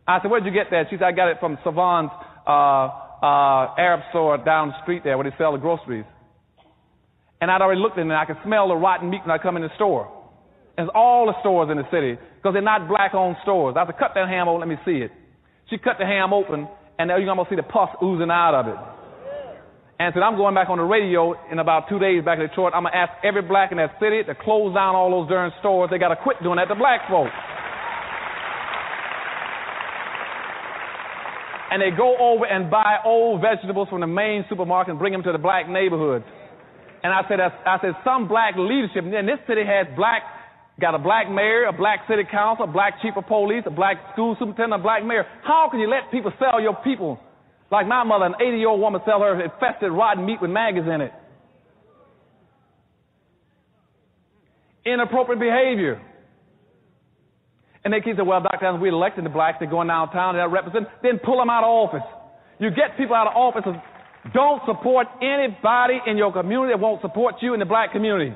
A: I said, where'd you get that? She said, I got it from Savon's Arab store down the street there where they sell the groceries. And I'd already looked in there. I could smell the rotten meat when I come in the store. And it's all the stores in the city because they're not black-owned stores. I said, cut that ham open. Let me see it. She cut the ham open, and now you're going to see the pus oozing out of it. And said, I'm going back on the radio in about 2 days back in Detroit. I'm going to ask every black in that city to close down all those darn stores. They got to quit doing that to black folks. And they go over and buy old vegetables from the main supermarket and bring them to the black neighborhoods. And I said, some black leadership. And this city got a black mayor, a black city council, a black chief of police, a black school superintendent, a black mayor. How can you let people sell your people? Like my mother, an 80-year-old woman, sell her infested rotten meat with maggots in it. Inappropriate behavior. And they keep saying, well, Dr. Anderson, we're electing the blacks. They're going downtown. They're representing. Then pull them out of office. You get people out of office. Don't support anybody in your community that won't support you in the black community.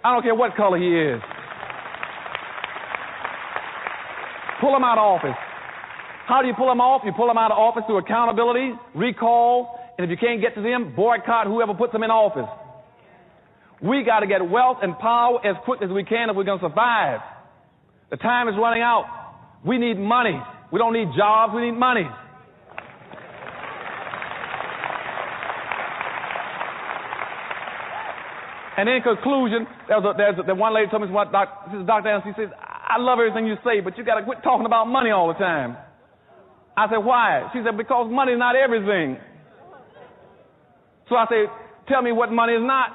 A: I don't care what color he is. Pull them out of office. How do you pull them off? You pull them out of office through accountability, recall, and if you can't get to them, boycott whoever puts them in office. We got to get wealth and power as quick as we can if we're going to survive. The time is running out. We need money. We don't need jobs. We need money. And in conclusion, there's one lady told me, this is Dr. Anderson, she says, I love everything you say, but you got to quit talking about money all the time. I said, why? She said, because money is not everything. So I said, tell me what money is not.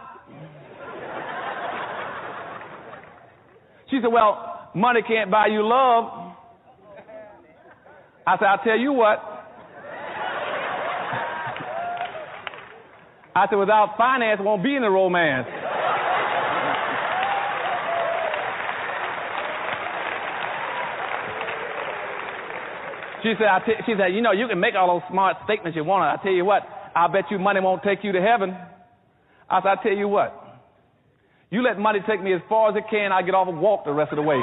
A: She said, well, money can't buy you love. I said, I'll tell you what. I said, without finance, it won't be any romance. She said, you know, you can make all those smart statements you want. I tell you what, I bet you money won't take you to heaven. I said, I tell you what, you let money take me as far as it can, I'll get off and walk the rest of the way.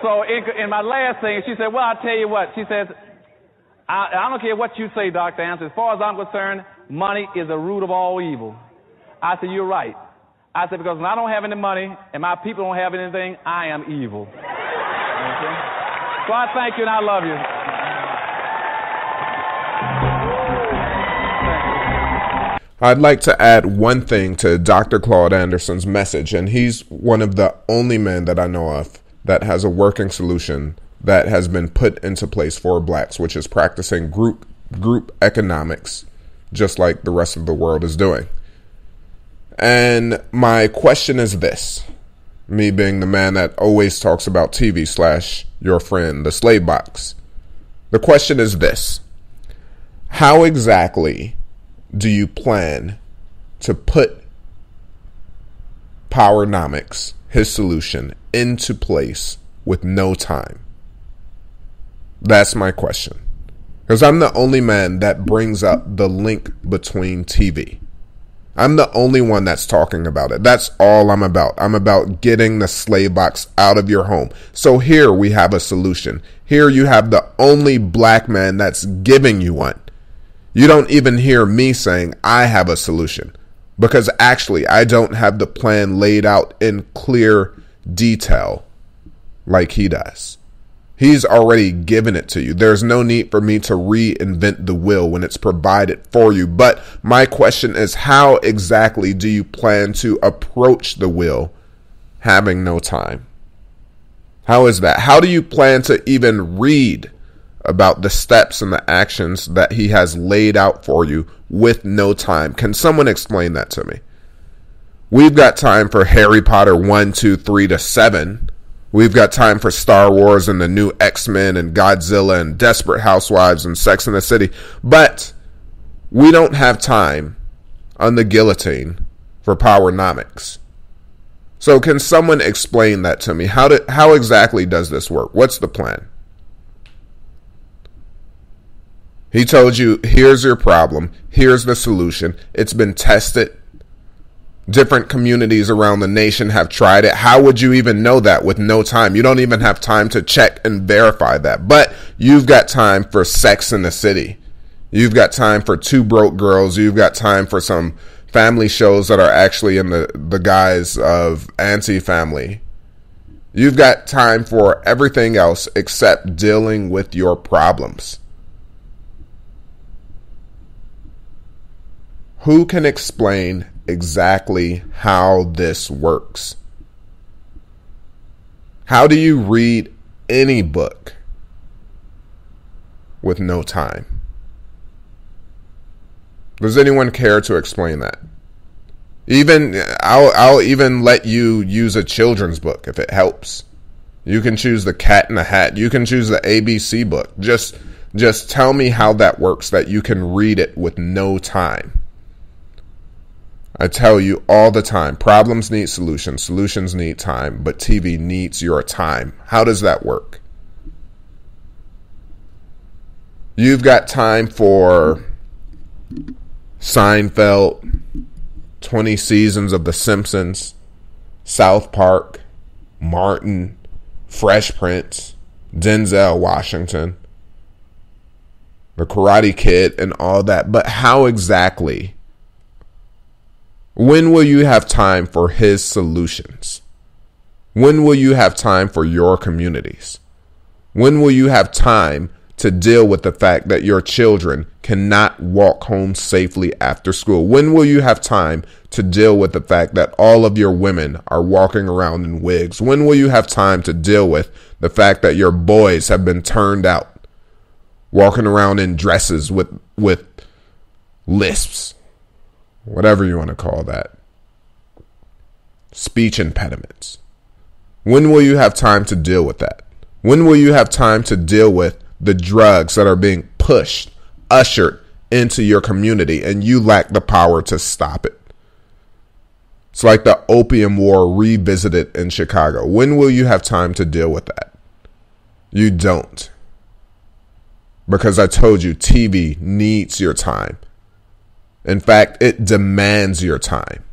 A: So in my last thing, she said, well, I'll tell you what. She says, I don't care what you say, Dr. Anderson. As far as I'm concerned, money is the root of all evil. I said, you're right. I said, because when I don't have any money and my people don't have anything, I am evil. Okay? So I thank you and I love you.
B: I'd like to add one thing to Dr. Claude Anderson's message, and he's one of the only men that I know of that has a working solution that has been put into place for blacks, which is practicing group economics, just like the rest of the world is doing. And my question is this, me being the man that always talks about TV / your friend, the slave box. The question is this: how exactly do you plan to put Powernomics, his solution, into place with no time? That's my question. Because I'm the only man that brings up the link between TV. I'm the only one that's talking about it. That's all I'm about. I'm about getting the slave box out of your home. So here we have a solution. Here you have the only black man that's giving you one. You don't even hear me saying I have a solution, because actually I don't have the plan laid out in clear detail like he does. He's already given it to you. There's no need for me to reinvent the wheel when it's provided for you. But my question is, how exactly do you plan to approach the wheel having no time? How is that? How do you plan to even read about the steps and the actions that he has laid out for you with no time. Can someone explain that to me? We've got time for Harry Potter 1, 2, 3 to 7. We've got time for Star Wars and the new X-Men and Godzilla and Desperate Housewives and Sex and the City. But we don't have time on the guillotine for Powernomics. So can someone explain that to me? How exactly does this work? What's the plan? He told you, here's your problem. Here's the solution. It's been tested. Different communities around the nation have tried it. How would you even know that with no time? You don't even have time to check and verify that. But you've got time for Sex in the City. You've got time for Two Broke Girls. You've got time for some family shows that are actually in the guise of anti-family. You've got time for everything else except dealing with your problems. Who can explain exactly how this works? How do you read any book with no time? Does anyone care to explain that? Even I'll even let you use a children's book if it helps. You can choose the Cat in the Hat. You can choose the ABC book. Just tell me how that works, that you can read it with no time. I tell you all the time, problems need solutions. Solutions need time, but TV needs your time. How does that work? You've got time for Seinfeld, 20 seasons of The Simpsons, South Park, Martin, Fresh Prince, Denzel Washington, The Karate Kid, and all that. But how exactly? When will you have time for his solutions? When will you have time for your communities? When will you have time to deal with the fact that your children cannot walk home safely after school? When will you have time to deal with the fact that all of your women are walking around in wigs? When will you have time to deal with the fact that your boys have been turned out, walking around in dresses with lisps? Whatever you want to call that. Speech impediments. When will you have time to deal with that? When will you have time to deal with the drugs that are being pushed, ushered into your community, and you lack the power to stop it? It's like the opium war revisited in Chicago. When will you have time to deal with that? You don't. Because I told you, TV needs your time. In fact, it demands your time.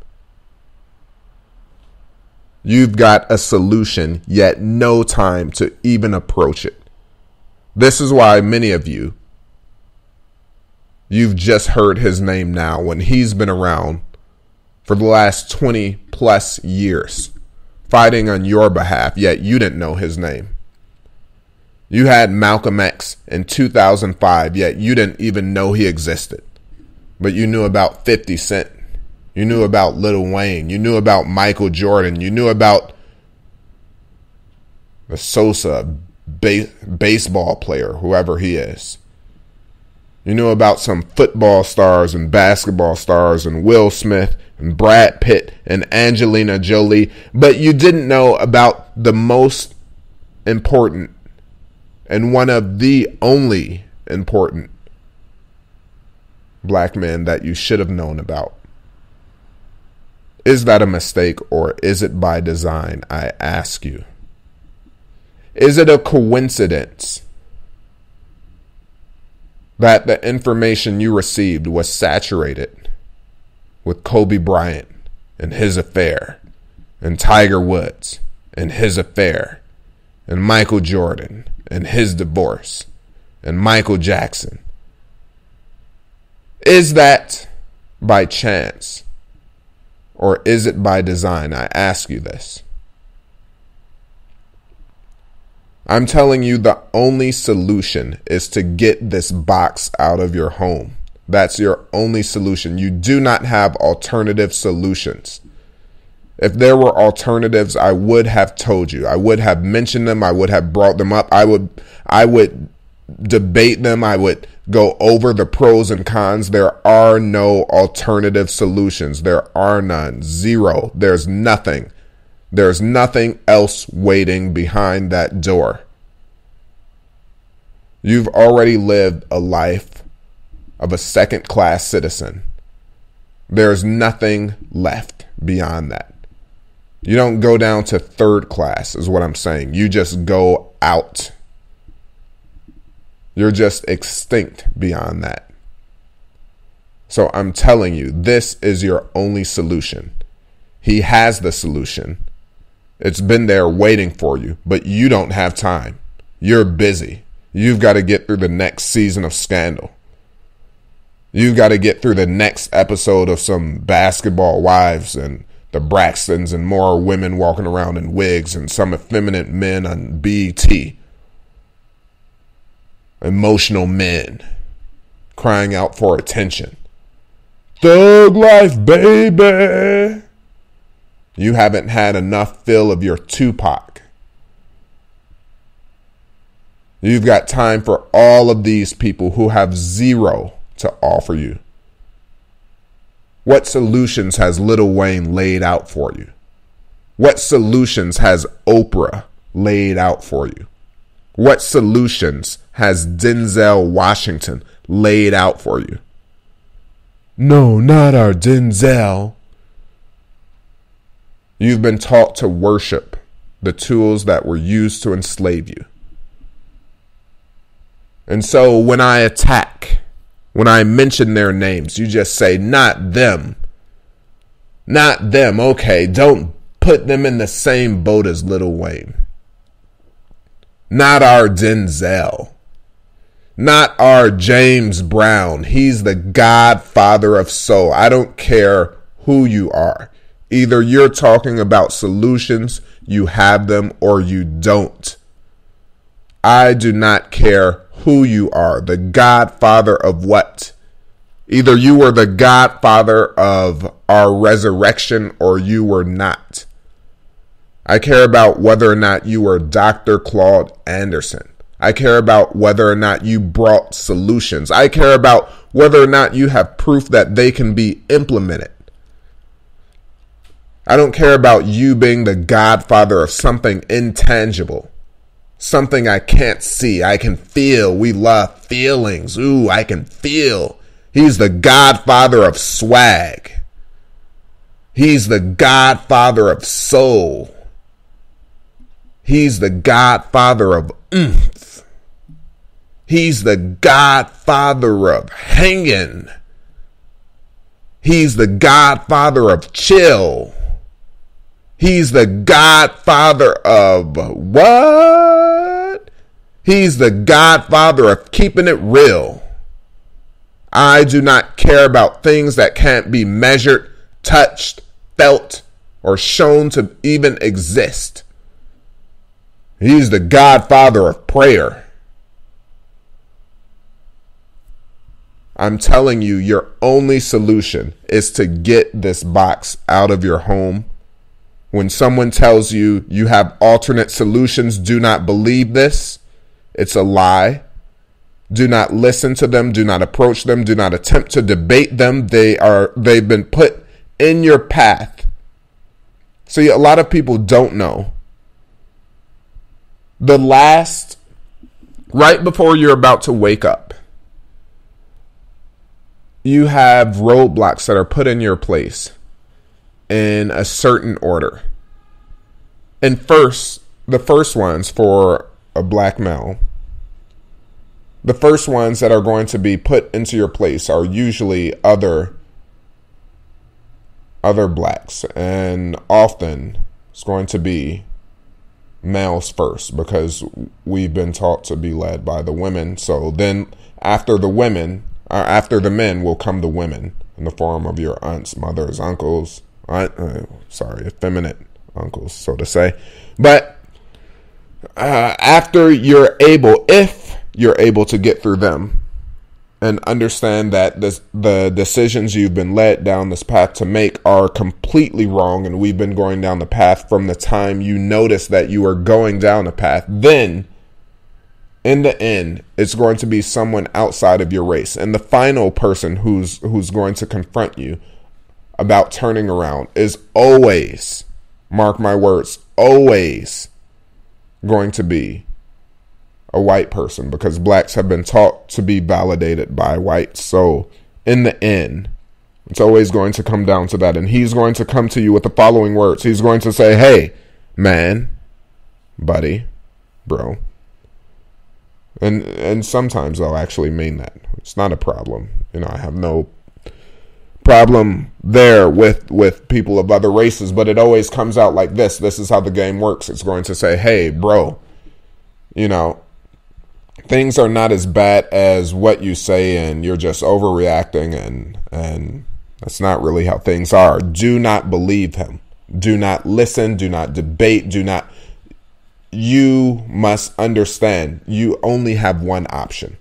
B: You've got a solution, yet no time to even approach it. This is why many of you've just heard his name now when he's been around for the last 20 plus years, fighting on your behalf, yet you didn't know his name. You had Malcolm X in 2005, yet you didn't even know he existed. But you knew about 50 Cent. You knew about Lil Wayne. You knew about Michael Jordan. You knew about the Sosa baseball player, whoever he is. You knew about some football stars and basketball stars and Will Smith and Brad Pitt and Angelina Jolie. But you didn't know about the most important and one of the only important black men that you should have known about. Is that a mistake, or is it by design, I ask you? Is it a coincidence that the information you received was saturated with Kobe Bryant and his affair, and Tiger Woods and his affair, and Michael Jordan and his divorce, and Michael Jackson? Is that by chance, or is it by design? I ask you this. I'm telling you, the only solution is to get this box out of your home. That's your only solution. You do not have alternative solutions. If there were alternatives, I would have told you. I would have mentioned them. I would have brought them up. I would debate them. I would go over the pros and cons. There are no alternative solutions. There are none. Zero. There's nothing. There's nothing else waiting behind that door. You've already lived a life of a second-class citizen. There's nothing left beyond that. You don't go down to third class, is what I'm saying. You just go out. You're just extinct beyond that. So I'm telling you, this is your only solution. He has the solution. It's been there waiting for you, but you don't have time. You're busy. You've got to get through the next season of Scandal. You've got to get through the next episode of some Basketball Wives and the Braxtons and more women walking around in wigs and some effeminate men on BET. Emotional men crying out for attention. Thug life, baby. You haven't had enough fill of your Tupac. You've got time for all of these people who have zero to offer you. What solutions has Lil Wayne laid out for you? What solutions has Oprah laid out for you? What solutions has Denzel Washington laid out for you? No, not our Denzel. You've been taught to worship the tools that were used to enslave you. And so when I attack, when I mention their names, you just say, not them. Not them. Okay, don't put them in the same boat as Lil Wayne. Not our Denzel. Not our James Brown. He's the godfather of soul. I don't care who you are. Either you're talking about solutions, you have them, or you don't. I do not care who you are. The godfather of what? Either you were the godfather of our resurrection or you were not. I care about whether or not you were Dr. Claude Anderson. I care about whether or not you brought solutions. I care about whether or not you have proof that they can be implemented. I don't care about you being the godfather of something intangible. Something I can't see. I can feel. We love feelings. Ooh, I can feel. He's the godfather of swag. He's the godfather of soul. He's the godfather of oomph. He's the godfather of hanging. He's the godfather of chill. He's the godfather of what? He's the godfather of keeping it real. I do not care about things that can't be measured, touched, felt, or shown to even exist. He's the godfather of prayer. I'm telling you, your only solution is to get this box out of your home. When someone tells you you have alternate solutions, do not believe this. It's a lie. Do not listen to them. Do not approach them. Do not attempt to debate them. They've been put in your path. See, a lot of people don't know. Right before you're about to wake up, you have roadblocks that are put in your place in a certain order. And the first ones for a black male, the first ones that are going to be put into your place are usually other blacks. And often it's going to be males first because we've been taught to be led by the women. So then after the men will come the women in the form of your aunts, mothers, uncles, effeminate uncles, so to say. But after if you're able to get through them and understand that the decisions you've been led down this path to make are completely wrong, and we've been going down the path from the time you notice that you are going down the path, then In the end, it's going to be someone outside of your race. And the final person who's going to confront you about turning around is always, mark my words, always going to be a white person, because blacks have been taught to be validated by whites. So in the end, it's always going to come down to that. And he's going to come to you with the following words. He's going to say, hey, man, buddy, bro. And sometimes they'll actually mean that. It's not a problem. I have no problem there with people of other races, but it always comes out like this. This is how the game works. It's going to say, hey, bro, things are not as bad as what you say, and you're just overreacting, and that's not really how things are. Do not believe him. Do not listen. Do not debate. You must understand, you only have one option.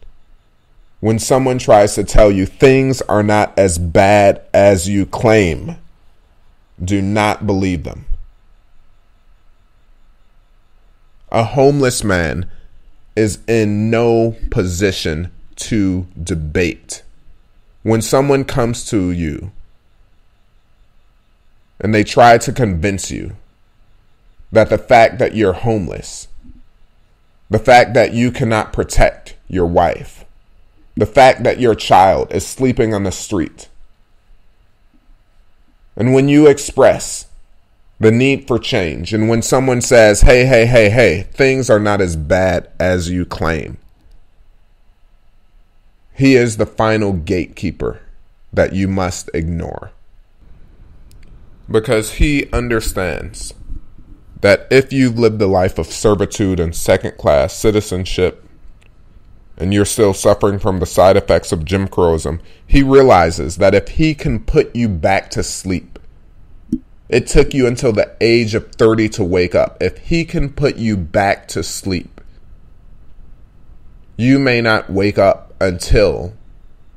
B: When someone tries to tell you things are not as bad as you claim, do not believe them. A homeless man is in no position to debate. When someone comes to you and they try to convince you that the fact that you're homeless, the fact that you cannot protect your wife, the fact that your child is sleeping on the street, and when you express the need for change, and when someone says, hey, things are not as bad as you claim, he is the final gatekeeper that you must ignore. Because he understands that if you've lived a life of servitude and second-class citizenship, and you're still suffering from the side effects of Jim Crowism, he realizes that if he can put you back to sleep, it took you until the age of 30 to wake up. If he can put you back to sleep, you may not wake up until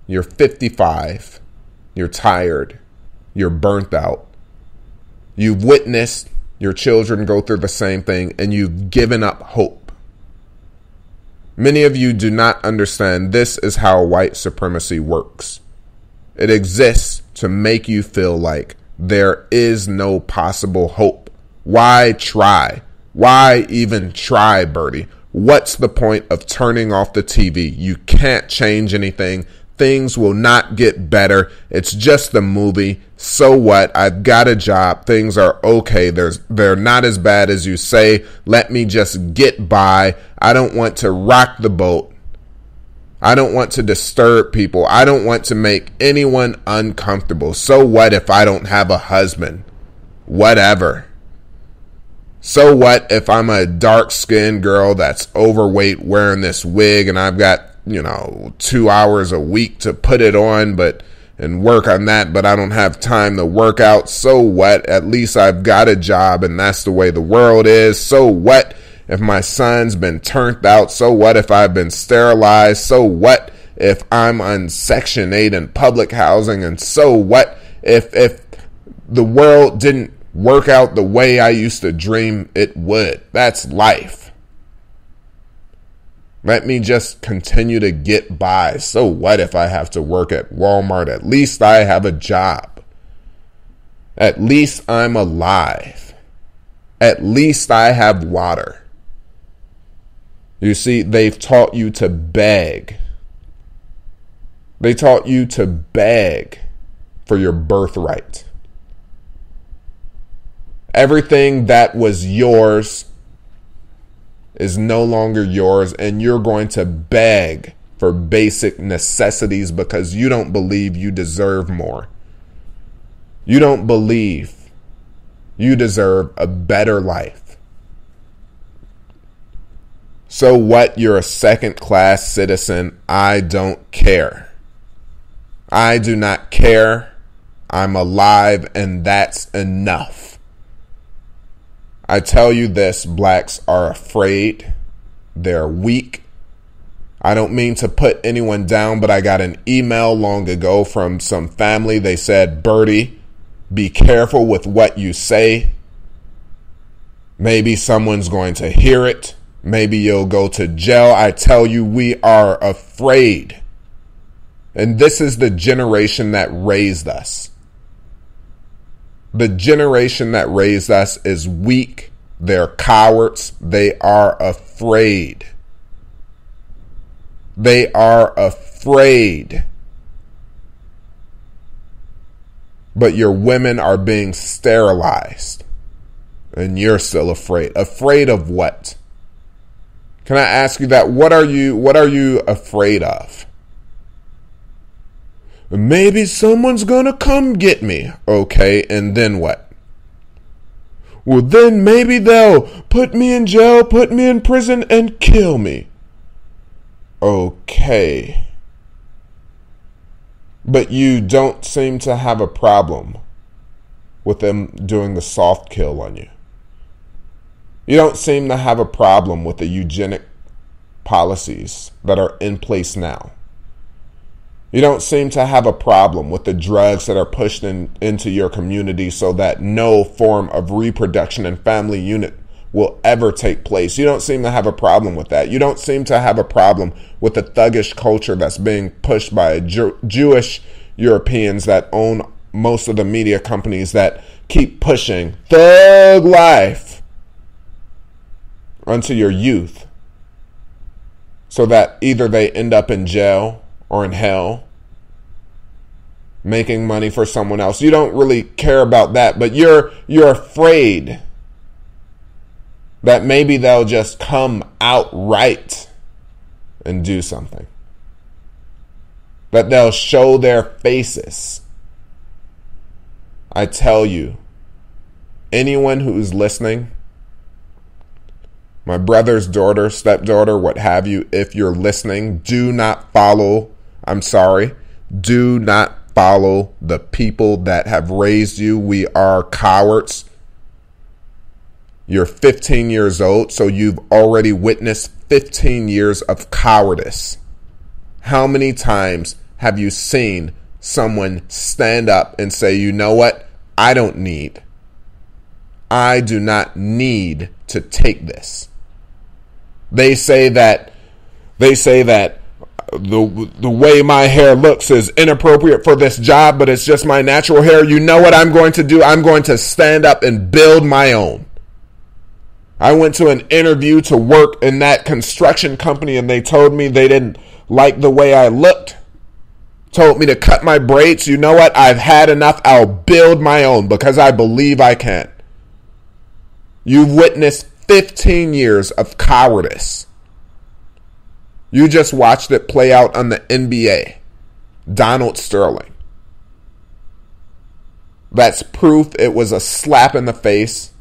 B: you're 55, you're tired, you're burnt out, you've witnessed your children go through the same thing, and you've given up hope. Many of you do not understand this is how white supremacy works. It exists to make you feel like there is no possible hope. Why try? Why even try, Birdie? What's the point of turning off the TV? You can't change anything. Things will not get better. It's just a movie. So what? I've got a job. Things are okay. They're not as bad as you say. Let me just get by. I don't want to rock the boat. I don't want to disturb people. I don't want to make anyone uncomfortable. So what if I don't have a husband? Whatever. So what if I'm a dark-skinned girl that's overweight wearing this wig, and I've got 2 hours a week to put it on and work on that, but I don't have time to work out. So what? At least I've got a job, and that's the way the world is. So what if my son's been turned out? So what if I've been sterilized? So what if I'm on Section 8 in public housing? And so what if the world didn't work out the way I used to dream it would? That's life. Let me just continue to get by. So what if I have to work at Walmart? At least I have a job. At least I'm alive. At least I have water. You see, they've taught you to beg. They taught you to beg for your birthright. Everything that was yours is no longer yours, and you're going to beg for basic necessities because you don't believe you deserve more. You don't believe you deserve a better life. So what? You're a second-class citizen. I don't care. I do not care. I'm alive, and that's enough. I tell you this, blacks are afraid. They're weak. I don't mean to put anyone down, but I got an email long ago from some family. They said, Birdie, be careful with what you say. Maybe someone's going to hear it. Maybe you'll go to jail. I tell you, we are afraid. And this is the generation that raised us. The generation that raised us is weak. They're cowards. They are afraid. They are afraid. But your women are being sterilized. And you're still afraid. Afraid of what? Can I ask you that? What are you afraid of? Maybe someone's gonna come get me. Okay, and then what? Well, then maybe they'll put me in jail, put me in prison, and kill me. Okay. But you don't seem to have a problem with them doing the soft kill on you. You don't seem to have a problem with the eugenic policies that are in place now. You don't seem to have a problem with the drugs that are pushed into your community so that no form of reproduction and family unit will ever take place. You don't seem to have a problem with that. You don't seem to have a problem with the thuggish culture that's being pushed by Jewish Europeans that own most of the media companies that keep pushing thug life onto your youth so that either they end up in jail or in hell making money for someone else. You don't really care about that, but you're afraid that maybe they'll just come outright and do something. That they'll show their faces. I tell you, anyone who's listening, my brother's daughter, stepdaughter, what have you, if you're listening, do not follow the people that have raised you. We are cowards. You're 15 years old, so you've already witnessed 15 years of cowardice. How many times have you seen someone stand up and say, you know what? I do not need to take this. They say that the way my hair looks is inappropriate for this job, but it's just my natural hair. You know what I'm going to do? I'm going to stand up and build my own. I went to an interview to work in that construction company and they told me they didn't like the way I looked. Told me to cut my braids. You know what? I've had enough. I'll build my own because I believe I can. You've witnessed 15 years of cowardice. You just watched it play out on the NBA. Donald Sterling. That's proof it was a slap in the face.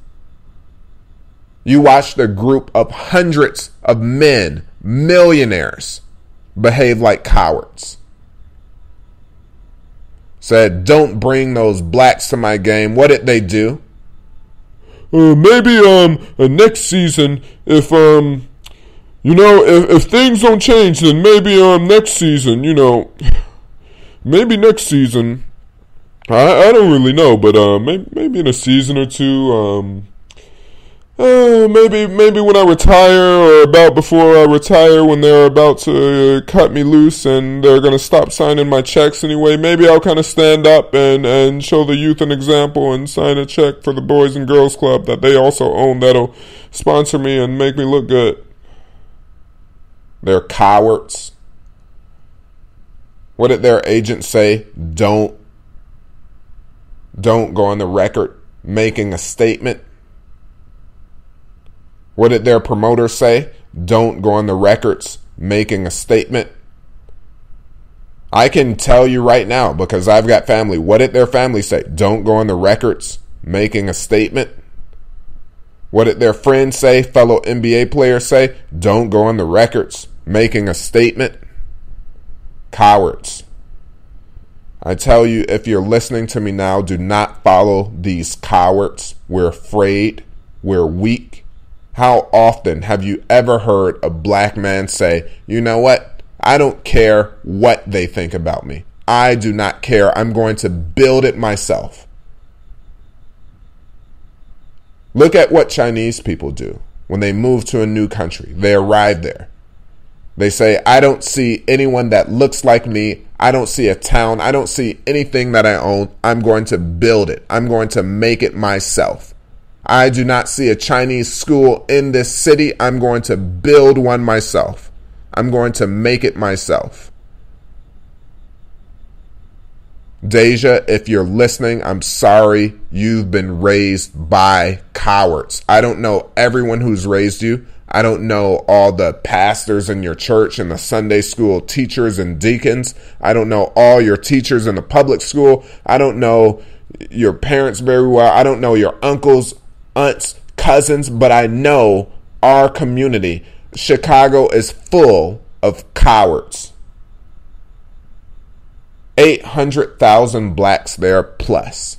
B: You watched a group of hundreds of men, millionaires, behave like cowards. Said, don't bring those blacks to my game. What did they do? Maybe next season, if things don't change, then maybe next season, maybe next season. I don't really know, but maybe in a season or two, maybe when I retire or about before I retire, when they're about to cut me loose and they're going to stop signing my checks anyway, maybe I'll kind of stand up and show the youth an example and sign a check for the Boys and Girls Club that they also own that'll sponsor me and make me look good. They're cowards. What did their agent say? Don't go on the record making a statement. What did their promoter say? Don't go on the records making a statement. I can tell you right now because I've got family. What did their family say? Don't go on the records making a statement. What did their friends say? Fellow NBA players say? Don't go on the records making a statement. Cowards. I tell you, if you're listening to me now, do not follow these cowards. We're afraid. We're weak. How often have you ever heard a black man say, you know what? I don't care what they think about me. I do not care. I'm going to build it myself. Look at what Chinese people do. when they move to a new country. They arrive there. They say, I don't see anyone that looks like me. I don't see a town. I don't see anything that I own. I'm going to build it. I'm going to make it myself. I do not see a Chinese school in this city. I'm going to build one myself. I'm going to make it myself. Deja, if you're listening, I'm sorry you've been raised by cowards. I don't know everyone who's raised you. I don't know all the pastors in your church and the Sunday school teachers and deacons. I don't know all your teachers in the public school. I don't know your parents very well. I don't know your uncles, aunts, cousins, but I know our community. Chicago is full of cowards. 800,000 blacks there plus.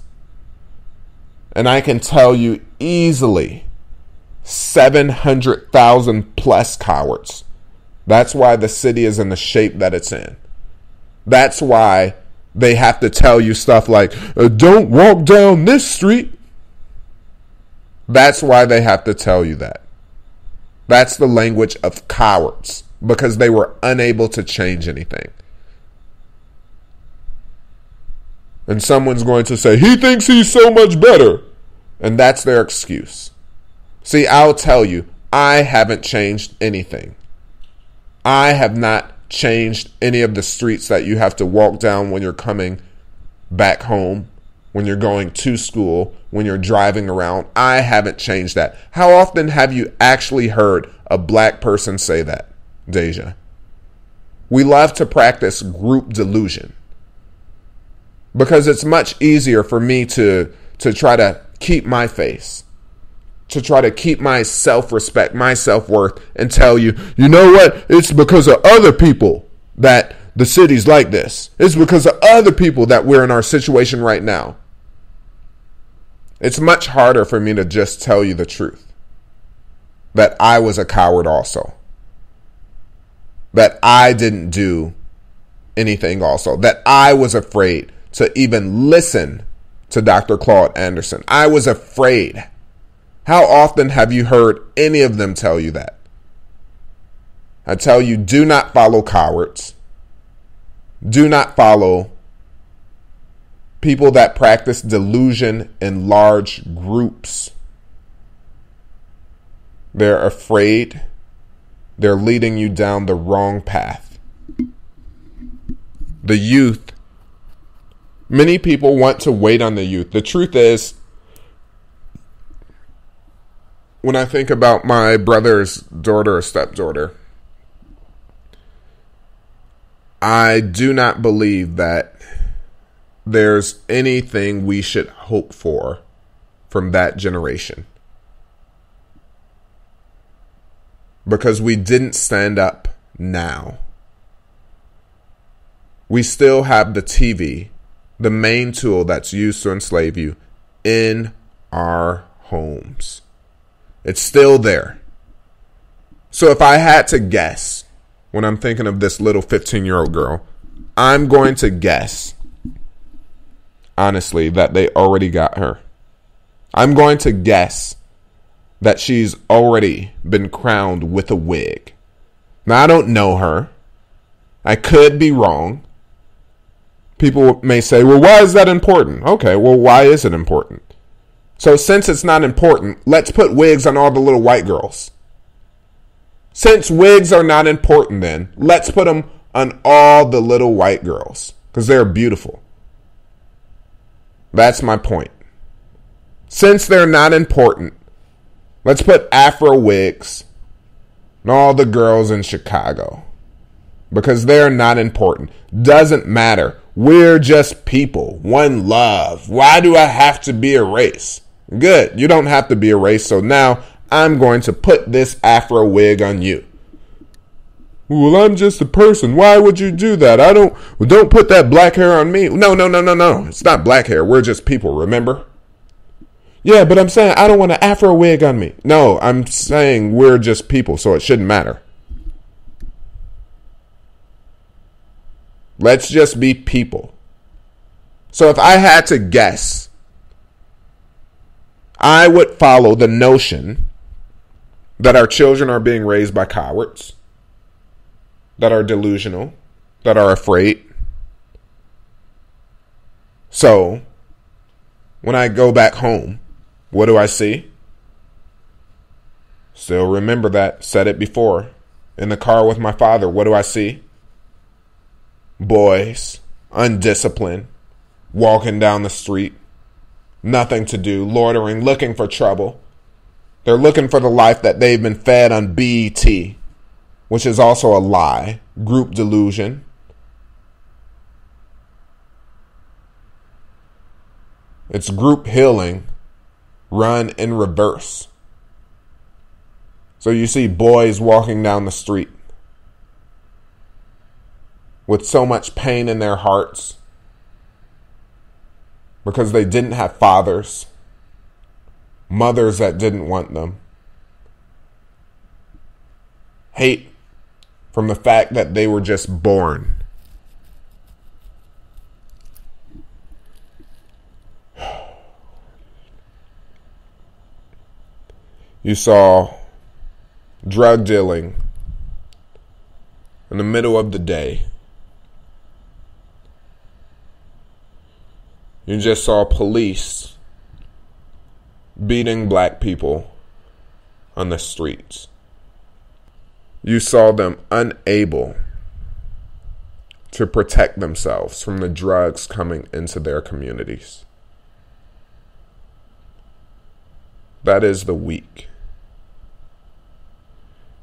B: And I can tell you easily 700,000 plus cowards. That's why the city is in the shape that it's in. That's why they have to tell you stuff like, don't walk down this street. That's why they have to tell you that. That's the language of cowards, because they were unable to change anything. And someone's going to say, he thinks he's so much better. And that's their excuse. See, I'll tell you, I haven't changed anything. I have not changed any of the streets that you have to walk down when you're coming back home, when you're going to school, when you're driving around. I haven't changed that. How often have you actually heard a black person say that, Deja? We love to practice group delusion, because it's much easier for me to try to keep my face, to try to keep my self-respect, my self-worth, and tell you, you know what? It's because of other people that the city's like this. It's because of other people that we're in our situation right now. It's much harder for me to just tell you the truth, that I was a coward also, that I didn't do anything also, that I was afraid to even listen to Dr. Claude Anderson. I was afraid. How often have you heard any of them tell you that? I tell you, do not follow cowards. Do not follow people that practice delusion in large groups. They're afraid. They're leading you down the wrong path. The youth, many people want to wait on the youth. The truth is, when I think about my brother's daughter or stepdaughter, I do not believe that there's anything we should hope for from that generation, because we didn't stand up now. We still have the TV, the main tool that's used to enslave you, in our homes. It's still there. So if I had to guess, when I'm thinking of this little 15-year-old girl, I'm going to guess, honestly, that they already got her. I'm going to guess that she's already been crowned with a wig. Now, I don't know her. I could be wrong. People may say, well, why is that important? Okay, well, why is it important? So since it's not important, let's put wigs on all the little white girls. Since wigs are not important, then let's put them on all the little white girls, because they're beautiful. That's my point. Since they're not important, let's put Afro wigs on all the girls in Chicago, because they're not important. Doesn't matter. We're just people. One love. Why do I have to be a race? Good. You don't have to be a race. So now I'm going to put this Afro wig on you. Well, I'm just a person. Why would you do that? Don't put that black hair on me. No. It's not black hair. We're just people, remember? Yeah, but I'm saying I don't want an Afro wig on me. No, I'm saying we're just people, so it shouldn't matter. Let's just be people. So if I had to guess, I would follow the notion that our children are being raised by cowards, that are delusional, that are afraid. So, when I go back home, what do I see? Still remember that, said it before. In the car with my father, what do I see? Boys, undisciplined, walking down the street, nothing to do, loitering, looking for trouble. They're looking for the life that they've been fed on BET, which is also a lie, group delusion. It's group healing run in reverse. So you see boys walking down the street with so much pain in their hearts because they didn't have fathers, mothers that didn't want them, hate from the fact that they were just born. You saw drug dealing in the middle of the day. You just saw police beating black people on the streets. You saw them unable to protect themselves from the drugs coming into their communities. That is the weak.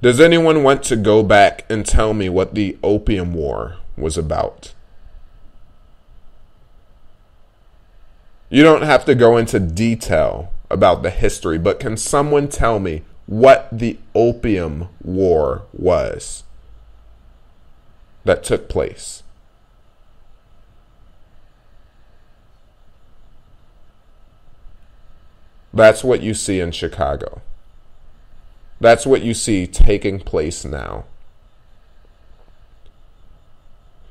B: Does anyone want to go back and tell me what the Opium War was about? You don't have to go into detail about the history, but can someone tell me what the Opium War was that took place? That's what you see in Chicago. That's what you see taking place now.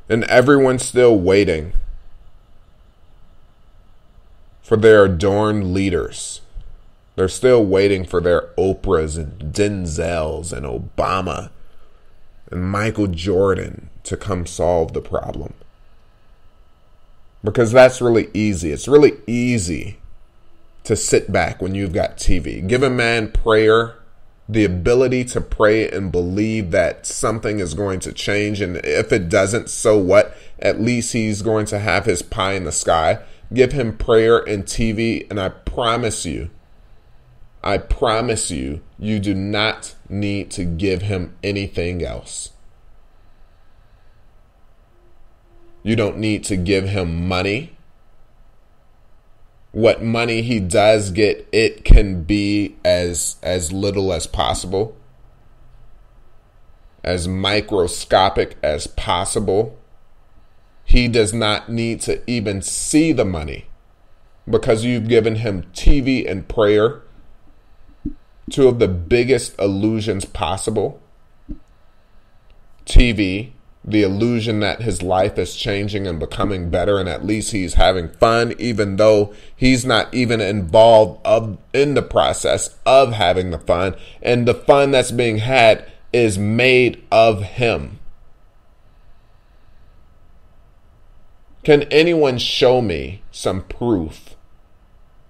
B: And everyone's still waiting for their adorned leaders. They're still waiting for their Oprahs and Denzels and Obama and Michael Jordan to come solve the problem. Because that's really easy. It's really easy to sit back when you've got TV. Give a man prayer, the ability to pray and believe that something is going to change. And if it doesn't, so what? At least he's going to have his pie in the sky. Give him prayer and TV, and I promise you, you do not need to give him anything else. You don't need to give him money. What money he does get, it can be as little as possible, as microscopic as possible. He does not need to even see the money because you've given him TV and prayer, two of the biggest illusions possible. TV, the illusion that his life is changing and becoming better, and at least he's having fun, even though he's not even involved in the process of having the fun. And the fun that's being had is made of him. Can anyone show me some proof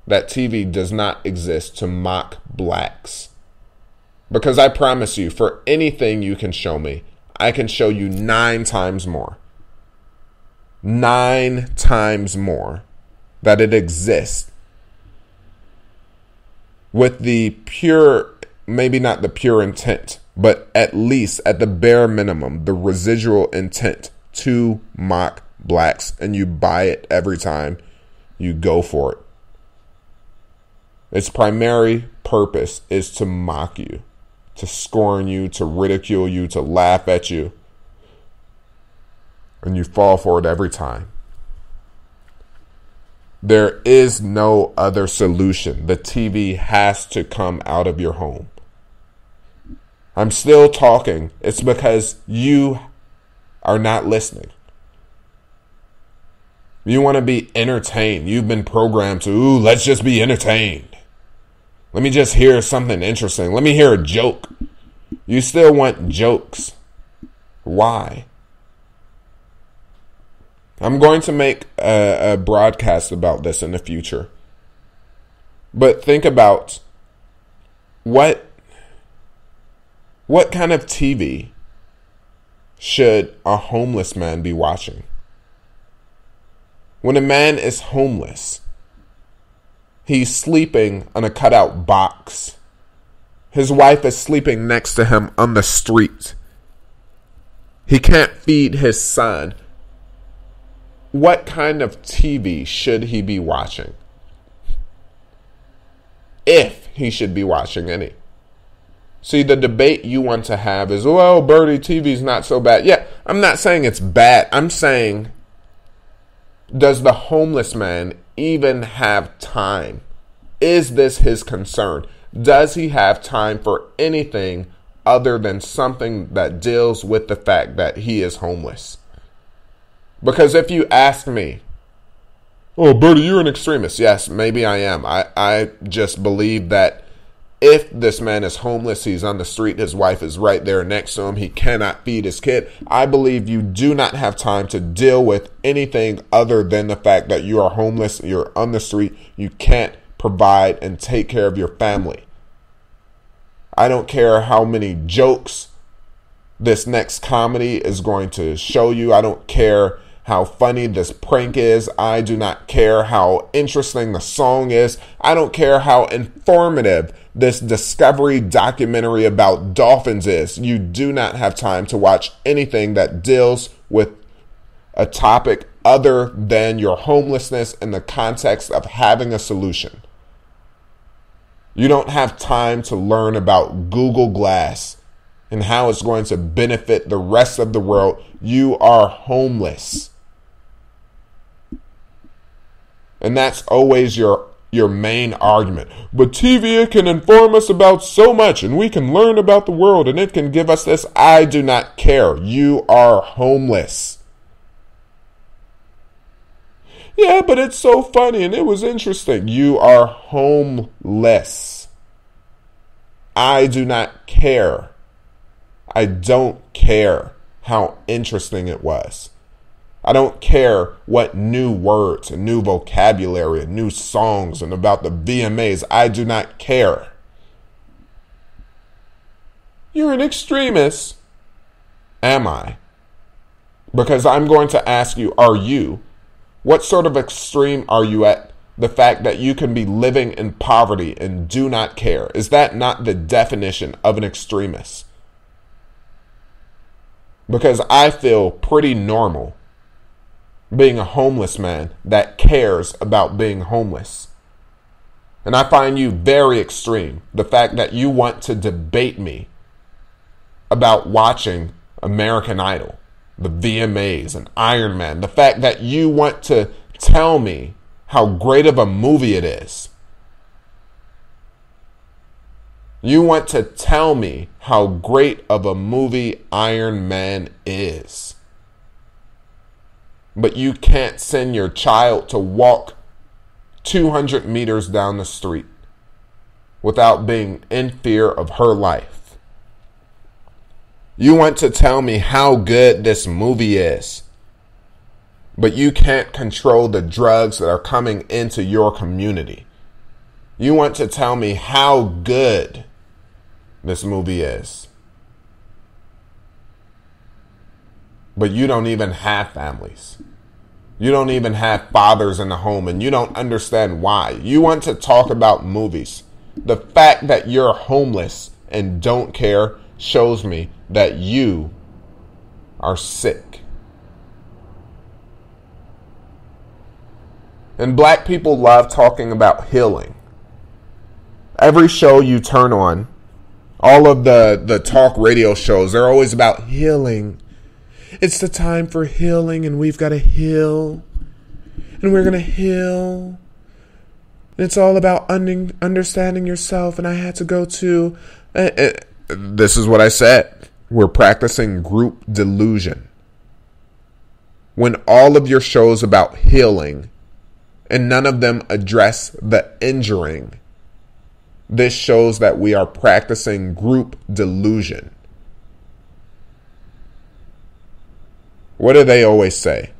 B: that TV does not exist to mock blacks? Because I promise you, for anything you can show me, I can show you 9 times more. 9 times more that it exists with the pure, maybe not the pure intent, but at least at the bare minimum, the residual intent to mock blacks. And you buy it every time you go for it. Its primary purpose is to mock you, to scorn you, to ridicule you, to laugh at you. And you fall for it every time. There is no other solution. The TV has to come out of your home. I'm still talking. It's because you are not listening. You want to be entertained. You've been programmed to, let's just be entertained. Let me just hear something interesting. Let me hear a joke. You still want jokes. Why? I'm going to make a broadcast about this in the future. But think about what kind of TV should a homeless man be watching? When a man is homeless, he's sleeping on a cutout box. His wife is sleeping next to him on the street. He can't feed his son. What kind of TV should he be watching? If he should be watching any. See, the debate you want to have is, well, Birdie, TV's not so bad. Yeah, I'm not saying it's bad. I'm saying, does the homeless man even have time? Is this his concern? Does he have time for anything other than something that deals with the fact that he is homeless? Because if you ask me, oh, Birdie, you're an extremist. Yes, maybe I am. I just believe that if this man is homeless, he's on the street, his wife is right there next to him, he cannot feed his kid. I believe you do not have time to deal with anything other than the fact that you are homeless, you're on the street, you can't provide and take care of your family. I don't care how many jokes this next comedy is going to show you. I don't care how funny this prank is. I do not care how interesting the song is. I don't care how informative this Discovery documentary about dolphins is. You do not have time to watch anything that deals with a topic other than your homelessness in the context of having a solution. You don't have time to learn about Google Glass and how it's going to benefit the rest of the world. You are homeless. And that's always your main argument. But TV can inform us about so much, and we can learn about the world, and it can give us this. I do not care. You are homeless. Yeah, but it's so funny, and it was interesting. You are homeless. I do not care. I don't care how interesting it was. I don't care what new words and new vocabulary and new songs and about the VMAs. I do not care. You're an extremist. Am I? Because I'm going to ask you, are you? What sort of extreme are you at? The fact that you can be living in poverty and do not care. Is that not the definition of an extremist? Because I feel pretty normal being a homeless man that cares about being homeless. And I find you very extreme. The fact that you want to debate me about watching American Idol, the VMAs, and Iron Man. The fact that you want to tell me how great of a movie it is. You want to tell me how great of a movie Iron Man is. But you can't send your child to walk 200 meters down the street without being in fear of her life. You want to tell me how good this movie is, but you can't control the drugs that are coming into your community. You want to tell me how good this movie is, but you don't even have families. You don't even have fathers in the home, and you don't understand why. You want to talk about movies. The fact that you're homeless and don't care shows me that you are sick. And black people love talking about healing. Every show you turn on, all of the talk radio shows, they're always about healing. It's the time for healing, and we've got to heal. And we're going to heal. And it's all about understanding yourself. And I had to go to... This is what I said. We're practicing group delusion. When all of your shows about healing, and none of them address the injuring, This shows that we are practicing group delusion. What do they always say?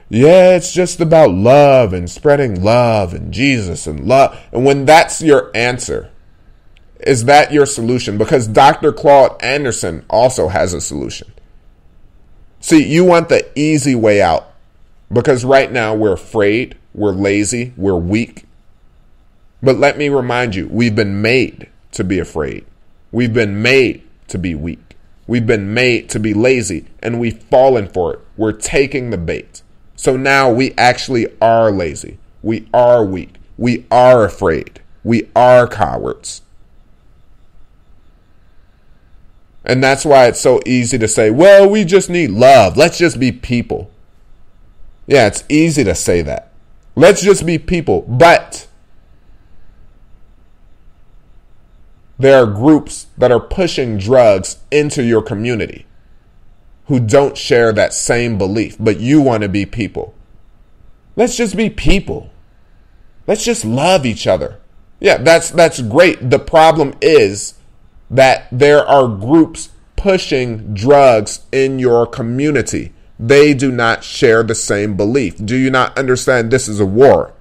B: Yeah, it's just about love and spreading love and Jesus and love. And when that's your answer, is that your solution? Because Dr. Claude Anderson also has a solution. See, you want the easy way out because right now we're afraid, we're lazy, we're weak. But let me remind you, we've been made to be afraid. We've been made to be weak. We've been made to be lazy, and we've fallen for it. We're taking the bait. So now we actually are lazy. We are weak. We are afraid. We are cowards. And that's why it's so easy to say, well, we just need love. Let's just be people. Yeah, it's easy to say that. Let's just be people. But there are groups that are pushing drugs into your community who don't share that same belief, but you want to be people. Let's just be people. Let's just love each other. Yeah, that's great. The problem is that there are groups pushing drugs in your community. They do not share the same belief. Do you not understand this is a war?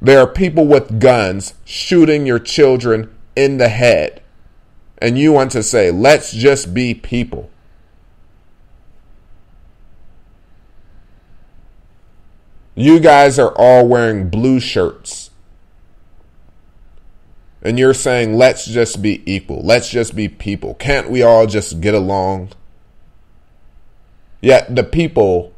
B: There are people with guns shooting your children in the head. And you want to say, let's just be people. You guys are all wearing blue shirts. And you're saying, let's just be equal. Let's just be people. Can't we all just get along? Yet the people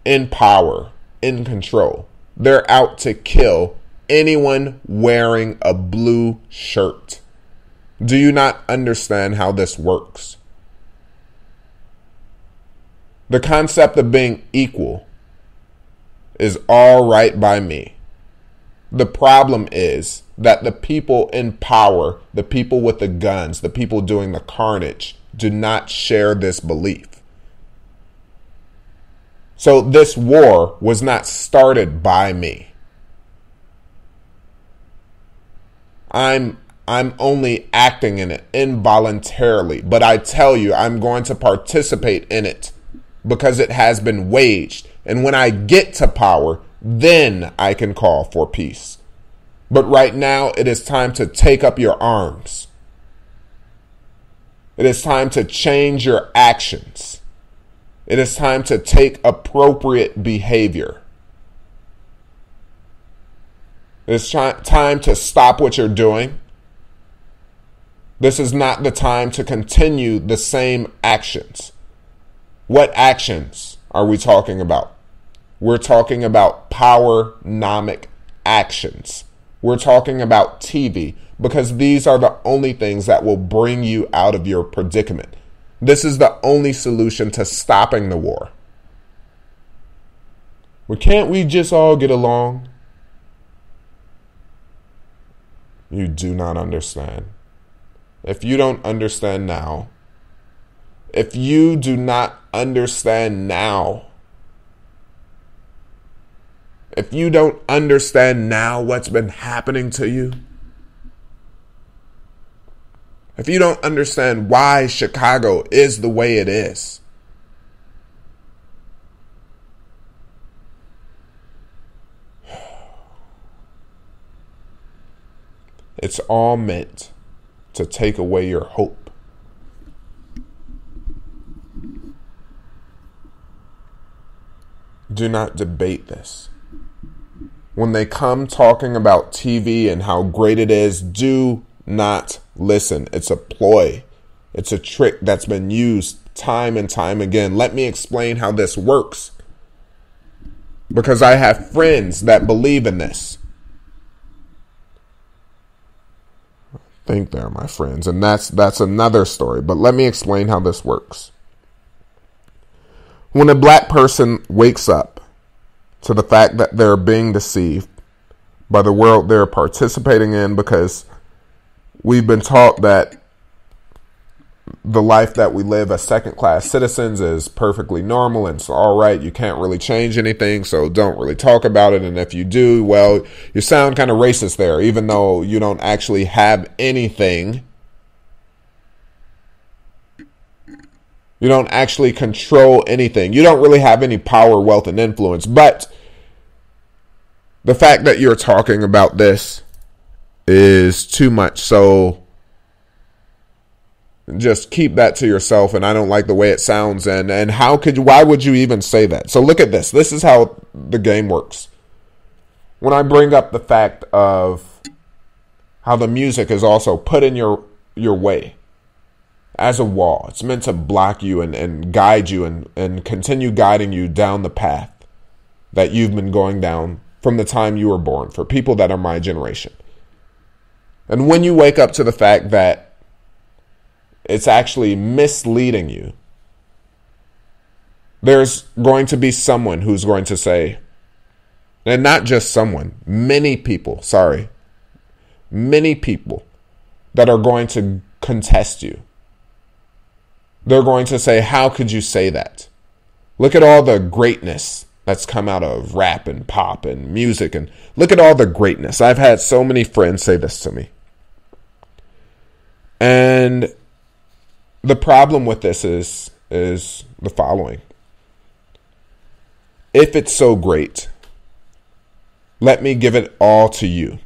B: in power, in control, they're out to kill anyone wearing a blue shirt. Do you not understand how this works? The concept of being equal is all right by me. The problem is that the people in power, the people with the guns, the people doing the carnage, do not share this belief. So this war was not started by me. I'm only acting in it involuntarily, but I tell you, I'm going to participate in it because it has been waged. And when I get to power, then I can call for peace. But right now, it is time to take up your arms. It is time to change your actions. It is time to take appropriate behavior. It is time to stop what you're doing. This is not the time to continue the same actions. What actions are we talking about? We're talking about power-nomic actions. We're talking about TV because these are the only things that will bring you out of your predicament. This is the only solution to stopping the war. Well, can't we just all get along? You do not understand. If you don't understand now, if you do not understand now, if you don't understand now what's been happening to you, if you don't understand why Chicago is the way it is, it's all meant to take away your hope. Do not debate this. When they come talking about TV and how great it is, do not listen. It's a ploy. It's a trick that's been used time and time again. Let me explain how this works. Because I have friends that believe in this. I think they're my friends, and that's another story. But let me explain how this works. When a black person wakes up to the fact that they're being deceived by the world they're participating in, because we've been taught that the life that we live as second-class citizens is perfectly normal and it's all right. You can't really change anything, so don't really talk about it. And if you do, well, you sound kind of racist there, even though you don't actually have anything. You don't actually control anything. You don't really have any power, wealth, and influence. But the fact that you're talking about this is too much. So just keep that to yourself. And I don't like the way it sounds. And why would you even say that? So look at this. This is how the game works. When I bring up the fact of how the music is also put in your way as a wall. It's meant to block you and guide you and continue guiding you down the path that you've been going down from the time you were born, for people that are my generation. And when you wake up to the fact that it's actually misleading you, there's going to be someone who's going to say, and not just someone, many people that are going to contest you. They're going to say, how could you say that? Look at all the greatness that's come out of rap and pop and music. And look at all the greatness. I've had so many friends say this to me. And the problem with this is the following. If it's so great, let me give it all to you.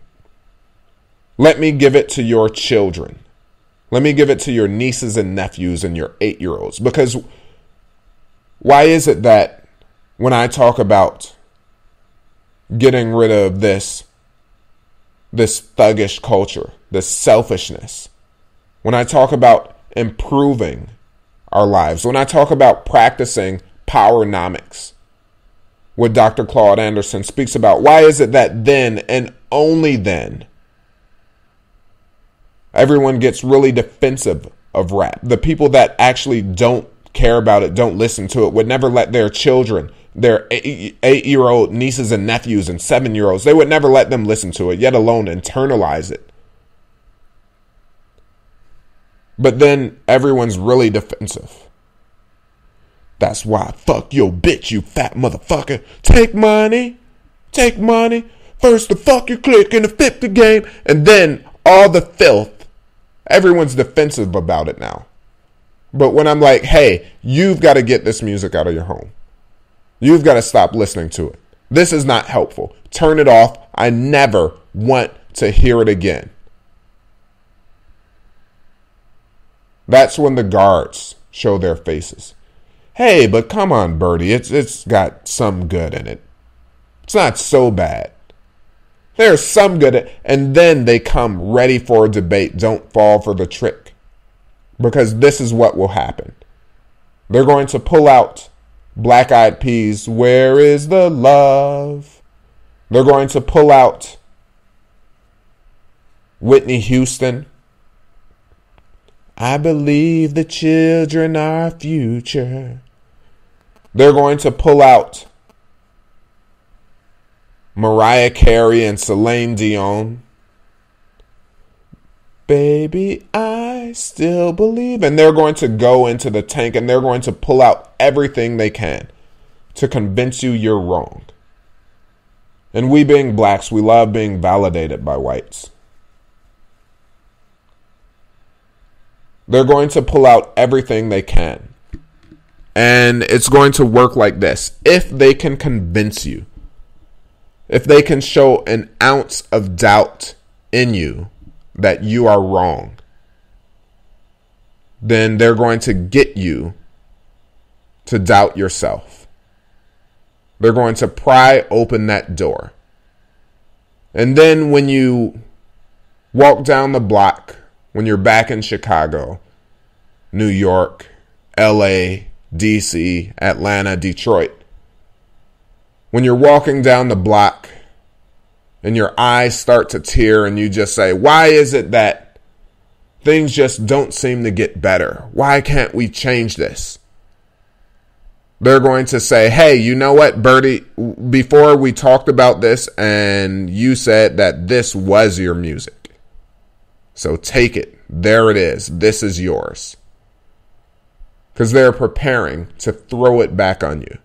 B: Let me give it to your children. Let me give it to your nieces and nephews and your 8-year-olds. Because why is it that when I talk about getting rid of this thuggish culture, this selfishness, when I talk about improving our lives, when I talk about practicing powernomics, what Dr. Claude Anderson speaks about, why is it that then and only then everyone gets really defensive of rap? The people that actually don't care about it, don't listen to it, would never let their children, their 8-year-old nieces and nephews and 7-year-olds, they would never let them listen to it, yet alone internalize it. But then everyone's really defensive. That's why, fuck your bitch, you fat motherfucker. Take money. First the fuck your clique and the fifth the game. And then all the filth. Everyone's defensive about it now. But when I'm like, hey, you've got to get this music out of your home. You've got to stop listening to it. This is not helpful. Turn it off. I never want to hear it again. That's when the guards show their faces. Hey, but come on, Birdie. It's got some good in it. It's not so bad. There's some good, and then they come ready for a debate. Don't fall for the trick. Because this is what will happen. They're going to pull out Black Eyed Peas, Where is the Love? They're going to pull out Whitney Houston, I believe the children are our future. They're going to pull out Mariah Carey and Celine Dion. Baby, I still believe. And they're going to go into the tank and they're going to pull out everything they can to convince you you're wrong. And we being blacks, we love being validated by whites. They're going to pull out everything they can. And it's going to work like this. If they can convince you, if they can show an ounce of doubt in you that you are wrong, then they're going to get you to doubt yourself. They're going to pry open that door. And then when you walk down the block, when you're back in Chicago, New York, LA, DC, Atlanta, Detroit, when you're walking down the block and your eyes start to tear and you just say, why is it that things just don't seem to get better? Why can't we change this? They're going to say, hey, you know what, Bertie, before we talked about this and you said that this was your music. So take it. There it is. This is yours. because they're preparing to throw it back on you.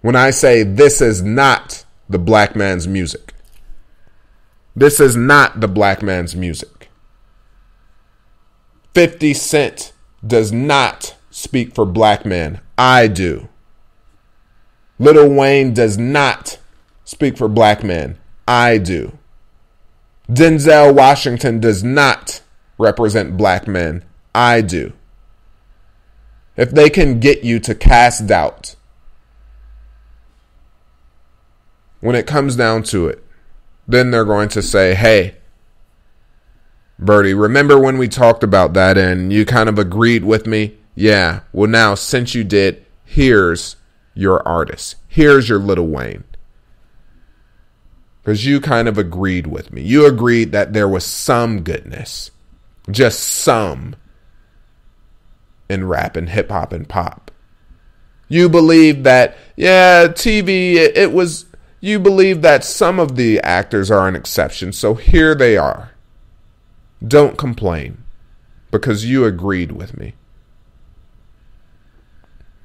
B: When I say this is not the black man's music, this is not the black man's music. 50 Cent does not speak for black men. I do. Lil Wayne does not speak for black men. I do. Denzel Washington does not represent black men. I do. If they can get you to cast doubt, when it comes down to it, then they're going to say, hey, Bertie, remember when we talked about that and you kind of agreed with me? Yeah, well now, since you did, here's your artist. Here's your Lil Wayne. Because you kind of agreed with me. You agreed that there was some goodness, just some, in rap and hip hop and pop. You believe that, yeah, TV, it was, you believe that some of the actors are an exception. So here they are. Don't complain because you agreed with me.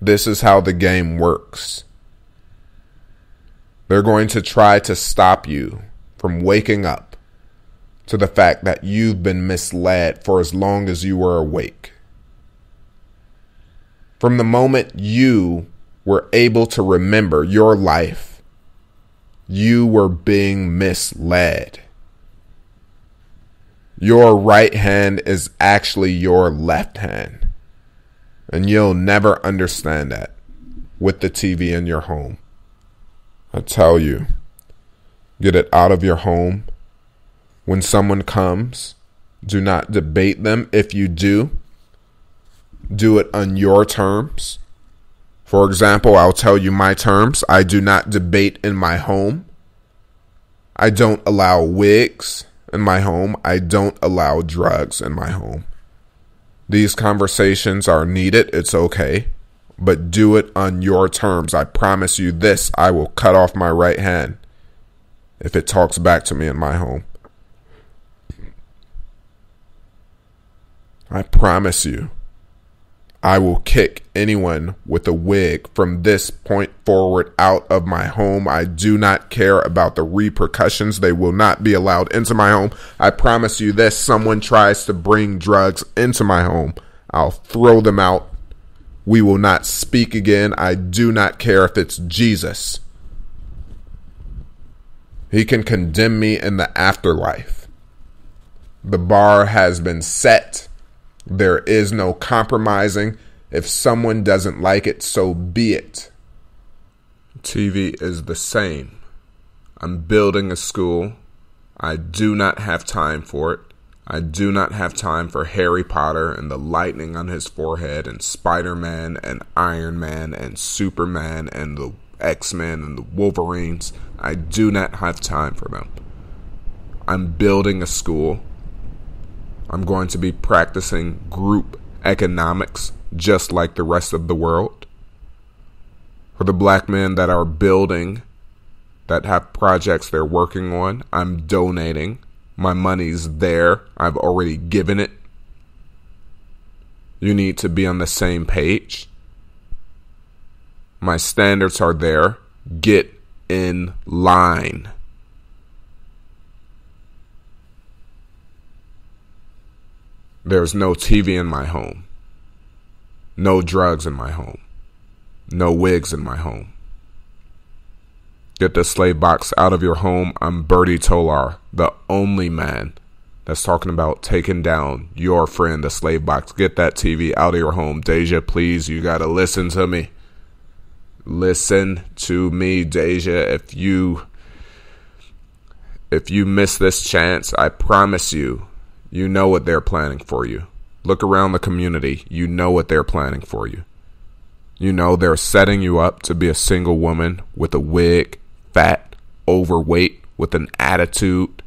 B: This is how the game works. They're going to try to stop you from waking up to the fact that you've been misled for as long as you were awake. From the moment you were able to remember your life, you were being misled. Your right hand is actually your left hand. And you'll never understand that with the TV in your home. I tell you, get it out of your home. When someone comes, do not debate them. If you do it on your terms. For example, I'll tell you my terms. I do not debate in my home. I don't allow wigs in my home. I don't allow drugs in my home. These conversations are needed. It's okay. But do it on your terms. I promise you this. I will cut off my right hand if it talks back to me in my home. I promise you. I will kick anyone with a wig from this point forward out of my home. I do not care about the repercussions. They will not be allowed into my home. I promise you this. Someone tries to bring drugs into my home, I'll throw them out. We will not speak again. I do not care if it's Jesus. He can condemn me in the afterlife. The bar has been set. There is no compromising. If someone doesn't like it, so be it. TV is the same. I'm building a school. I do not have time for it. I do not have time for Harry Potter and the lightning on his forehead and Spider-Man and Iron Man and Superman and the X-Men and the Wolverines. I do not have time for them. I'm building a school. I'm going to be practicing group economics just like the rest of the world. For the black men that are building, that have projects they're working on, I'm donating. My money's there. I've already given it. You need to be on the same page. My standards are there. Get in line. There's no TV in my home. No drugs in my home. No wigs in my home. Get the slave box out of your home. I'm Bertie Tolar, the only man that's talking about taking down your friend, the slave box. Get that TV out of your home. Deja, please, you got to listen to me. Listen to me, Deja. If you miss this chance, I promise you, you know what they're planning for you. Look around the community. You know what they're planning for you. You know they're setting you up to be a single woman with a wig, fat, overweight, with an attitude.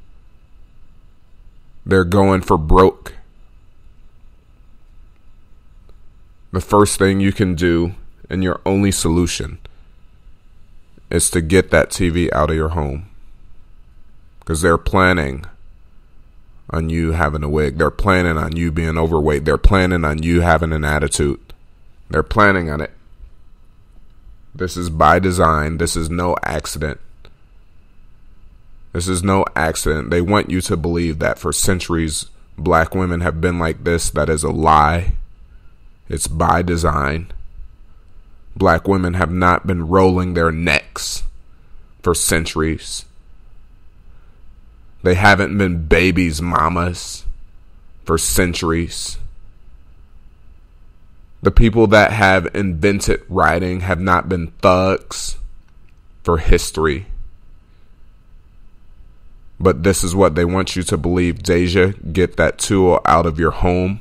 B: They're going for broke. The first thing you can do, and your only solution, is to get that TV out of your home. Because they're planning on you having a wig. They're planning on you being overweight. They're planning on you having an attitude. They're planning on it. This is by design. This is no accident. This is no accident. They want you to believe that for centuries, black women have been like this. That is a lie. It's by design. Black women have not been rolling their necks for centuries. They haven't been babies' mamas for centuries. The people that have invented writing have not been thugs for history. But this is what they want you to believe. Deja, get that tool out of your home.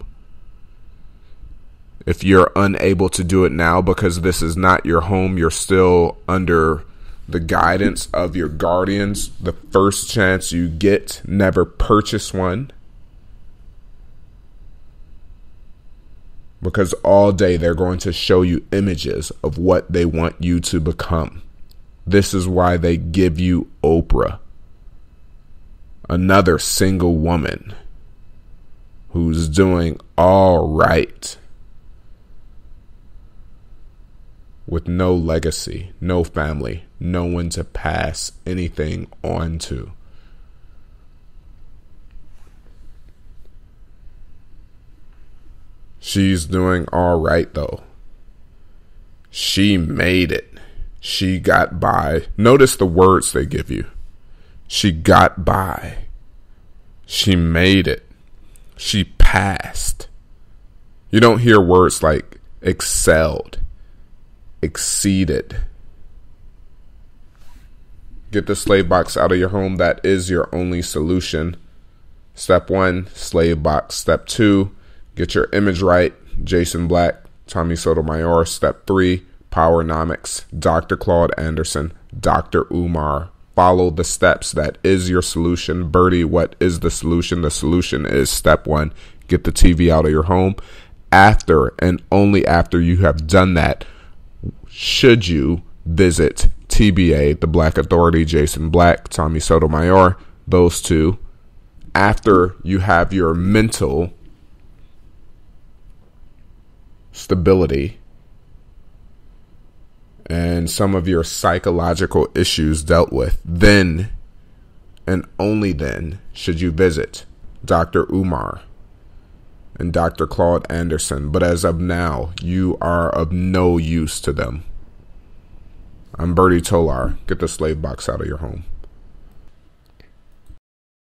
B: If you're unable to do it now because this is not your home, you're still under the guidance of your guardians. The first chance you get, never purchase one. Because all day they're going to show you images of what they want you to become. This is why they give you Oprah. Another single woman who's doing all right with no legacy, no family, no one to pass anything on to. She's doing all right, though. She made it. She got by. Notice the words they give you. She got by. She made it. She passed. You don't hear words like excelled, exceeded. Get the slave box out of your home. That is your only solution. Step 1, slave box. Step 2, get your image right. Jason Black, Tommy Sotomayor. Step 3, Powernomics. Dr. Claude Anderson, Dr. Umar. Follow the steps. That is your solution. Birdie, what is the solution? The solution is step 1, get the TV out of your home. After and only after you have done that, should you visit TBA, the Black Authority, Jason Black, Tommy Sotomayor, those two. After you have your mental stability and some of your psychological issues dealt with, then and only then should you visit Dr. Umar and Dr. Claude Anderson. But as of now, you are of no use to them. I'm Birdie Tolar. Get the slave box out of your home.